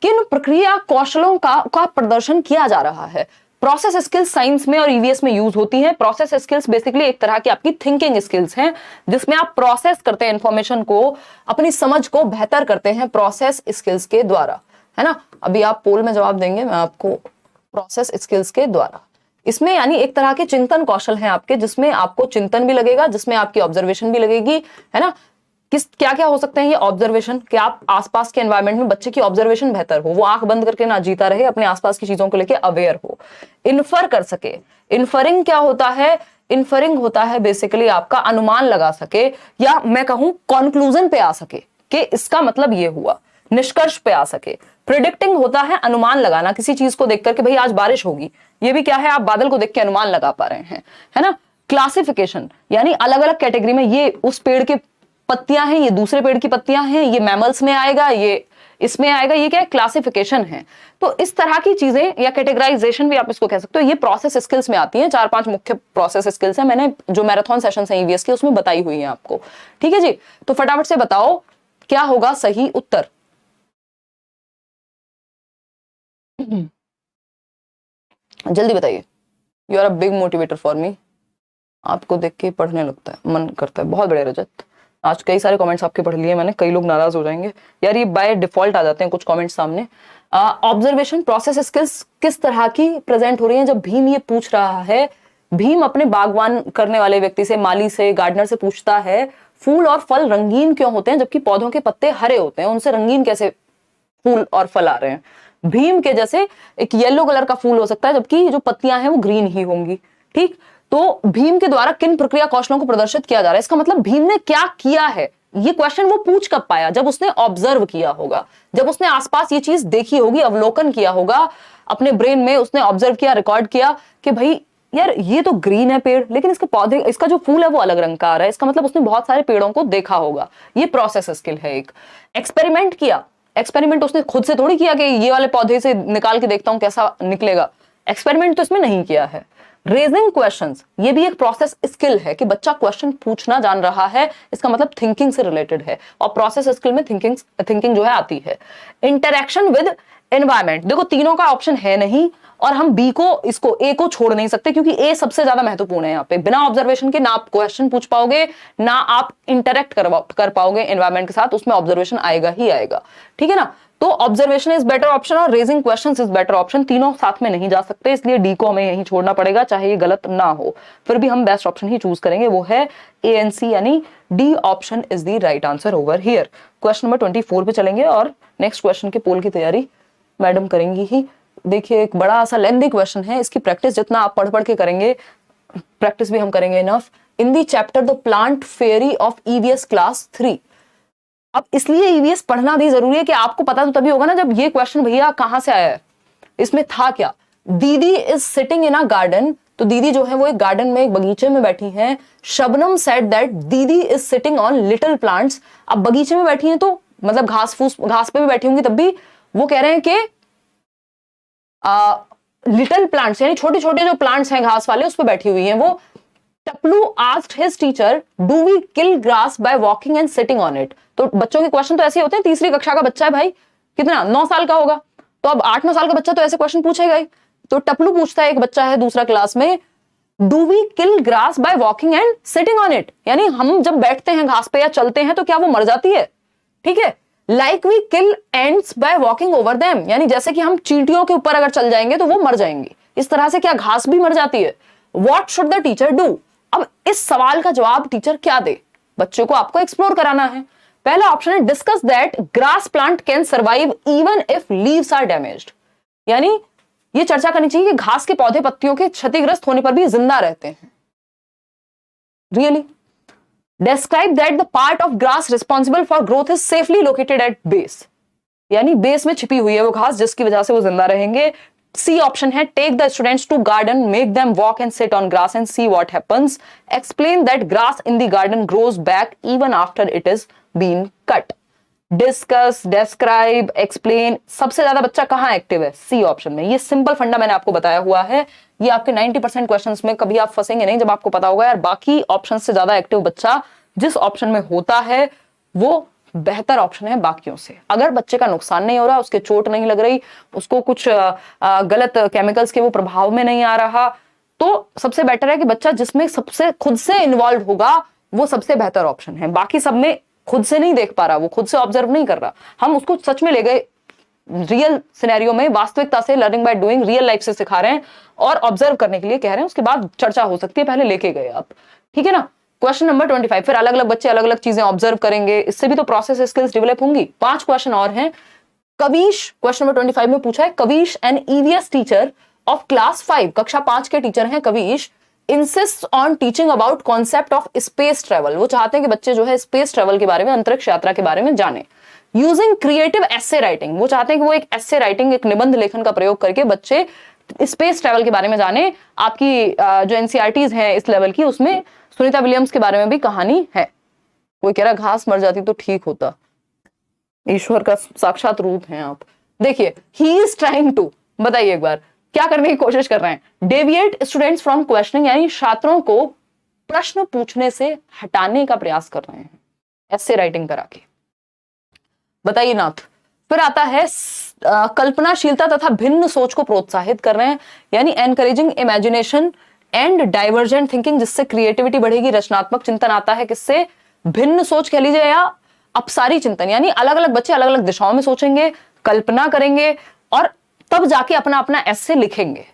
किन प्रक्रिया कौशलों का प्रदर्शन किया जा रहा है? प्रोसेस स्किल्स साइंस में और ईवीएस में यूज होती हैं। प्रोसेस स्किल्स बेसिकली एक तरह की आपकी थिंकिंग स्किल्स हैं, जिसमें आप प्रोसेस करते हैं इंफॉर्मेशन को, अपनी समझ को बेहतर करते हैं प्रोसेस स्किल्स के द्वारा, है ना? अभी आप पोल में जवाब देंगे, मैं आपको प्रोसेस स्किल्स के द्वारा, इसमें यानी एक तरह के चिंतन कौशल हैं आपके, जिसमें आपको चिंतन भी लगेगा, जिसमें आपकी ऑब्जर्वेशन भी लगेगी, है ना? क्या क्या हो सकते हैं ये ऑब्जर्वेशन, कि आप आसपास के एनवायरनमेंट में बच्चे की ऑब्जर्वेशन बेहतर हो, वो आंख बंद करके ना जीता रहे, अपने आसपास की चीजों को लेके अवेयर हो, इन्फर कर सके। इन्फरिंग क्या होता है? इन्फरिंग होता है बेसिकली आपका अनुमान लगा सके, या मैं कहूं कंक्लूजन पे आ सके कि इसका मतलब ये हुआ, निष्कर्ष पे आ सके। प्रिडिक्टिंग होता है अनुमान लगाना, किसी चीज को देखकर कि भाई आज बारिश होगी, ये भी क्या है, आप बादल को देख के अनुमान लगा पा रहे हैं, है ना? क्लासिफिकेशन, यानी अलग अलग कैटेगरी में, ये उस पेड़ के पत्तियां हैं, ये दूसरे पेड़ की पत्तियां हैं, ये मैमल्स में आएगा, ये इसमें आएगा, ये क्या है? क्लासिफिकेशन है। तो इस तरह की चीजें, या कैटेगराइजेशन भी आप इसको कह सकते हो, ये प्रोसेस स्किल्स में आती हैं। 4-5 मुख्य प्रोसेस स्किल्स हैं, मैंने जो मैराथन सेशन है ईवीएस की उसमें बताई हुई है आपको, ठीक है जी? तो फटाफट से बताओ क्या होगा सही उत्तर। जल्दी बताइए। You are a big motivator for me, आपको देख के पढ़ने लगता है, मन करता है। बहुत बड़े रजत, आज कई सारे कमेंट्स आपके पढ़ लिए मैंने, कई लोग नाराज हो जाएंगे यार, ये बाय डिफॉल्ट आ जाते हैं कुछ कमेंट्स सामने। ऑब्जर्वेशन प्रोसेस स्किल्स किस तरह की प्रेजेंट हो रही हैं? जब भीम ये पूछ रहा है, भीम अपने बागवान करने वाले व्यक्ति से, माली से, गार्डनर से पूछता है फूल और फल रंगीन क्यों होते हैं जबकि पौधों के पत्ते हरे होते हैं, उनसे रंगीन कैसे फूल और फल आ रहे हैं? भीम के जैसे एक येलो कलर का फूल हो सकता है जबकि जो पत्तियां हैं वो ग्रीन ही होंगी, ठीक? तो भीम के द्वारा किन प्रक्रिया कौशलों को प्रदर्शित किया जा रहा है, इसका मतलब भीम ने क्या किया है। ये क्वेश्चन वो पूछ कब पाया? जब उसने ऑब्जर्व किया होगा, जब उसने आसपास ये चीज देखी होगी, अवलोकन किया होगा, अपने ब्रेन में उसने ऑब्जर्व किया, रिकॉर्ड किया कि भाई यार ये तो ग्रीन है पेड़, लेकिन इसके पौधे, इसका जो फूल है वो अलग रंग का आ रहा है, इसका मतलब उसने बहुत सारे पेड़ों को देखा होगा। ये प्रोसेस स्किल है। एक एक्सपेरिमेंट किया, एक्सपेरिमेंट उसने खुद से थोड़ी किया कि ये वाले पौधे से निकाल के देखता हूं कैसा निकलेगा, एक्सपेरिमेंट तो इसमें नहीं किया है। रेजिंग क्वेश्चंस, ये भी एक प्रोसेस स्किल है कि बच्चा क्वेश्चन पूछना जान रहा है, इसका मतलब थिंकिंग से रिलेटेड है, और प्रोसेस स्किल में थिंकिंग जो है आती है। इंटरेक्शन विद एनवायरमेंट, देखो तीनों का ऑप्शन है नहीं, और हम बी को, इसको ए को छोड़ नहीं सकते, क्योंकि ए सबसे ज्यादा महत्वपूर्ण है यहाँ पे। बिना ऑब्जर्वेशन के ना आप क्वेश्चन पूछ पाओगे, ना आप इंटरेक्ट कर पाओगे एनवायरमेंट के साथ, उसमें ऑब्जर्वेशन आएगा ही आएगा, ठीक है ना। तो ऑब्जर्वेशन इज बेटर ऑप्शन और raising questions is better option, तीनों साथ में नहीं जा सकते, इसलिए डी को हमें यहीं छोड़ना पड़ेगा, चाहे ये गलत ना हो, फिर भी हम बेस्ट ऑप्शन ही चूज करेंगे, वो है ए एंड सी, यानी D option is the right answer over here. Question number 24 पे चलेंगे और नेक्स्ट क्वेश्चन के पोल की तैयारी मैडम करेंगी ही। देखिए एक बड़ा सा लेंथी क्वेश्चन है, इसकी प्रैक्टिस जितना आप पढ़ पढ़ के करेंगे, प्रैक्टिस भी हम करेंगे enough. In the chapter the plant fairy of EVS class 3। अब इसलिए ईवीएस पढ़ना भी जरूरी है कि आपको पता तो तभी होगा ना जब ये क्वेश्चन भैया कहां से आया है, इसमें था क्या। दीदी is sitting in a garden, तो दीदी जो है वो एक गार्डन में, एक बगीचे में बैठी हैं। शबनम सेड दैट दीदी is sitting on little plants, अब बगीचे में बैठी हैं तो मतलब घास पे भी बैठी होंगी, तब भी वो कह रहे हैं कि लिटिल प्लांट्स यानी छोटे छोटे जो प्लांट्स हैं घास वाले, उस पर बैठी हुई हैं वो। Taplu asked his teacher do we kill grass by walking and sitting on it. तो बच्चों के क्वेश्चन तो ऐसे होते हैं, तीसरी कक्षा का बच्चा है भाई, कितना 9 साल का होगा, तो अब 8-9 साल का बच्चा तो ऐसे क्वेश्चन पूछेगा ही। तो टपलू पूछता है, एक बच्चा है दूसरा क्लास में, do we kill grass by walking and sitting on it, यानी हम जब बैठते हैं घास पे या चलते हैं तो क्या वो मर जाती है, ठीक है। Like we kill ants by walking over them, यानी जैसे कि हम चींटियों के ऊपर अगर चल जाएंगे तो वो मर जाएंगी, इस तरह से क्या घास भी मर जाती है। What should the teacher do, अब इस सवाल का जवाब टीचर क्या दे, बच्चों को आपको एक्सप्लोर कराना है। पहला ऑप्शन है discuss that grass plant can survive even if leaves are damaged, यानी ये चर्चा करनी चाहिए कि घास के पौधे पत्तियों के क्षतिग्रस्त होने पर भी जिंदा रहते हैं। Really Describe that the part of grass responsible for growth is safely located at base, यानी बेस में छिपी हुई है वो घास जिसकी वजह से वो जिंदा रहेंगे। सी ऑप्शन है take the students to garden, make them walk and sit on grass and see what happens, explain that grass in the garden grows back even after it is been cut. Discuss, describe, explain, सबसे ज्यादा बच्चा कहां active है, C option में। ये simple फंडा मैंने आपको बताया हुआ है, ये आपके 90% क्वेश्चंस में कभी आप फंसेंगे नहीं जब आपको पता होगा यार बाकी ऑप्शन से ज्यादा एक्टिव बच्चा जिस ऑप्शन में होता है वो बेहतर ऑप्शन है बाकियों से। अगर बच्चे का नुकसान नहीं हो रहा, उसके चोट नहीं लग रही, उसको कुछ गलत केमिकल्स के वो प्रभाव में नहीं आ रहा, तो सबसे बेटर है कि बच्चा जिसमें सबसे खुद से इन्वॉल्व होगा वो सबसे बेहतर ऑप्शन है। बाकी सब में खुद से नहीं देख पा रहा, वो खुद से ऑब्जर्व नहीं कर रहा, हम उसको सच में ले गए रियल सिनेरियो में, वास्तविकता से, learning by doing, real life से सिखा रहे हैं और ऑब्जर्व करने के लिए कह रहे हैं, उसके बाद चर्चा हो सकती है, पहले लेके गए आप, ठीक है ना। क्वेश्चन नंबर 25, फिर अलग अलग बच्चे अलग अलग चीजें ऑब्जर्व करेंगे, इससे भी तो प्रोसेस स्किल्स डेवलप होंगी। 5 क्वेश्चन और हैं। कविश, क्वेश्चन नंबर 25 में पूछा है, Kavish an EVS teacher of class 5, कक्षा 5 के टीचर हैं Kavish, insist on teaching about concept of space travel, वो चाहते हैं कि बच्चे जो है स्पेस ट्रेवल के बारे में, अंतरिक्ष यात्रा के बारे में जाने। यूजिंग क्रिएटिव एसे राइटिंग, वो चाहते हैं कि वो एक एसे राइटिंग, एक निबंध लेखन का प्रयोग करके बच्चे स्पेस ट्रेवल के बारे में जाने। आपकी जो एनसीईआरटीज है इस लेवल की, उसमें सुनीता विलियम्स के बारे में भी कहानी है। कोई कह रहा घास मर जाती तो ठीक होता, ईश्वर का साक्षात रूप है आप। देखिए ही इज ट्राइंग टू, बताइए एक बार क्या करने की कोशिश कर रहे हैं, डेविएट स्टूडेंट्स फ्रॉम क्वेश्चनिंग, यानी छात्रों को प्रश्न पूछने से हटाने का प्रयास कर रहे हैं ऐसे राइटिंग करा के। बताइए नाथ। फिर आता है कल्पनाशीलता तथा भिन्न सोच को प्रोत्साहित कर रहे हैं, यानी encouraging imagination and divergent thinking, जिससे क्रिएटिविटी बढ़ेगी, रचनात्मक चिंतन आता है, किससे, भिन्न सोच कह लीजिए या अपसारी चिंतन, यानी अलग अलग बच्चे अलग अलग दिशाओं में सोचेंगे, कल्पना करेंगे और तब जाके अपना अपना एसे लिखेंगे।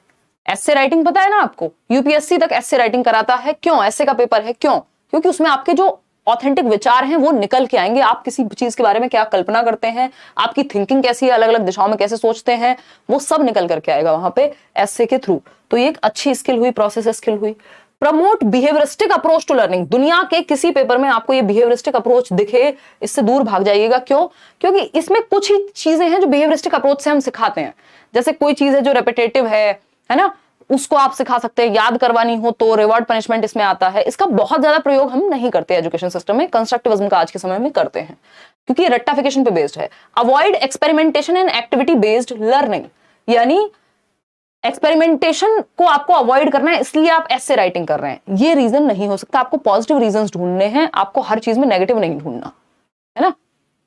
एसे राइटिंग पता है ना आपको, यूपीएससी तक एसे राइटिंग कराता है, क्यों, एसे का पेपर है, क्यों, क्योंकि उसमें आपके जो ऑथेंटिक विचार हैं वो निकल के आएंगे, आप किसी चीज के बारे में क्या कल्पना करते हैं, आपकी थिंकिंग कैसी है, अलग अलग दिशाओं में कैसे सोचते हैं, वो सब निकल करके आएगा वहां पे एसे के थ्रू। तो ये एक अच्छी स्किल हुई, प्रोसेस स्किल हुई। Promote behavioristic approach to learning. दुनिया के किसी पेपर में आपको ये बिहेवियरिस्टिक अप्रोच दिखे, इससे दूर भाग जाइएगा। क्यों? क्योंकि इसमें कुछ ही चीजें हैं जो बिहेवियरिस्टिक अप्रोच से हम सिखाते हैं। जैसे कोई चीज है जो रेपिटेटिव है ना, उसको आप सिखा सकते हैं। याद करवानी हो तो रिवॉर्ड पनिशमेंट इसमें आता है। इसका बहुत ज्यादा प्रयोग हम नहीं करते एजुकेशन सिस्टम में, कंस्ट्रक्टिविज्म का आज के समय में करते हैं क्योंकि ये रट्टाफिकेशन पे बेस्ड है। Avoid experimentation and activity based learning, यानी एक्सपेरिमेंटेशन को आपको अवॉइड करना है, इसलिए आप ऐसे राइटिंग कर रहे हैं। ये रीजन नहीं हो सकता। आपको पॉजिटिव रीजंस ढूंढने हैं, आपको हर चीज में नेगेटिव नहीं ढूंढना है ना।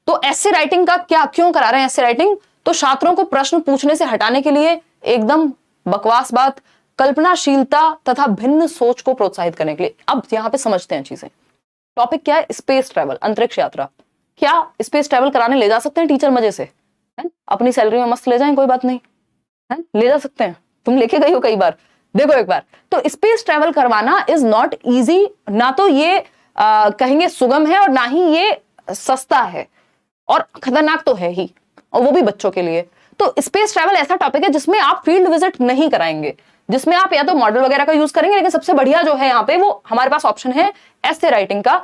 तो ऐसे राइटिंग का क्या क्यों करा रहे हैं ऐसे राइटिंग? तो छात्रों को प्रश्न पूछने से हटाने के लिए, एकदम बकवास बात, कल्पनाशीलता तथा भिन्न सोच को प्रोत्साहित करने के लिए। अब यहां पे समझते हैं चीजें। टॉपिक क्या है? स्पेस ट्रैवल, अंतरिक्ष यात्रा। क्या स्पेस ट्रैवल कराने ले जा सकते हैं टीचर मजे से? है? अपनी सैलरी में मस्त ले जाएं, कोई बात नहीं है? ले जा सकते हैं। तुम लेके गई हो कई बार, देखो एक बार। तो स्पेस ट्रैवल करवाना इज नॉट इजी। ना तो ये कहेंगे सुगम है और ना ही ये सस्ता है, और खतरनाक तो है ही, और वो भी बच्चों के लिए। तो स्पेस ट्रैवल ऐसा टॉपिक है जिसमें आप फील्ड विजिट नहीं कराएंगे, जिसमें आप या तो मॉडल वगैरह का यूज करेंगे, लेकिन सबसे बढ़िया जो है यहाँ पे वो हमारे पास ऑप्शन है ऐसे राइटिंग का।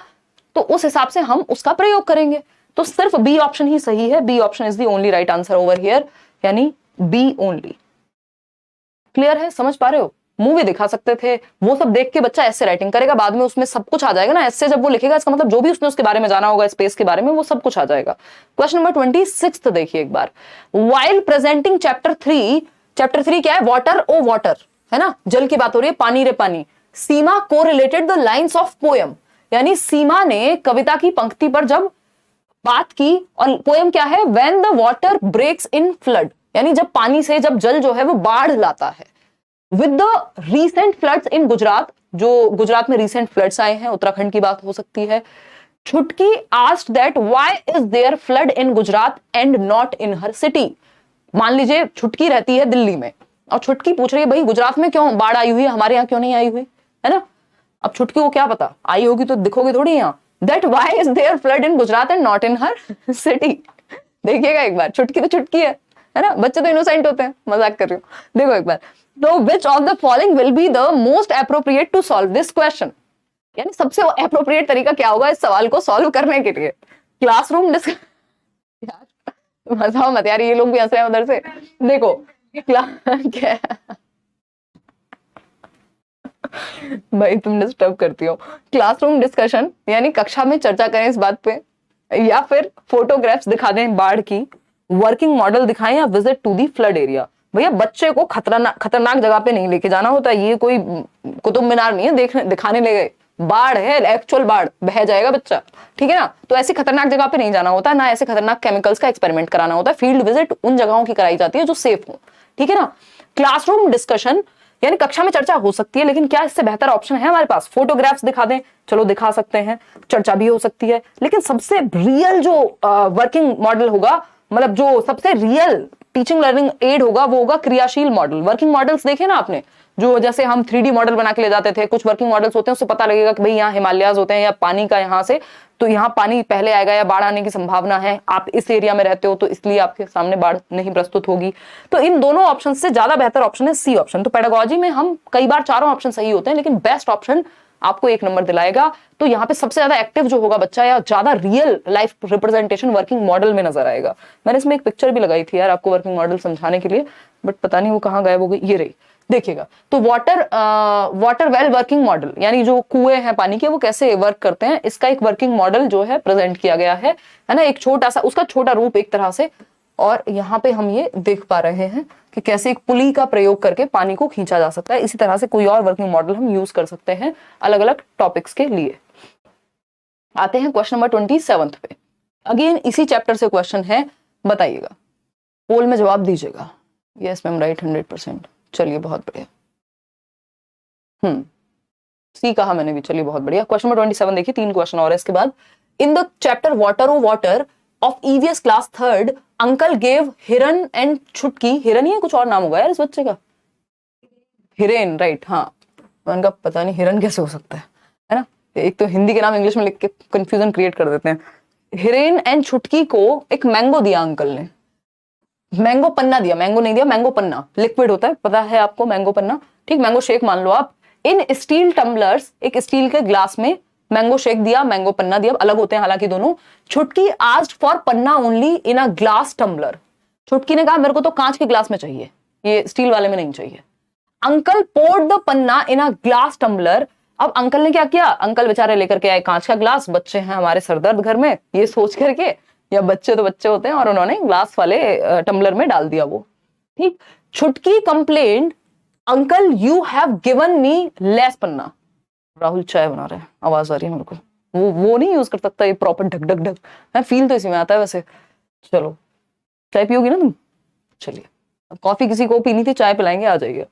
तो उस हिसाब से हम उसका प्रयोग करेंगे। तो सिर्फ बी ऑप्शन ही सही है। B option is the only right answer over here, यानी बी ओनली। क्लियर है? समझ पा रहे हो? मूवी दिखा सकते थे, वो सब देख के बच्चा ऐसे राइटिंग करेगा, बाद में उसमें सब कुछ आ जाएगा ना। ऐसे जब वो लिखेगा, इसका मतलब जो भी उसने उसके बारे में जाना होगा, स्पेस के बारे में, वो सब कुछ आ जाएगा। क्वेश्चन नंबर 26 देखिए एक बार। वाइल प्रेजेंटिंग चैप्टर 3 क्या है? वाटर ओ वाटर, है ना, जल की बात हो रही है, पानी रे पानी। सीमा को related the lines of poem, यानी सीमा ने कविता की पंक्ति पर जब बात की, और पोएम क्या है? When the water breaks in flood, यानी जब पानी से, जब जल जो है वो बाढ़ लाता है। विद द रीसेंट फ्लड्स इन गुजरात, जो गुजरात में रीसेंट फ्लड्स आए हैं, उत्तराखंड की बात हो सकती है। Chhutki asked that why is there flood in Gujarat and not in her city. मान लीजिए छुटकी रहती है दिल्ली में, और छुटकी पूछ रही है भाई गुजरात में क्यों बाढ़ आई हुई है, हमारे यहाँ क्यों नहीं आई हुई, है ना। अब छुटकी को क्या पता, आई होगी तो दिखोगे थोड़ी यहाँ। That why is there flood in Gujarat and not in her city. देखिएगा एक बार, छुटकी तो छुटकी है ना, बच्चे तो इनोसेंट होते हैं, मजाक कर रही हूँ। देखो एक बार। तो which of the following will be the most appropriate to solve this question, यानी सबसे एप्रोप्रिएट तरीका क्या होगा इस सवाल को सॉल्व करने के लिए? क्लासरूम यार मजा मत यार, ये लोग भी हंस रहे हैं उधर से। देखो क्या भाई तुम डिस्टर्ब करती हो। क्लासरूम डिस्कशन, यानी कक्षा में चर्चा करें इस बात पे, या फिर फोटोग्राफ्स दिखा दें बाढ़ की, वर्किंग मॉडल दिखाएं, या visit to the flood area. भैया बच्चे को खतरनाक जगह पे नहीं लेके जाना होता। ये कोई कुतुब मीनार नहीं है दिखाने ले गए, बाढ़ है, एक्चुअल बाढ़, बह जाएगा बच्चा, ठीक है ना। तो ऐसी खतरनाक जगह पे नहीं जाना होता, ना ऐसे खतरनाक केमिकल्स का एक्सपेरिमेंट कराना होता है। फील्ड विजिट उन जगहों की कराई जाती है जो सेफ हो, ठीक है ना। क्लासरूम डिस्कशन, यानी कक्षा में चर्चा हो सकती है, लेकिन क्या इससे बेहतर ऑप्शन है हमारे पास? फोटोग्राफ्स दिखा दें, चलो दिखा सकते हैं, चर्चा भी हो सकती है, लेकिन सबसे रियल जो वर्किंग मॉडल होगा, मतलब जो सबसे रियल टीचिंग लर्निंग एड होगा, वो होगा क्रियाशील मॉडल। वर्किंग मॉडल्स देखे ना आपने, जो जैसे हम 3D मॉडल बना के ले जाते थे, कुछ वर्किंग मॉडल्स होते हैं, उससे पता लगेगा कि भाई यहाँ हिमालयाज होते हैं, या पानी का यहाँ से, तो यहाँ पानी पहले आएगा, या बाढ़ आने की संभावना है, आप इस एरिया में रहते हो तो इसलिए आपके सामने बाढ़ नहीं प्रस्तुत होगी। तो इन दोनों ऑप्शन से ज्यादा बेहतर ऑप्शन है सी ऑप्शन। तो पेडागोजी में हम कई बार चारों ऑप्शन सही होते हैं, लेकिन बेस्ट ऑप्शन आपको 1 नंबर दिलाएगा। तो यहाँ पे सबसे ज्यादा एक्टिव जो होगा बच्चा, या ज्यादा real life representation working model में नजर आएगा। मैंने इसमें एक पिक्चर भी लगाई थी यार आपको वर्किंग मॉडल समझाने के लिए, बट पता नहीं वो कहाँ गायब हो गई, ये रही, देखिएगा। तो वाटर वेल वर्किंग मॉडल, यानी जो कुएं हैं पानी के, वो कैसे वर्क करते हैं, इसका एक वर्किंग मॉडल जो है प्रेजेंट किया गया है ना। एक छोटा सा उसका छोटा रूप एक तरह से, और यहाँ पे हम ये देख पा रहे हैं कि कैसे एक पुली का प्रयोग करके पानी को खींचा जा सकता है। इसी तरह से कोई और वर्किंग मॉडल हम यूज कर सकते हैं अलग अलग टॉपिक्स के लिए। आते हैं क्वेश्चन नंबर 27 पे। अगेन इसी चैप्टर से क्वेश्चन है, बताइएगा, पोल में जवाब दीजिएगा। यस मैम राइट 100%, चलिए बहुत बढ़िया। सी कहा मैंने भी, चलिए बहुत बढ़िया। क्वेश्चन नंबर 27 देखिए, 3 क्वेश्चन और है इसके बाद। In the chapter water o water of EVS class 3rd uncle gave Hiran and Chutki, Hiran ही है, कुछ और नाम होगा यार इस बच्चे का, हिरेन, राइट, हाँ, उनका पता नहीं हिरन कैसे हो सकता है ना। एक तो हिंदी के नाम इंग्लिश में लिख के कंफ्यूजन क्रिएट कर देते हैं। हिरेन एंड छुटकी को एक मैंगो दिया अंकल ने, मैंगो पन्ना दिया, मैंगो नहीं दिया, मैंगो पन्ना लिक्विड होता है, पता है आपको मैंगो पन्ना, ठीक, मैंगो शेक मान लो आप। इन स्टील टम्बलर्स, एक स्टील के ग्लास में मैंगो शेक दिया, मैंगो पन्ना दिया, अलग होते हैं हालांकि दोनों। Chutki asked for panna only in a glass tumbler. Chutki ने कहा मेरे को तो कांच के ग्लास में चाहिए, ये स्टील वाले में नहीं चाहिए। Uncle poured the panna in a glass tumbler. अब अंकल ने क्या किया, अंकल बेचारे लेकर के आए कांच का ग्लास, बच्चे हैं हमारे सरदर्द घर में, ये सोच करके, या बच्चे तो बच्चे होते हैं, और उन्होंने ग्लास वाले टम्बलर में डाल दिया वो। ठीक। Chutki complained uncle you have given me less panna. Rahul चाय बना रहे हैं, आवाज आ रही है मेरे को, वो नहीं यूज कर सकता ये प्रॉपर ढक ढक ढक है, फील तो इसी में आता है वैसे। चलो चाय पियोगी ना तुम? चलिए, अब कॉफी किसी को पीनी थी, चाय पिलाएंगे, आ जाइए।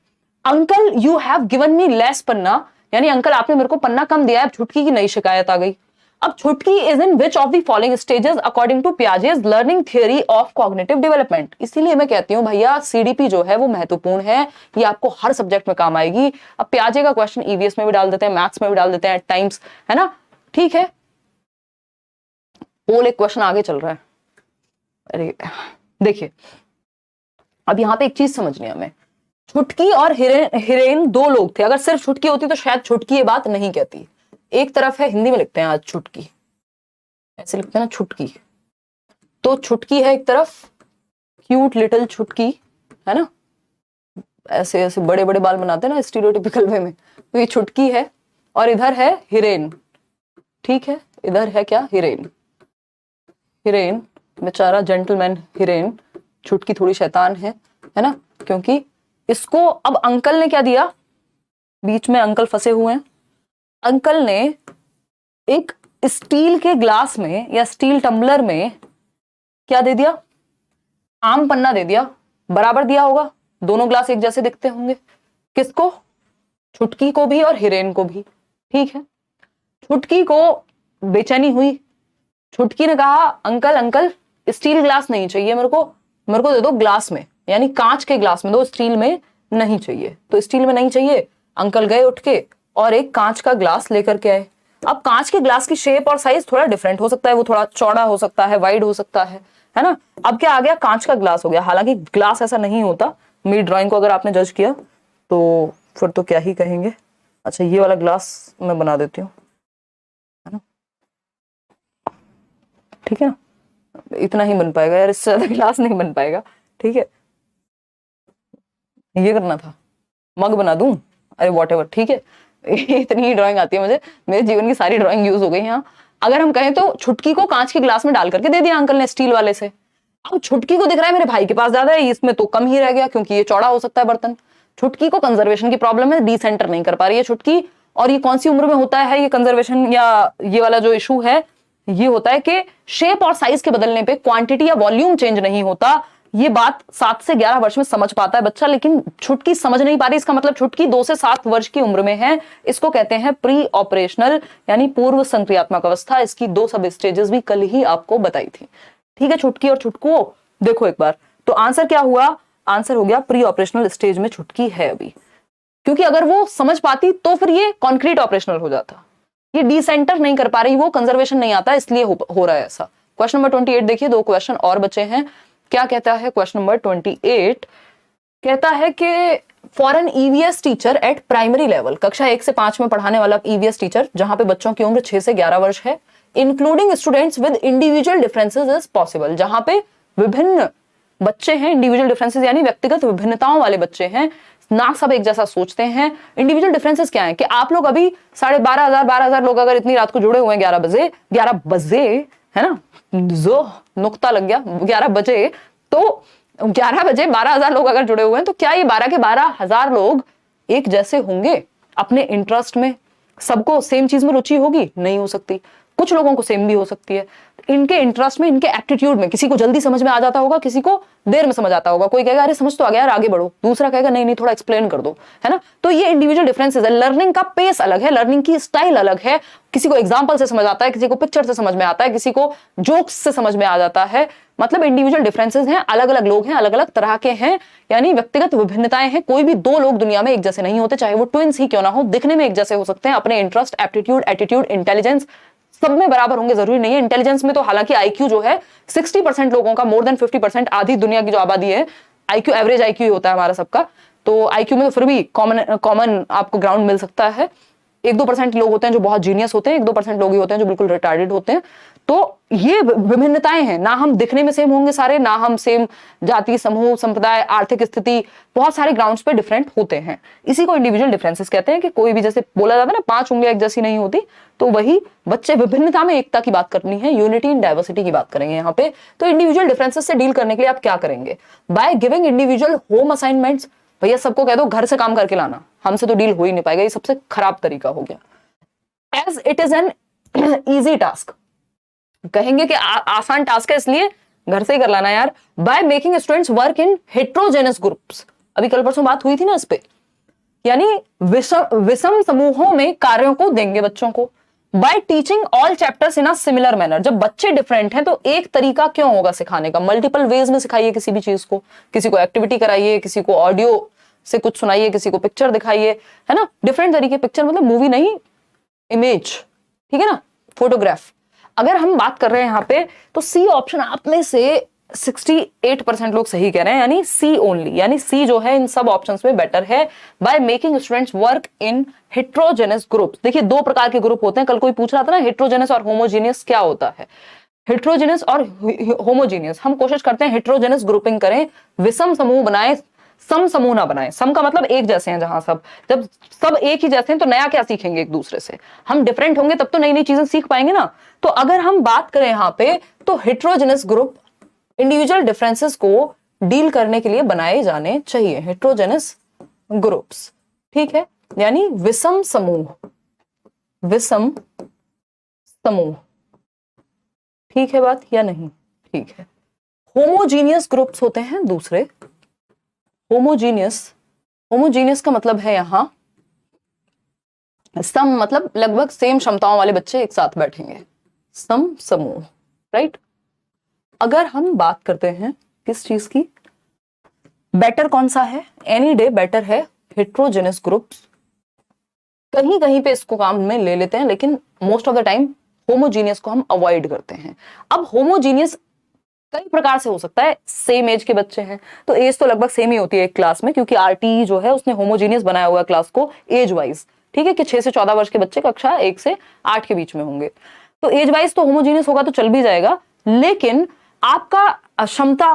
Uncle you have given me less panna, यानी अंकल आपने मेरे को पन्ना कम दिया है। अब छुटकी की नई शिकायत आ गई। अब Chutki is in which of the following stages according to Piaget's learning theory of cognitive development. इसीलिए मैं कहती हूं भैया सीडीपी जो है वो महत्वपूर्ण है, ये आपको हर सब्जेक्ट में काम आएगी। अब पियाजे का क्वेश्चन ईवीएस में भी डाल देते हैं, मैथ्स में भी डाल देते हैं एट टाइम्स, है ना? ठीक है, पोल एक क्वेश्चन आगे चल रहा है। अरे देखिए, अब यहां पे एक चीज समझनी है हमें, छुटकी और हिरेन दो लोग थे। अगर सिर्फ छुटकी होती तो शायद छुटकी ये बात नहीं कहती। एक तरफ है, हिंदी में लिखते हैं आज छुटकी, ऐसे लिखते हैं ना छुटकी, तो छुटकी है एक तरफ, क्यूट लिटिल छुटकी, है ना, ऐसे ऐसे बड़े बड़े बाल बनाते हैं ना स्टीरियोटिपिकल वे में, तो ये छुटकी है। और इधर है हिरेन, ठीक है, इधर है क्या, हिरेन। हिरेन बेचारा जेंटलमैन हिरेन, छुटकी थोड़ी शैतान है ना, क्योंकि इसको अब अंकल ने क्या दिया, बीच में अंकल फंसे हुए हैं। अंकल ने एक स्टील के ग्लास में या स्टील टम्बलर में क्या दे दिया, आम पन्ना दे दिया। बराबर दिया होगा, दोनों ग्लास एक जैसे दिखते होंगे। किसको? छुटकी को भी और हिरेन को भी। ठीक है, छुटकी को बेचैनी हुई। छुटकी ने कहा अंकल अंकल स्टील ग्लास नहीं चाहिए मेरे को दे दो ग्लास में, यानी कांच के ग्लास में दो, स्टील में नहीं चाहिए। तो स्टील में नहीं चाहिए, अंकल गए उठ के और एक कांच का ग्लास लेकर के आए। अब कांच के ग्लास की शेप और साइज थोड़ा डिफरेंट हो सकता है, वो थोड़ा चौड़ा हो सकता है, वाइड हो सकता है ना। अब क्या आ गया, कांच का ग्लास हो गया। हालांकि ग्लास ऐसा नहीं होता, मेरी ड्राइंग को अगर आपने जज किया तो फिर तो क्या ही कहेंगे। अच्छा, ये वाला ग्लास मैं बना देती हूँ, है ना, ठीक है ना, इतना ही बन पाएगा यार, इससे ज्यादा ग्लास नहीं बन पाएगा। ठीक है, ये करना था, मग बना दूं, अरे वॉटेवर, ठीक है। इतनी ही ड्राइंग आती है मुझे, मेरे जीवन की सारी ड्राइंग यूज हो गई यहाँ। अगर हम कहें तो छुटकी को कांच के ग्लास में डाल करके दे दिया अंकल ने स्टील वाले से। अब छुटकी को दिख रहा है मेरे भाई के पास ज्यादा है, इसमें तो कम ही रह गया क्योंकि ये चौड़ा हो सकता है बर्तन। छुटकी को कंजर्वेशन की प्रॉब्लम है, डिसेंटर नहीं कर पा रही है छुटकी। और ये कौन सी उम्र में होता है ये कंजर्वेशन या ये वाला जो इशू है, ये होता है कि शेप और साइज के बदलने पे क्वांटिटी या वॉल्यूम चेंज नहीं होता। ये बात 7 से 11 वर्ष में समझ पाता है बच्चा, लेकिन छुटकी समझ नहीं पा रही। इसका मतलब छुटकी 2 से 7 वर्ष की उम्र में है। इसको कहते हैं प्री ऑपरेशनल यानी पूर्व संक्रियात्मक अवस्था। इसकी 2 सब स्टेजेस भी कल ही आपको बताई थी। ठीक है, छुटकी और छुटकू देखो एक बार, तो आंसर क्या हुआ, आंसर हो गया प्री ऑपरेशनल स्टेज में छुटकी है अभी। क्योंकि अगर वो समझ पाती तो फिर ये कॉन्क्रीट ऑपरेशनल हो जाता। ये डिसेंटर नहीं कर पा रही, वो कंजर्वेशन नहीं आता, इसलिए हो रहा है ऐसा। क्वेश्चन नंबर 28 देखिए, 2 क्वेश्चन और बचे हैं। क्या कहता है क्वेश्चन नंबर 28? कहता है कि for an EVS teacher at primary level, कक्षा 1 से 5 में पढ़ाने वाला ईवीएस टीचर जहां पे बच्चों की उम्र 6 से 11 वर्ष है, including students with individual differences is possible, जहां पे विभिन्न बच्चे हैं, इंडिविजुअल डिफरेंसेस यानी व्यक्तिगत विभिन्नताओं वाले बच्चे हैं, ना सब एक जैसा सोचते हैं। इंडिविजुअल डिफरेंसेस क्या है कि आप लोग अभी 12,500 लोग अगर इतनी रात को जुड़े हुए हैं 11 बजे, है ना, जो नुक्ता लग गया 11 बजे, तो 11 बजे 12,000 लोग अगर जुड़े हुए हैं तो क्या ये 12 के 12,000 लोग एक जैसे होंगे अपने इंटरेस्ट में? सबको सेम चीज में रुचि होगी? नहीं हो सकती। कुछ लोगों को सेम भी हो सकती है। इनके इंटरेस्ट में, इनके एप्टीट्यूड में, किसी को जल्दी समझ में आ जाता होगा, किसी को देर में समझ आता होगा। कोई कहेगा अरे समझ तो आ गया यार, आगे बढ़ो, दूसरा कहेगा नहीं नहीं थोड़ा एक्सप्लेन कर दो, है ना। तो ये इंडिविजुअल डिफरेंसेस है। लर्निंग का पेस अलग है, लर्निंग की स्टाइल अलग है। किसी को एग्जाम्पल से समझ आता है, किसी को पिक्चर से समझ में आता है, किसी को जोक्स से समझ में आ जाता है। मतलब इंडिविजुअल डिफरेंसेस हैं, अलग अलग लोग हैं, अलग अलग तरह के हैं, यानी व्यक्तिगत विभिन्नताएं हैं। कोई भी 2 लोग दुनिया में एक जैसे नहीं होते, चाहे वो ट्विंस ही क्यों ना हो, दिखने में एक जैसे हो सकते हैं। अपने इंटरेस्ट, एप्टीट्यूड, एटीट्यूड, इंटेलिजेंस सब में बराबर होंगे जरूरी नहीं है। इंटेलिजेंस में तो हालांकि आईक्यू जो है 60% लोगों का, मोर देन 50%, आधी दुनिया की जो आबादी है, आईक्यू एवरेज आईक्यू होता है हमारा सबका, तो आईक्यू में तो फिर भी कॉमन आपको ग्राउंड मिल सकता है। 1-2% लोग होते हैं जो बहुत जीनियस होते हैं, 1-2% लोग ही होते हैं जो बिल्कुल रिटार्डेड होते हैं। तो ये विभिन्नताएं हैं, ना हम दिखने में सेम होंगे सारे, ना हम सेम जाति, समूह, संप्रदाय, आर्थिक स्थिति, बहुत सारे ग्राउंड्स पे डिफरेंट होते हैं। इसी को इंडिविजुअल डिफरेंसेस कहते हैं कि कोई भी, जैसे बोला जाता है ना 5 उंगलियां एक जैसी नहीं होती, तो वही बच्चे विभिन्नता में एकता की बात करनी है, यूनिटी इन डाइवर्सिटी की बात करेंगे यहाँ पे। तो इंडिविजुअल डिफरेंसेस से डील करने के लिए आप क्या करेंगे? By giving individual home assignments. भैया सबको कह दो घर से काम करके लाना, हमसे तो डील हो ही नहीं पाएगा, ये सबसे खराब तरीका हो गया। As it is an easy task, कहेंगे कि आसान टास्क है इसलिए घर से ही कर लाना यार। By making students work in heterogeneous groups, अभी कल परसों बात हुई थी ना इस पे, यानी विषम समूहों में कार्यों को देंगे बच्चों को। Bye teaching all chapters in a similar manner, जब बच्चे डिफरेंट हैं तो एक तरीका क्यों होगा सिखाने का? मल्टीपल वेज में सिखाइए किसी भी चीज को, किसी को एक्टिविटी कराइए, किसी को ऑडियो से कुछ सुनाइए, किसी को पिक्चर दिखाइए, है ना, डिफरेंट तरीके। पिक्चर मतलब मूवी नहीं, इमेज, ठीक है ना, फोटोग्राफ। अगर हम बात कर रहे हैं यहाँ पे, तो सी ऑप्शन आप में से 68% लोग सही कह रहे हैं, यानी सी ओनली, यानी सी जो है इन सब ऑप्शंस में बेटर है। By making students work in heterogeneous groups. देखिए 2 प्रकार के ग्रुप होते हैं, कल कोई पूछ रहा था ना हेट्रोजेनस और होमोजीनियस क्या होता है। हेट्रोजेनस और होमोजीनियस, हम कोशिश करते हैं हेट्रोजेनस ग्रुपिंग करें, विषम समूह बनाए, सम समूह ना बनाए। सम का मतलब एक जैसे हैं, जहां जब सब एक ही जैसे हैं तो नया क्या सीखेंगे एक दूसरे से? हम डिफरेंट होंगे तब तो नई नई चीजें सीख पाएंगे ना। तो अगर हम बात करें यहां पे, तो हेट्रोजेनस ग्रुप इंडिविजुअल डिफरेंसेस को डील करने के लिए बनाए जाने चाहिए, हेट्रोजेनस ग्रुप्स, ठीक है, यानी विषम समूह, विषम समूह, ठीक है बात या नहीं? ठीक है। होमोजीनियस ग्रुप्स होते हैं दूसरे, होमोजीनियस का मतलब है यहां सम, मतलब लगभग सेम क्षमताओं वाले बच्चे एक साथ बैठेंगे, सम समूह, राइट। अगर हम बात करते हैं किस चीज की, बेटर कौन सा है? एनी डे बेटर है हेट्रोजेनस ग्रुप्स। कहीं कहीं पे इसको काम में ले लेते हैं, लेकिन most of the time homogeneous को हम अवॉइड करते हैं। अब होमोजीनियस कई प्रकार से हो सकता है। सेम एज के बच्चे हैं तो एज तो लगभग सेम ही होती है एक क्लास में, क्योंकि आरटी जो है उसने होमोजीनियस बनाया हुआ क्लास को एज वाइज, ठीक है, कि 6 से 14 वर्ष के बच्चे कक्षा 1 से 8 के बीच में होंगे, तो एज वाइज तो होमोजीनियस होगा तो चल भी जाएगा। लेकिन आपका क्षमता,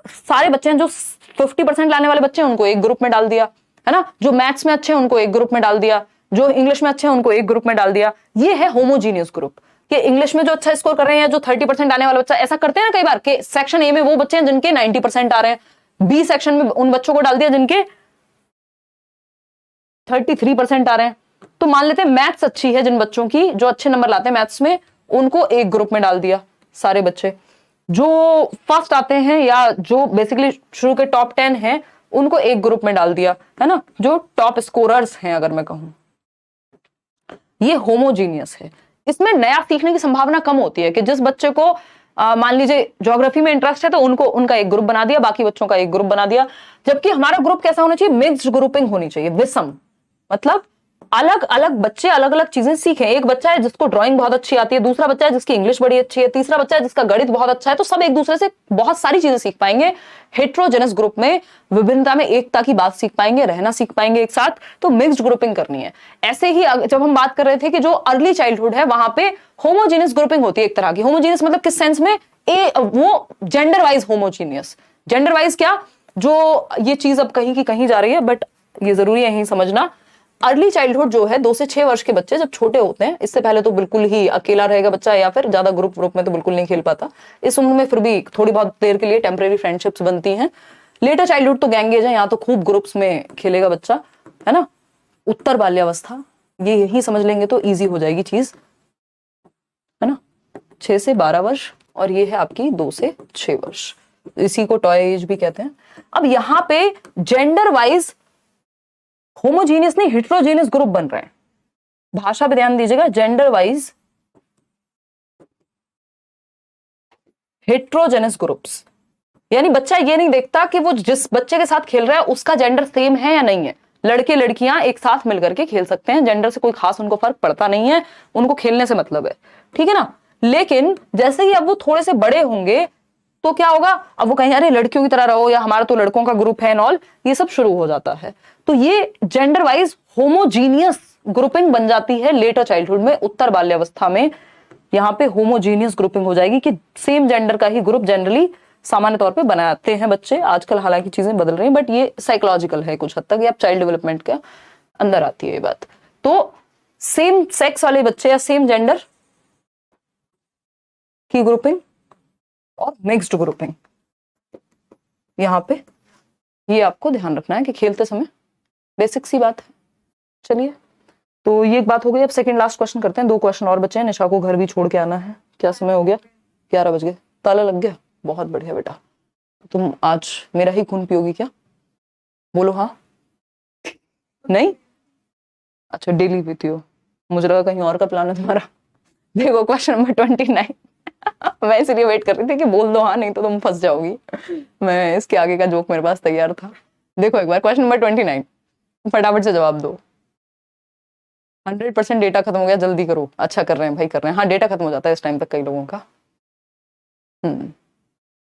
सारे बच्चे हैं जो 50% लाने वाले बच्चे हैं उनको एक ग्रुप में डाल दिया, है ना, जो मैथ्स में अच्छे हैं उनको एक ग्रुप में डाल दिया, जो इंग्लिश में अच्छे हैं उनको एक ग्रुप में डाल दिया। ये है होमोजीनियस ग्रुप, कि इंग्लिश में जो अच्छा स्कोर कर रहे हैं, जो 30% आने वाला बच्चा, ऐसा करते हैं ना कई बार कि सेक्शन ए में वो बच्चे हैं जिनके 90% आ रहे हैं, बी सेक्शन में उन बच्चों को डाल दिया जिनके 33% आ रहे हैं। तो मान लेते हैं मैथ्स अच्छी है जिन बच्चों की, जो अच्छे नंबर लाते हैं मैथ्स में, उनको एक ग्रुप में डाल दिया सारे बच्चे। जो फर्स्ट आते हैं या जो बेसिकली शुरू के टॉप 10 हैं उनको एक ग्रुप में डाल दिया, है ना, जो टॉप स्कोरर्स हैं अगर मैं कहूं। ये होमोजीनियस है। इसमें नया सीखने की संभावना कम होती है कि जिस बच्चे को मान लीजिए ज्योग्राफी में इंटरेस्ट है तो उनको उनका एक ग्रुप बना दिया, बाकी बच्चों का एक ग्रुप बना दिया। जबकि हमारा ग्रुप कैसा होना चाहिए? मिक्स्ड ग्रुपिंग होनी चाहिए, विषम, मतलब अलग अलग बच्चे अलग अलग चीजें सीखें। एक बच्चा है जिसको ड्राइंग बहुत अच्छी आती है, दूसरा बच्चा है जिसकी इंग्लिश बड़ी अच्छी है, तीसरा बच्चा है जिसका गणित बहुत अच्छा है, तो सब एक दूसरे से बहुत सारी चीजें सीख पाएंगे। हेट्रोजेनस ग्रुप में विभिन्नता में एकता की बात सीख पाएंगे, रहना सीख पाएंगे एक साथ। तो मिक्स्ड ग्रुपिंग करनी है। ऐसे ही जब हम बात कर रहे थे कि जो अर्ली चाइल्डहुड है वहां पे होमोजीनियस ग्रुपिंग होती है एक तरह की। होमोजीनियस मतलब किस सेंस में? वो gender wise homogeneous. Gender wise क्या, जो ये चीज अब कहीं की कहीं जा रही है, बट ये जरूरी है यही समझना। अर्ली चाइल्डहुड जो है 2 से 6 वर्ष के बच्चे जब छोटे होते हैं, इससे पहले तो बिल्कुल ही अकेला रहेगा बच्चा या फिर ज्यादा ग्रुप में तो बिल्कुल नहीं खेल पाता। इस उम्र में फिर भी थोड़ी बहुत देर के लिए टेम्परेरी फ्रेंडशिप्स बनती हैं। लेटर चाइल्डहुड तो गैंगेज है, यहाँ तो खूब ग्रुप्स में खेलेगा बच्चा, है ना। उत्तर बाल्यावस्था, ये यही समझ लेंगे तो ईजी हो जाएगी चीज, है ना। 6 से 12 वर्ष और ये है आपकी 2 से 6 वर्ष, इसी को टॉय एज भी कहते हैं। अब यहाँ पे जेंडर वाइज होमोजीनियस नहीं हेट्रोजीनियस ग्रुप बन रहे हैं। भाषा पे ध्यान दीजिएगा, जेंडर वाइज हेट्रोजेनस ग्रुप्स, यानी बच्चा ये नहीं देखता कि वो जिस बच्चे के साथ खेल रहा है उसका जेंडर सेम है या नहीं है। लड़के लड़कियां एक साथ मिलकर के खेल सकते हैं, जेंडर से कोई खास उनको फर्क पड़ता नहीं है, उनको खेलने से मतलब है, ठीक है ना। लेकिन जैसे ही अब वो थोड़े से बड़े होंगे तो क्या होगा, अब वो कहें अरे लड़कियों की तरह रहो या हमारा तो लड़कों का ग्रुप है एंड ऑल, ये सब शुरू हो जाता है। तो ये जेंडर वाइज होमोजीनियस ग्रुपिंग बन जाती है लेटर चाइल्डहुड में, उत्तर बाल्यावस्था में यहाँ पे होमोजीनियस ग्रुपिंग हो जाएगी कि सेम जेंडर का ही ग्रुप जनरली सामान्य तौर पे बनाते हैं बच्चे। आजकल हालांकि चीजें बदल रही हैं, बट ये साइकोलॉजिकल है कुछ हद तक, ये आप चाइल्ड डेवलपमेंट के अंदर आती है ये बात। तो सेम सेक्स वाले बच्चे या सेम जेंडर की ग्रुपिंग और मिक्स्ड ग्रुपिंग, यहां पे ये आपको ध्यान रखना है कि खेलते समय बेसिक सी बात है। चलिए, तो ये एक बात हो गई। अब सेकंड लास्ट क्वेश्चन करते हैं, 2 क्वेश्चन और बचे हैं। निशा को घर भी छोड़ के आना है। क्या समय हो गया? 11 बज गए। ताला लग गया? बहुत बढ़िया बेटा, तुम आज मेरा ही खून पियोगी क्या? बोलो हाँ। नहीं? अच्छा, डेली पीती हो, मुझे लगा कहीं और का प्लान है तुम्हारा। देखो क्वेश्चन नंबर 29। मैं इसलिए वेट कर रही थी कि बोल दो हाँ, नहीं तो तुम फंस जाओगी। मैं इसके आगे का जोक मेरे पास तैयार था। देखो एक बार क्वेश्चन नंबर 29, फटाफट से जवाब दो। 100% डेटा खत्म हो गया, जल्दी करो। अच्छा कर रहे हैं भाई, कर रहे हैं। हाँ, डेटा खत्म हो जाता है इस टाइम तक कई लोगों का।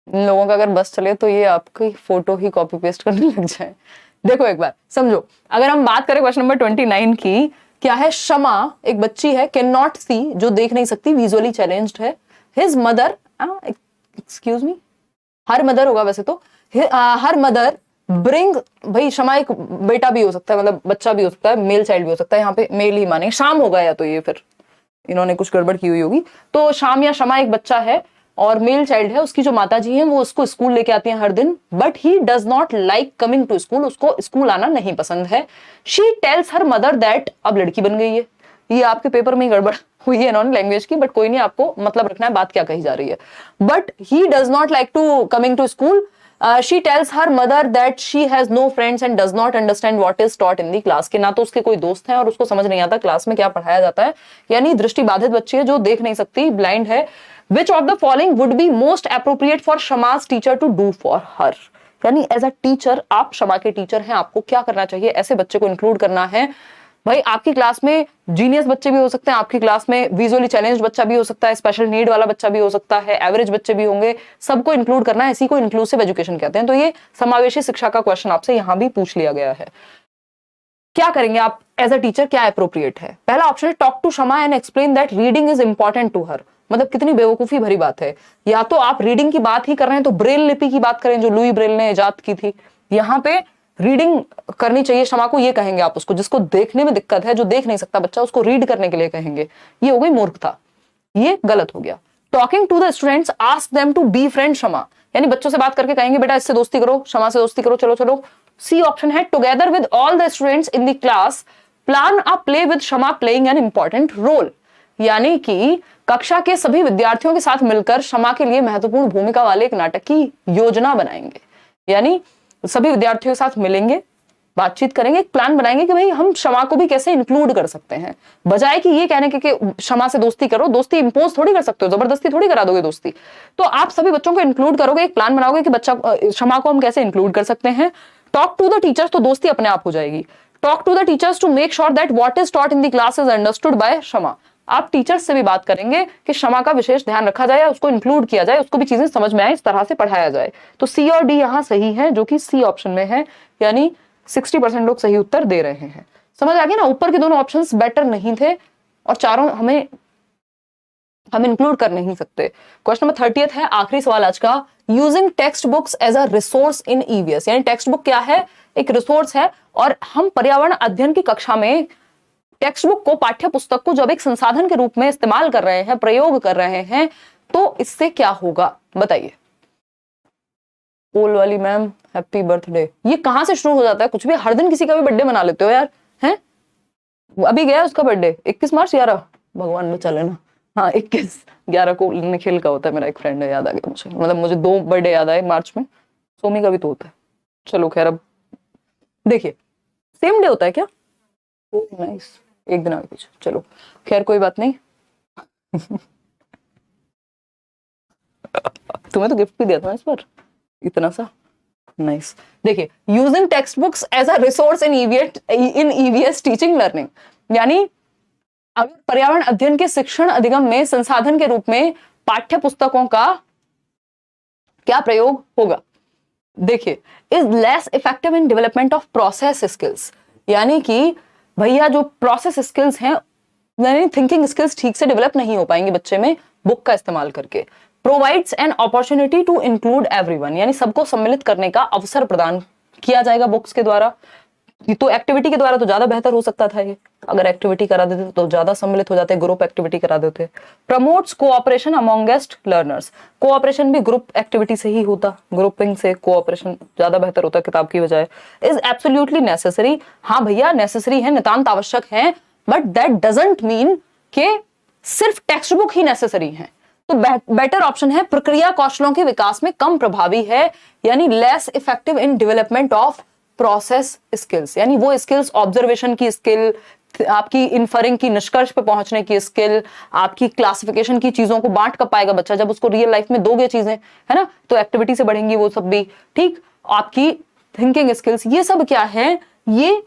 इन लोगों का अगर बस चले तो ये आपकी फोटो ही कॉपी पेस्ट करने लग जाए। देखो एक बार समझो, अगर हम बात करें क्वेश्चन नंबर 29 की, क्या है? शमा एक बच्ची है, कैन नॉट सी, जो देख नहीं सकती, विजुअली चैलेंज्ड है। His mother, excuse me, her mother होगा वैसे तो, हर मदर ब्रिंग, भाई शमा एक बेटा भी हो सकता है, मतलब बच्चा भी हो सकता है, मेल चाइल्ड भी हो सकता है, यहाँ पे मेल ही माने। शाम होगा या तो ये फिर इन्होंने कुछ गड़बड़ की हुई होगी। तो शाम या शमा एक बच्चा है और मेल चाइल्ड है। उसकी जो माता जी हैं वो उसको स्कूल लेके आती हैं हर दिन, but he does not like coming to school, उसको स्कूल आना नहीं पसंद है। She tells her mother that, अब लड़की बन गई है, ये आपके पेपर में गड़बड़ हुई है इन्होंने लैंग्वेज की, बट कोई नहीं, आपको मतलब रखना है बात क्या कही जा रही है। But he does not like to coming to school. She tells her mother that she has no friends and does not understand what is taught in the class, के ना तो उसके कोई दोस्त हैं और उसको समझ नहीं आता क्लास में क्या पढ़ाया जाता है। यानी दृष्टिबाधित बच्ची है जो देख नहीं सकती, ब्लाइंड है। Which of the following would be most appropriate for Shama's teacher to do for her? यानी एज अ टीचर, आप शमा के टीचर हैं, आपको क्या करना चाहिए? ऐसे बच्चे को इंक्लूड करना है। भाई आपकी क्लास में जीनियस बच्चे भी हो सकते हैं, आपकी क्लास में विजुअली चैलेंज्ड बच्चा भी हो सकता है, स्पेशल नीड वाला बच्चा भी हो सकता है, एवरेज बच्चे भी होंगे, सबको इंक्लूड करना है। इसी को इंक्लूसिव एजुकेशन कहते हैं। तो ये समावेशी शिक्षा का क्वेश्चन आपसे यहां भी पूछ लिया गया है। क्या करेंगे आप एज अ टीचर, क्या अप्रोप्रिएट है? पहला ऑप्शन है talk to Shama and explain that reading is important to her. मतलब कितनी बेवकूफी भरी बात है। या तो आप रीडिंग की बात ही कर रहे हैं तो ब्रेल लिपि की बात करें जो लुई ब्रेल ने इजाद की थी। यहाँ पे रीडिंग करनी चाहिए शमा को, ये कहेंगे आप उसको। जिसको देखने में दिक्कत है, जो देख नहीं सकता बच्चा, उसको रीड करने के लिए कहेंगे। ये हो गई मूर्खता, ये गलत हो गया। Talking to the students, ask them to be friend Shama, यानी बच्चों से बात करके कहेंगे बेटा इससे दोस्ती करो, शमा से दोस्ती करो, चलो चलो। सी ऑप्शन है together with all the students in the class plan a play with Shama playing an important role, यानी कि कक्षा के सभी विद्यार्थियों के साथ मिलकर शमा के लिए महत्वपूर्ण भूमिका वाले एक नाटक की योजना बनाएंगे। यानी सभी विद्यार्थियों के साथ मिलेंगे, बातचीत करेंगे, एक प्लान बनाएंगे कि भाई हम शमा को भी कैसे इंक्लूड कर सकते हैं। बजाय कि ये कहने के कि शमा से दोस्ती करो, दोस्ती इंपोज थोड़ी कर सकते हो, जबरदस्ती थोड़ी करा दोगे दोस्ती। तो आप सभी बच्चों को इंक्लूड करोगे, एक प्लान बनाओगे कि बच्चा शमा को हम कैसे इंक्लूड कर सकते हैं। टॉक टू द टीचर्स, तो दोस्ती अपने आप हो जाएगी। Talk to the teachers to make sure that what is taught in the class is understood by Shama. आप टीचर्स से भी बात करेंगे कि शमा का विशेष ध्यान रखा जाए, उसको इंक्लूड किया जाए, उसको भी चीजें समझ में आए, इस तरह से पढ़ाया जाए। तो सी और डी यहां सही है, जो कि सी ऑप्शन में है, यानी 60% लोग सही उत्तर दे रहे हैं। समझ आ गया ना? ऊपर के दोनों ऑप्शंस बेटर नहीं थे और चारों हम इंक्लूड कर नहीं सकते। क्वेश्चन नंबर 30 है, आखिरी सवाल आज का। Using text books as a resource in EVS, यानी टेक्स्ट बुक क्या है? एक रिसोर्स है, और हम पर्यावरण अध्ययन की कक्षा में टेक्स्ट बुक को, पाठ्य पुस्तक को जब एक संसाधन के रूप में इस्तेमाल कर रहे हैं, प्रयोग कर रहे हैं, तो इससे क्या होगा बताइए। पोल वाली मैम हैप्पी बर्थडे, ये कहां से शुरू हो जाता है? कुछ भी, हर दिन किसी का भी बर्थडे मना लेते हो यार, हैं? अभी गया उसका बर्थडे 21 मार्च 11, भगवान बचा लेना। हाँ 21/11 को निखिल का होता है, मेरा एक फ्रेंड है, याद आ गया मुझे। मतलब मुझे 2 बर्थडे याद आए मार्च में, सोमी का भी तो होता है। चलो खैर, अब देखिए सेम डे होता है क्या? नाइस, एक दिन आगे पीछे, चलो खैर कोई बात नहीं। तुम्हें तो गिफ्ट भी दिया था इस बार, इतना सा नाइस। देखिए, using text books as a resource in EVS teaching learning, यानी अगर पर्यावरण अध्ययन के शिक्षण अधिगम में संसाधन के रूप में पाठ्य पुस्तकों का क्या प्रयोग होगा? देखिए, is less effective in development of process skills, यानी कि भैया जो प्रोसेस स्किल्स हैं, यानी थिंकिंग स्किल्स ठीक से डेवलप नहीं हो पाएंगे बच्चे में बुक का इस्तेमाल करके। Provides an opportunity to include everyone, यानी सबको सम्मिलित करने का अवसर प्रदान किया जाएगा बुक्स के द्वारा। तो एक्टिविटी के द्वारा तो ज्यादा बेहतर हो सकता था ये, अगर एक्टिविटी करा देते तो ज्यादा सम्मिलित हो जाते, ग्रुप एक्टिविटी करा देते। प्रमोट्स कोऑपरेशन अमॉन्गेस्ट लर्नर्स, कोऑपरेशन भी ग्रुप एक्टिविटी से ही होता, ग्रुपिंग से कोऑपरेशन ज्यादा बेहतर होता किताब की बजाय। इज एब्सोल्युटली नेसेसरी, हाँ भैया नेसेसरी है, नितांत आवश्यक है, बट दैट डजंट मीन कि सिर्फ टेक्स्ट बुक ही नेसेसरी है। तो बेटर ऑप्शन है प्रक्रिया कौशलों के विकास में कम प्रभावी है, यानी less effective in development of process skills, यानी वो स्किल्स, ऑब्जर्वेशन की स्किल, आपकी इन्फरिंग की, निष्कर्ष पे पहुंचने की स्किल, आपकी क्लासिफिकेशन की चीजों को बांट कर पाएगा बच्चा जब उसको रियल लाइफ में दोगे चीजें, है ना, तो एक्टिविटी से बढ़ेंगी वो सब भी, ठीक। आपकी थिंकिंग स्किल्स, ये सब क्या है, ये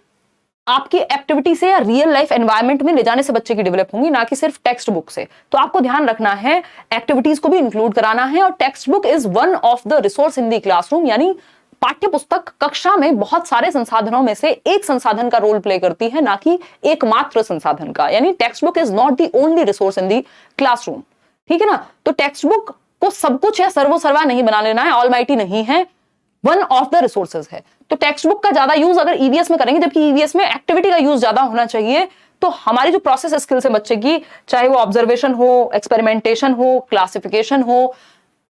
आपकी एक्टिविटी से या रियल लाइफ एनवायरनमेंट में ले जाने से बच्चे की डेवलप होंगी, ना कि सिर्फ टेक्स्ट बुक से। तो आपको ध्यान रखना है, एक्टिविटीज को भी इंक्लूड कराना है, और text book is one of the resource in the classroom, यानी पाठ्य पुस्तक कक्षा में बहुत सारे संसाधनों में से एक संसाधन का रोल प्ले करती है, ना कि एकमात्र संसाधन का, यानी text book is not the only resource in the classroom, ठीक है ना। तो टेक्स्ट बुक को सब कुछ या सर्वो सर्वा नहीं बना लेना है, ऑलमाइटी नहीं है, वन ऑफ द रिसोर्सेज है। तो टेक्स्ट बुक का ज्यादा यूज अगर ईवीएस में करेंगे, जबकि ईवीएस में एक्टिविटी का यूज ज्यादा होना चाहिए, तो हमारी जो प्रोसेस स्किल्स है बच्चे की, चाहे वो ऑब्जर्वेशन हो, एक्सपेरिमेंटेशन हो, क्लासिफिकेशन हो,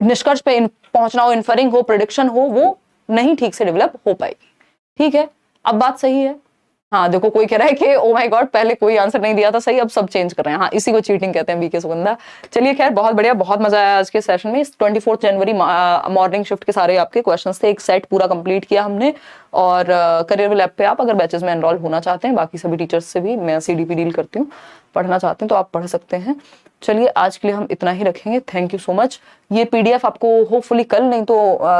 निष्कर्ष पे पहुंचना हो, इन्फरिंग हो, प्रेडिक्शन हो, वो नहीं ठीक से डेवलप हो पाएगी, ठीक है। अब बात सही है, हाँ देखो कोई कह रहा है कि ओ माय गॉड पहले कोई आंसर नहीं दिया था सही, अब सब चेंज कर रहे हैं, हाँ इसी को चीटिंग कहते हैं बीके सुगंधा। चलिए खैर, बहुत बढ़िया, बहुत मजा आया आज के सेशन में। 24 जनवरी मॉर्निंग शिफ्ट के सारे आपके क्वेश्चंस थे, एक सेट पूरा कंप्लीट किया हमने, और करियर लैब पे आप अगर बैचेस में एनरोल होना चाहते हैं, बाकी सभी टीचर्स से भी मैं सीडीपी डील करती हूँ, पढ़ना चाहते हैं तो आप पढ़ सकते हैं। चलिए आज के लिए हम इतना ही रखेंगे, थैंक यू सो मच। ये पीडीएफ आपको होपफुली कल, नहीं तो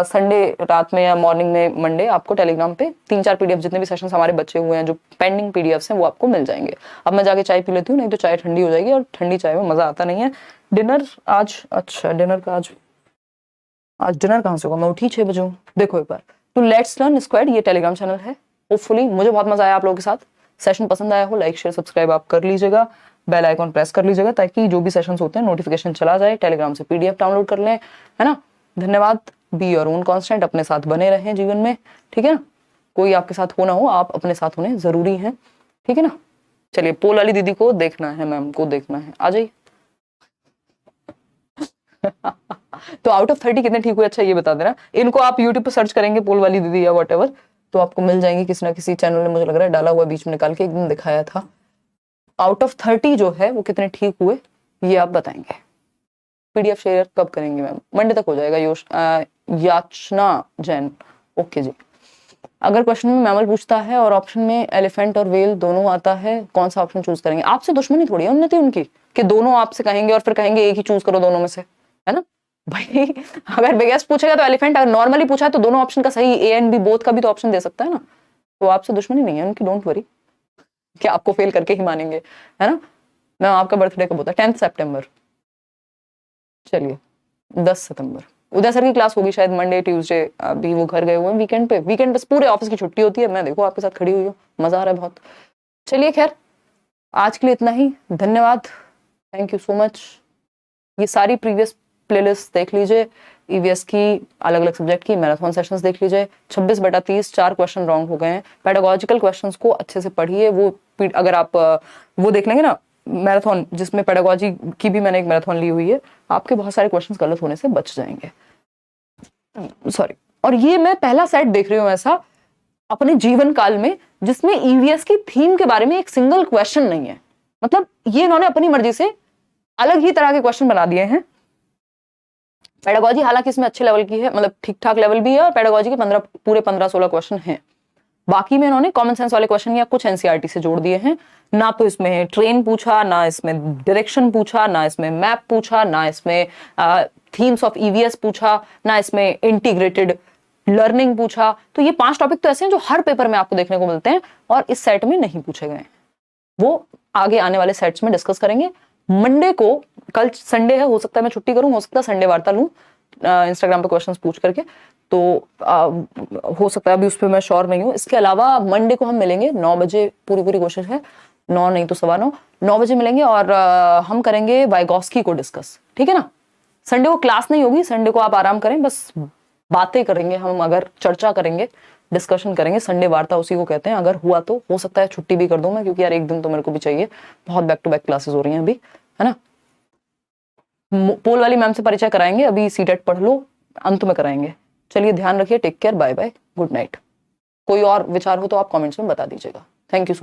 संडे रात में या मॉर्निंग में मंडे आपको टेलीग्राम पे 3-4 पीडीएफ, जितने भी सेशंस हमारे बचे हुए हैं जो पेंडिंग पीडीएफ्स हैं, वो आपको मिल जाएंगे। अब मैं जाके चाय पी लेती हूँ, नहीं तो चाय ठंडी हो जाएगी, और ठंडी चाय में मजा आता नहीं है। डिनर आज, अच्छा डिनर का आज डिनर कहाँ से होगा, मैं उठी 6 बजे हूँ, देखो एक बार। तो लेट्स लर्न स्क्वाड ये टेलीग्राम चैनल है, होपफुली मुझे बहुत मजा आया आप लोगों के साथ। सेशन पसंद आया हो, लाइक शेयर सब्सक्राइब आप कर लीजिएगा, बेल आइकॉन प्रेस कर लीजिएगा, ताकि जो भी सेशंस होते हैं नोटिफिकेशन चला जाए। टेलीग्राम से पीडीएफ डाउनलोड कर लें, है ना। धन्यवाद। बी योर ओन कांस्टेंट, अपने साथ बने रहें जीवन में, ठीक है ना। कोई आपके साथ हो ना हो, आप अपने साथ होने जरूरी है, ठीक है ना। चलिए, पोल वाली दीदी को देखना है, मैम को देखना है, आ जाइए। तो आउट ऑफ 30 कितने ठीक हुए, अच्छा ये बता देना। इनको आप यूट्यूब पर सर्च करेंगे पोल वाली दीदी या वॉट एवर, तो आपको मिल जाएंगे, किसी ना किसी चैनल ने मुझे लग रहा है डाला हुआ, बीच में निकाल के एक दिन दिखाया था। आउट ऑफ 30 जो है वो कितने ठीक हुए ये आप बताएंगे। पीडीएफ शेयर कब करेंगे मैम? मंडे तक हो जाएगा। याचना जैन, ओके जी। अगर क्वेश्चन में मैमल पूछता है और ऑप्शन में एलिफेंट और वेल दोनों आता है, कौन सा ऑप्शन चूज करेंगे? आपसे दुश्मनी थोड़ी है उन्नति उनकी कि दोनों आपसे कहेंगे और फिर कहेंगे एक ही चूज करो दोनों में से, है ना भाई। अगर बिगेस्ट पूछेगा तो एलिफेंट, अगर नॉर्मली पूछा है तो दोनों ऑप्शन का सही, ए एंड बी बोथ का भी तो ऑप्शन दे सकता है ना। तो आपसे दुश्मनी नहीं है उनकी, डोंट वरी, कि आपको फेल करके ही मानेंगे, है ना। मैं आपका बर्थडे कब होता है? 10 सितंबर। चलिए 10 सितंबर उदय सर की क्लास होगी शायद मंडे ट्यूसडे, अभी वो घर गए हुए हैं वीकेंड पे पूरे ऑफिस की छुट्टी होती है, मैं देखो आपके साथ खड़ी हुई हूँ, मजा आ रहा है बहुत। चलिए खैर, आज के लिए इतना ही, धन्यवाद, थैंक यू सो मच। ये सारी प्रीवियस प्लेलिस्ट देख लीजिए, ईवीएस की अलग अलग सब्जेक्ट की मैराथन सेशंस देख लीजिए। 26/30 4 क्वेश्चन रॉन्ग हो गए हैं। पेडागोजिकल क्वेश्चंस को अच्छे से पढ़िए, वो अगर आप वो देख लेंगे ना मैराथन, जिसमें पेडागोजी की भी मैंने एक मैराथन ली हुई है, आपके बहुत सारे क्वेश्चंस गलत होने से बच जाएंगे, सॉरी। और ये मैं पहला सेट देख रही हूँ ऐसा अपने जीवन काल में जिसमें ईवीएस की थीम के बारे में एक सिंगल क्वेश्चन नहीं है। मतलब ये इन्होंने अपनी मर्जी से अलग ही तरह के क्वेश्चन बना दिए हैं। पेडागोजी हालांकि इसमें अच्छे लेवल की है, मतलब ठीक ठाक लेवल भी है, और पेडागोजी के 15-16 क्वेश्चन हैं। बाकी में इन्होंने कॉमन सेंस वाले क्वेश्चन या कुछ एनसीईआरटी से जोड़ दिए हैं। ना तो इसमें ट्रेन पूछा, ना इसमें डायरेक्शन पूछा, ना इसमें मैप पूछा, ना इसमें थीम्स ऑफ ईवीएस पूछा, ना इसमें इंटीग्रेटेड लर्निंग पूछा। तो ये 5 टॉपिक तो ऐसे हैं जो हर पेपर में आपको देखने को मिलते हैं और इस सेट में नहीं पूछे गए। वो आगे आने वाले सेट्स में डिस्कस करेंगे। मंडे को, कल संडे है, हो सकता है मैं छुट्टी करूं, हो सकता है संडे वार्ता लूं, इंस्टाग्राम पे क्वेश्चंस पूछ करके, तो हो सकता है, अभी उस पर मैं श्योर नहीं हूँ। इसके अलावा मंडे को हम मिलेंगे 9 बजे, पूरी कोशिश है 9 नहीं तो 9:15, 9 बजे मिलेंगे और हम करेंगे वाइगॉस्की को डिस्कस, ठीक है ना। संडे को क्लास नहीं होगी, संडे को आप आराम करें, बस बातें करेंगे हम, अगर चर्चा करेंगे, डिस्कशन करेंगे, संडे वार्ता उसी को कहते हैं। अगर हुआ तो हो सकता है छुट्टी भी कर दूं मैं, क्योंकि यार एक दिन तो मेरे को भी चाहिए, बहुत बैक टू बैक क्लासेस हो रही हैं अभी, है ना। पोल वाली मैम से परिचय कराएंगे, अभी सीटेट पढ़ लो, अंत में कराएंगे। चलिए ध्यान रखिए, take care, bye bye, good night. कोई और विचार हो तो आप कमेंट्स में बता दीजिएगा। Thank you so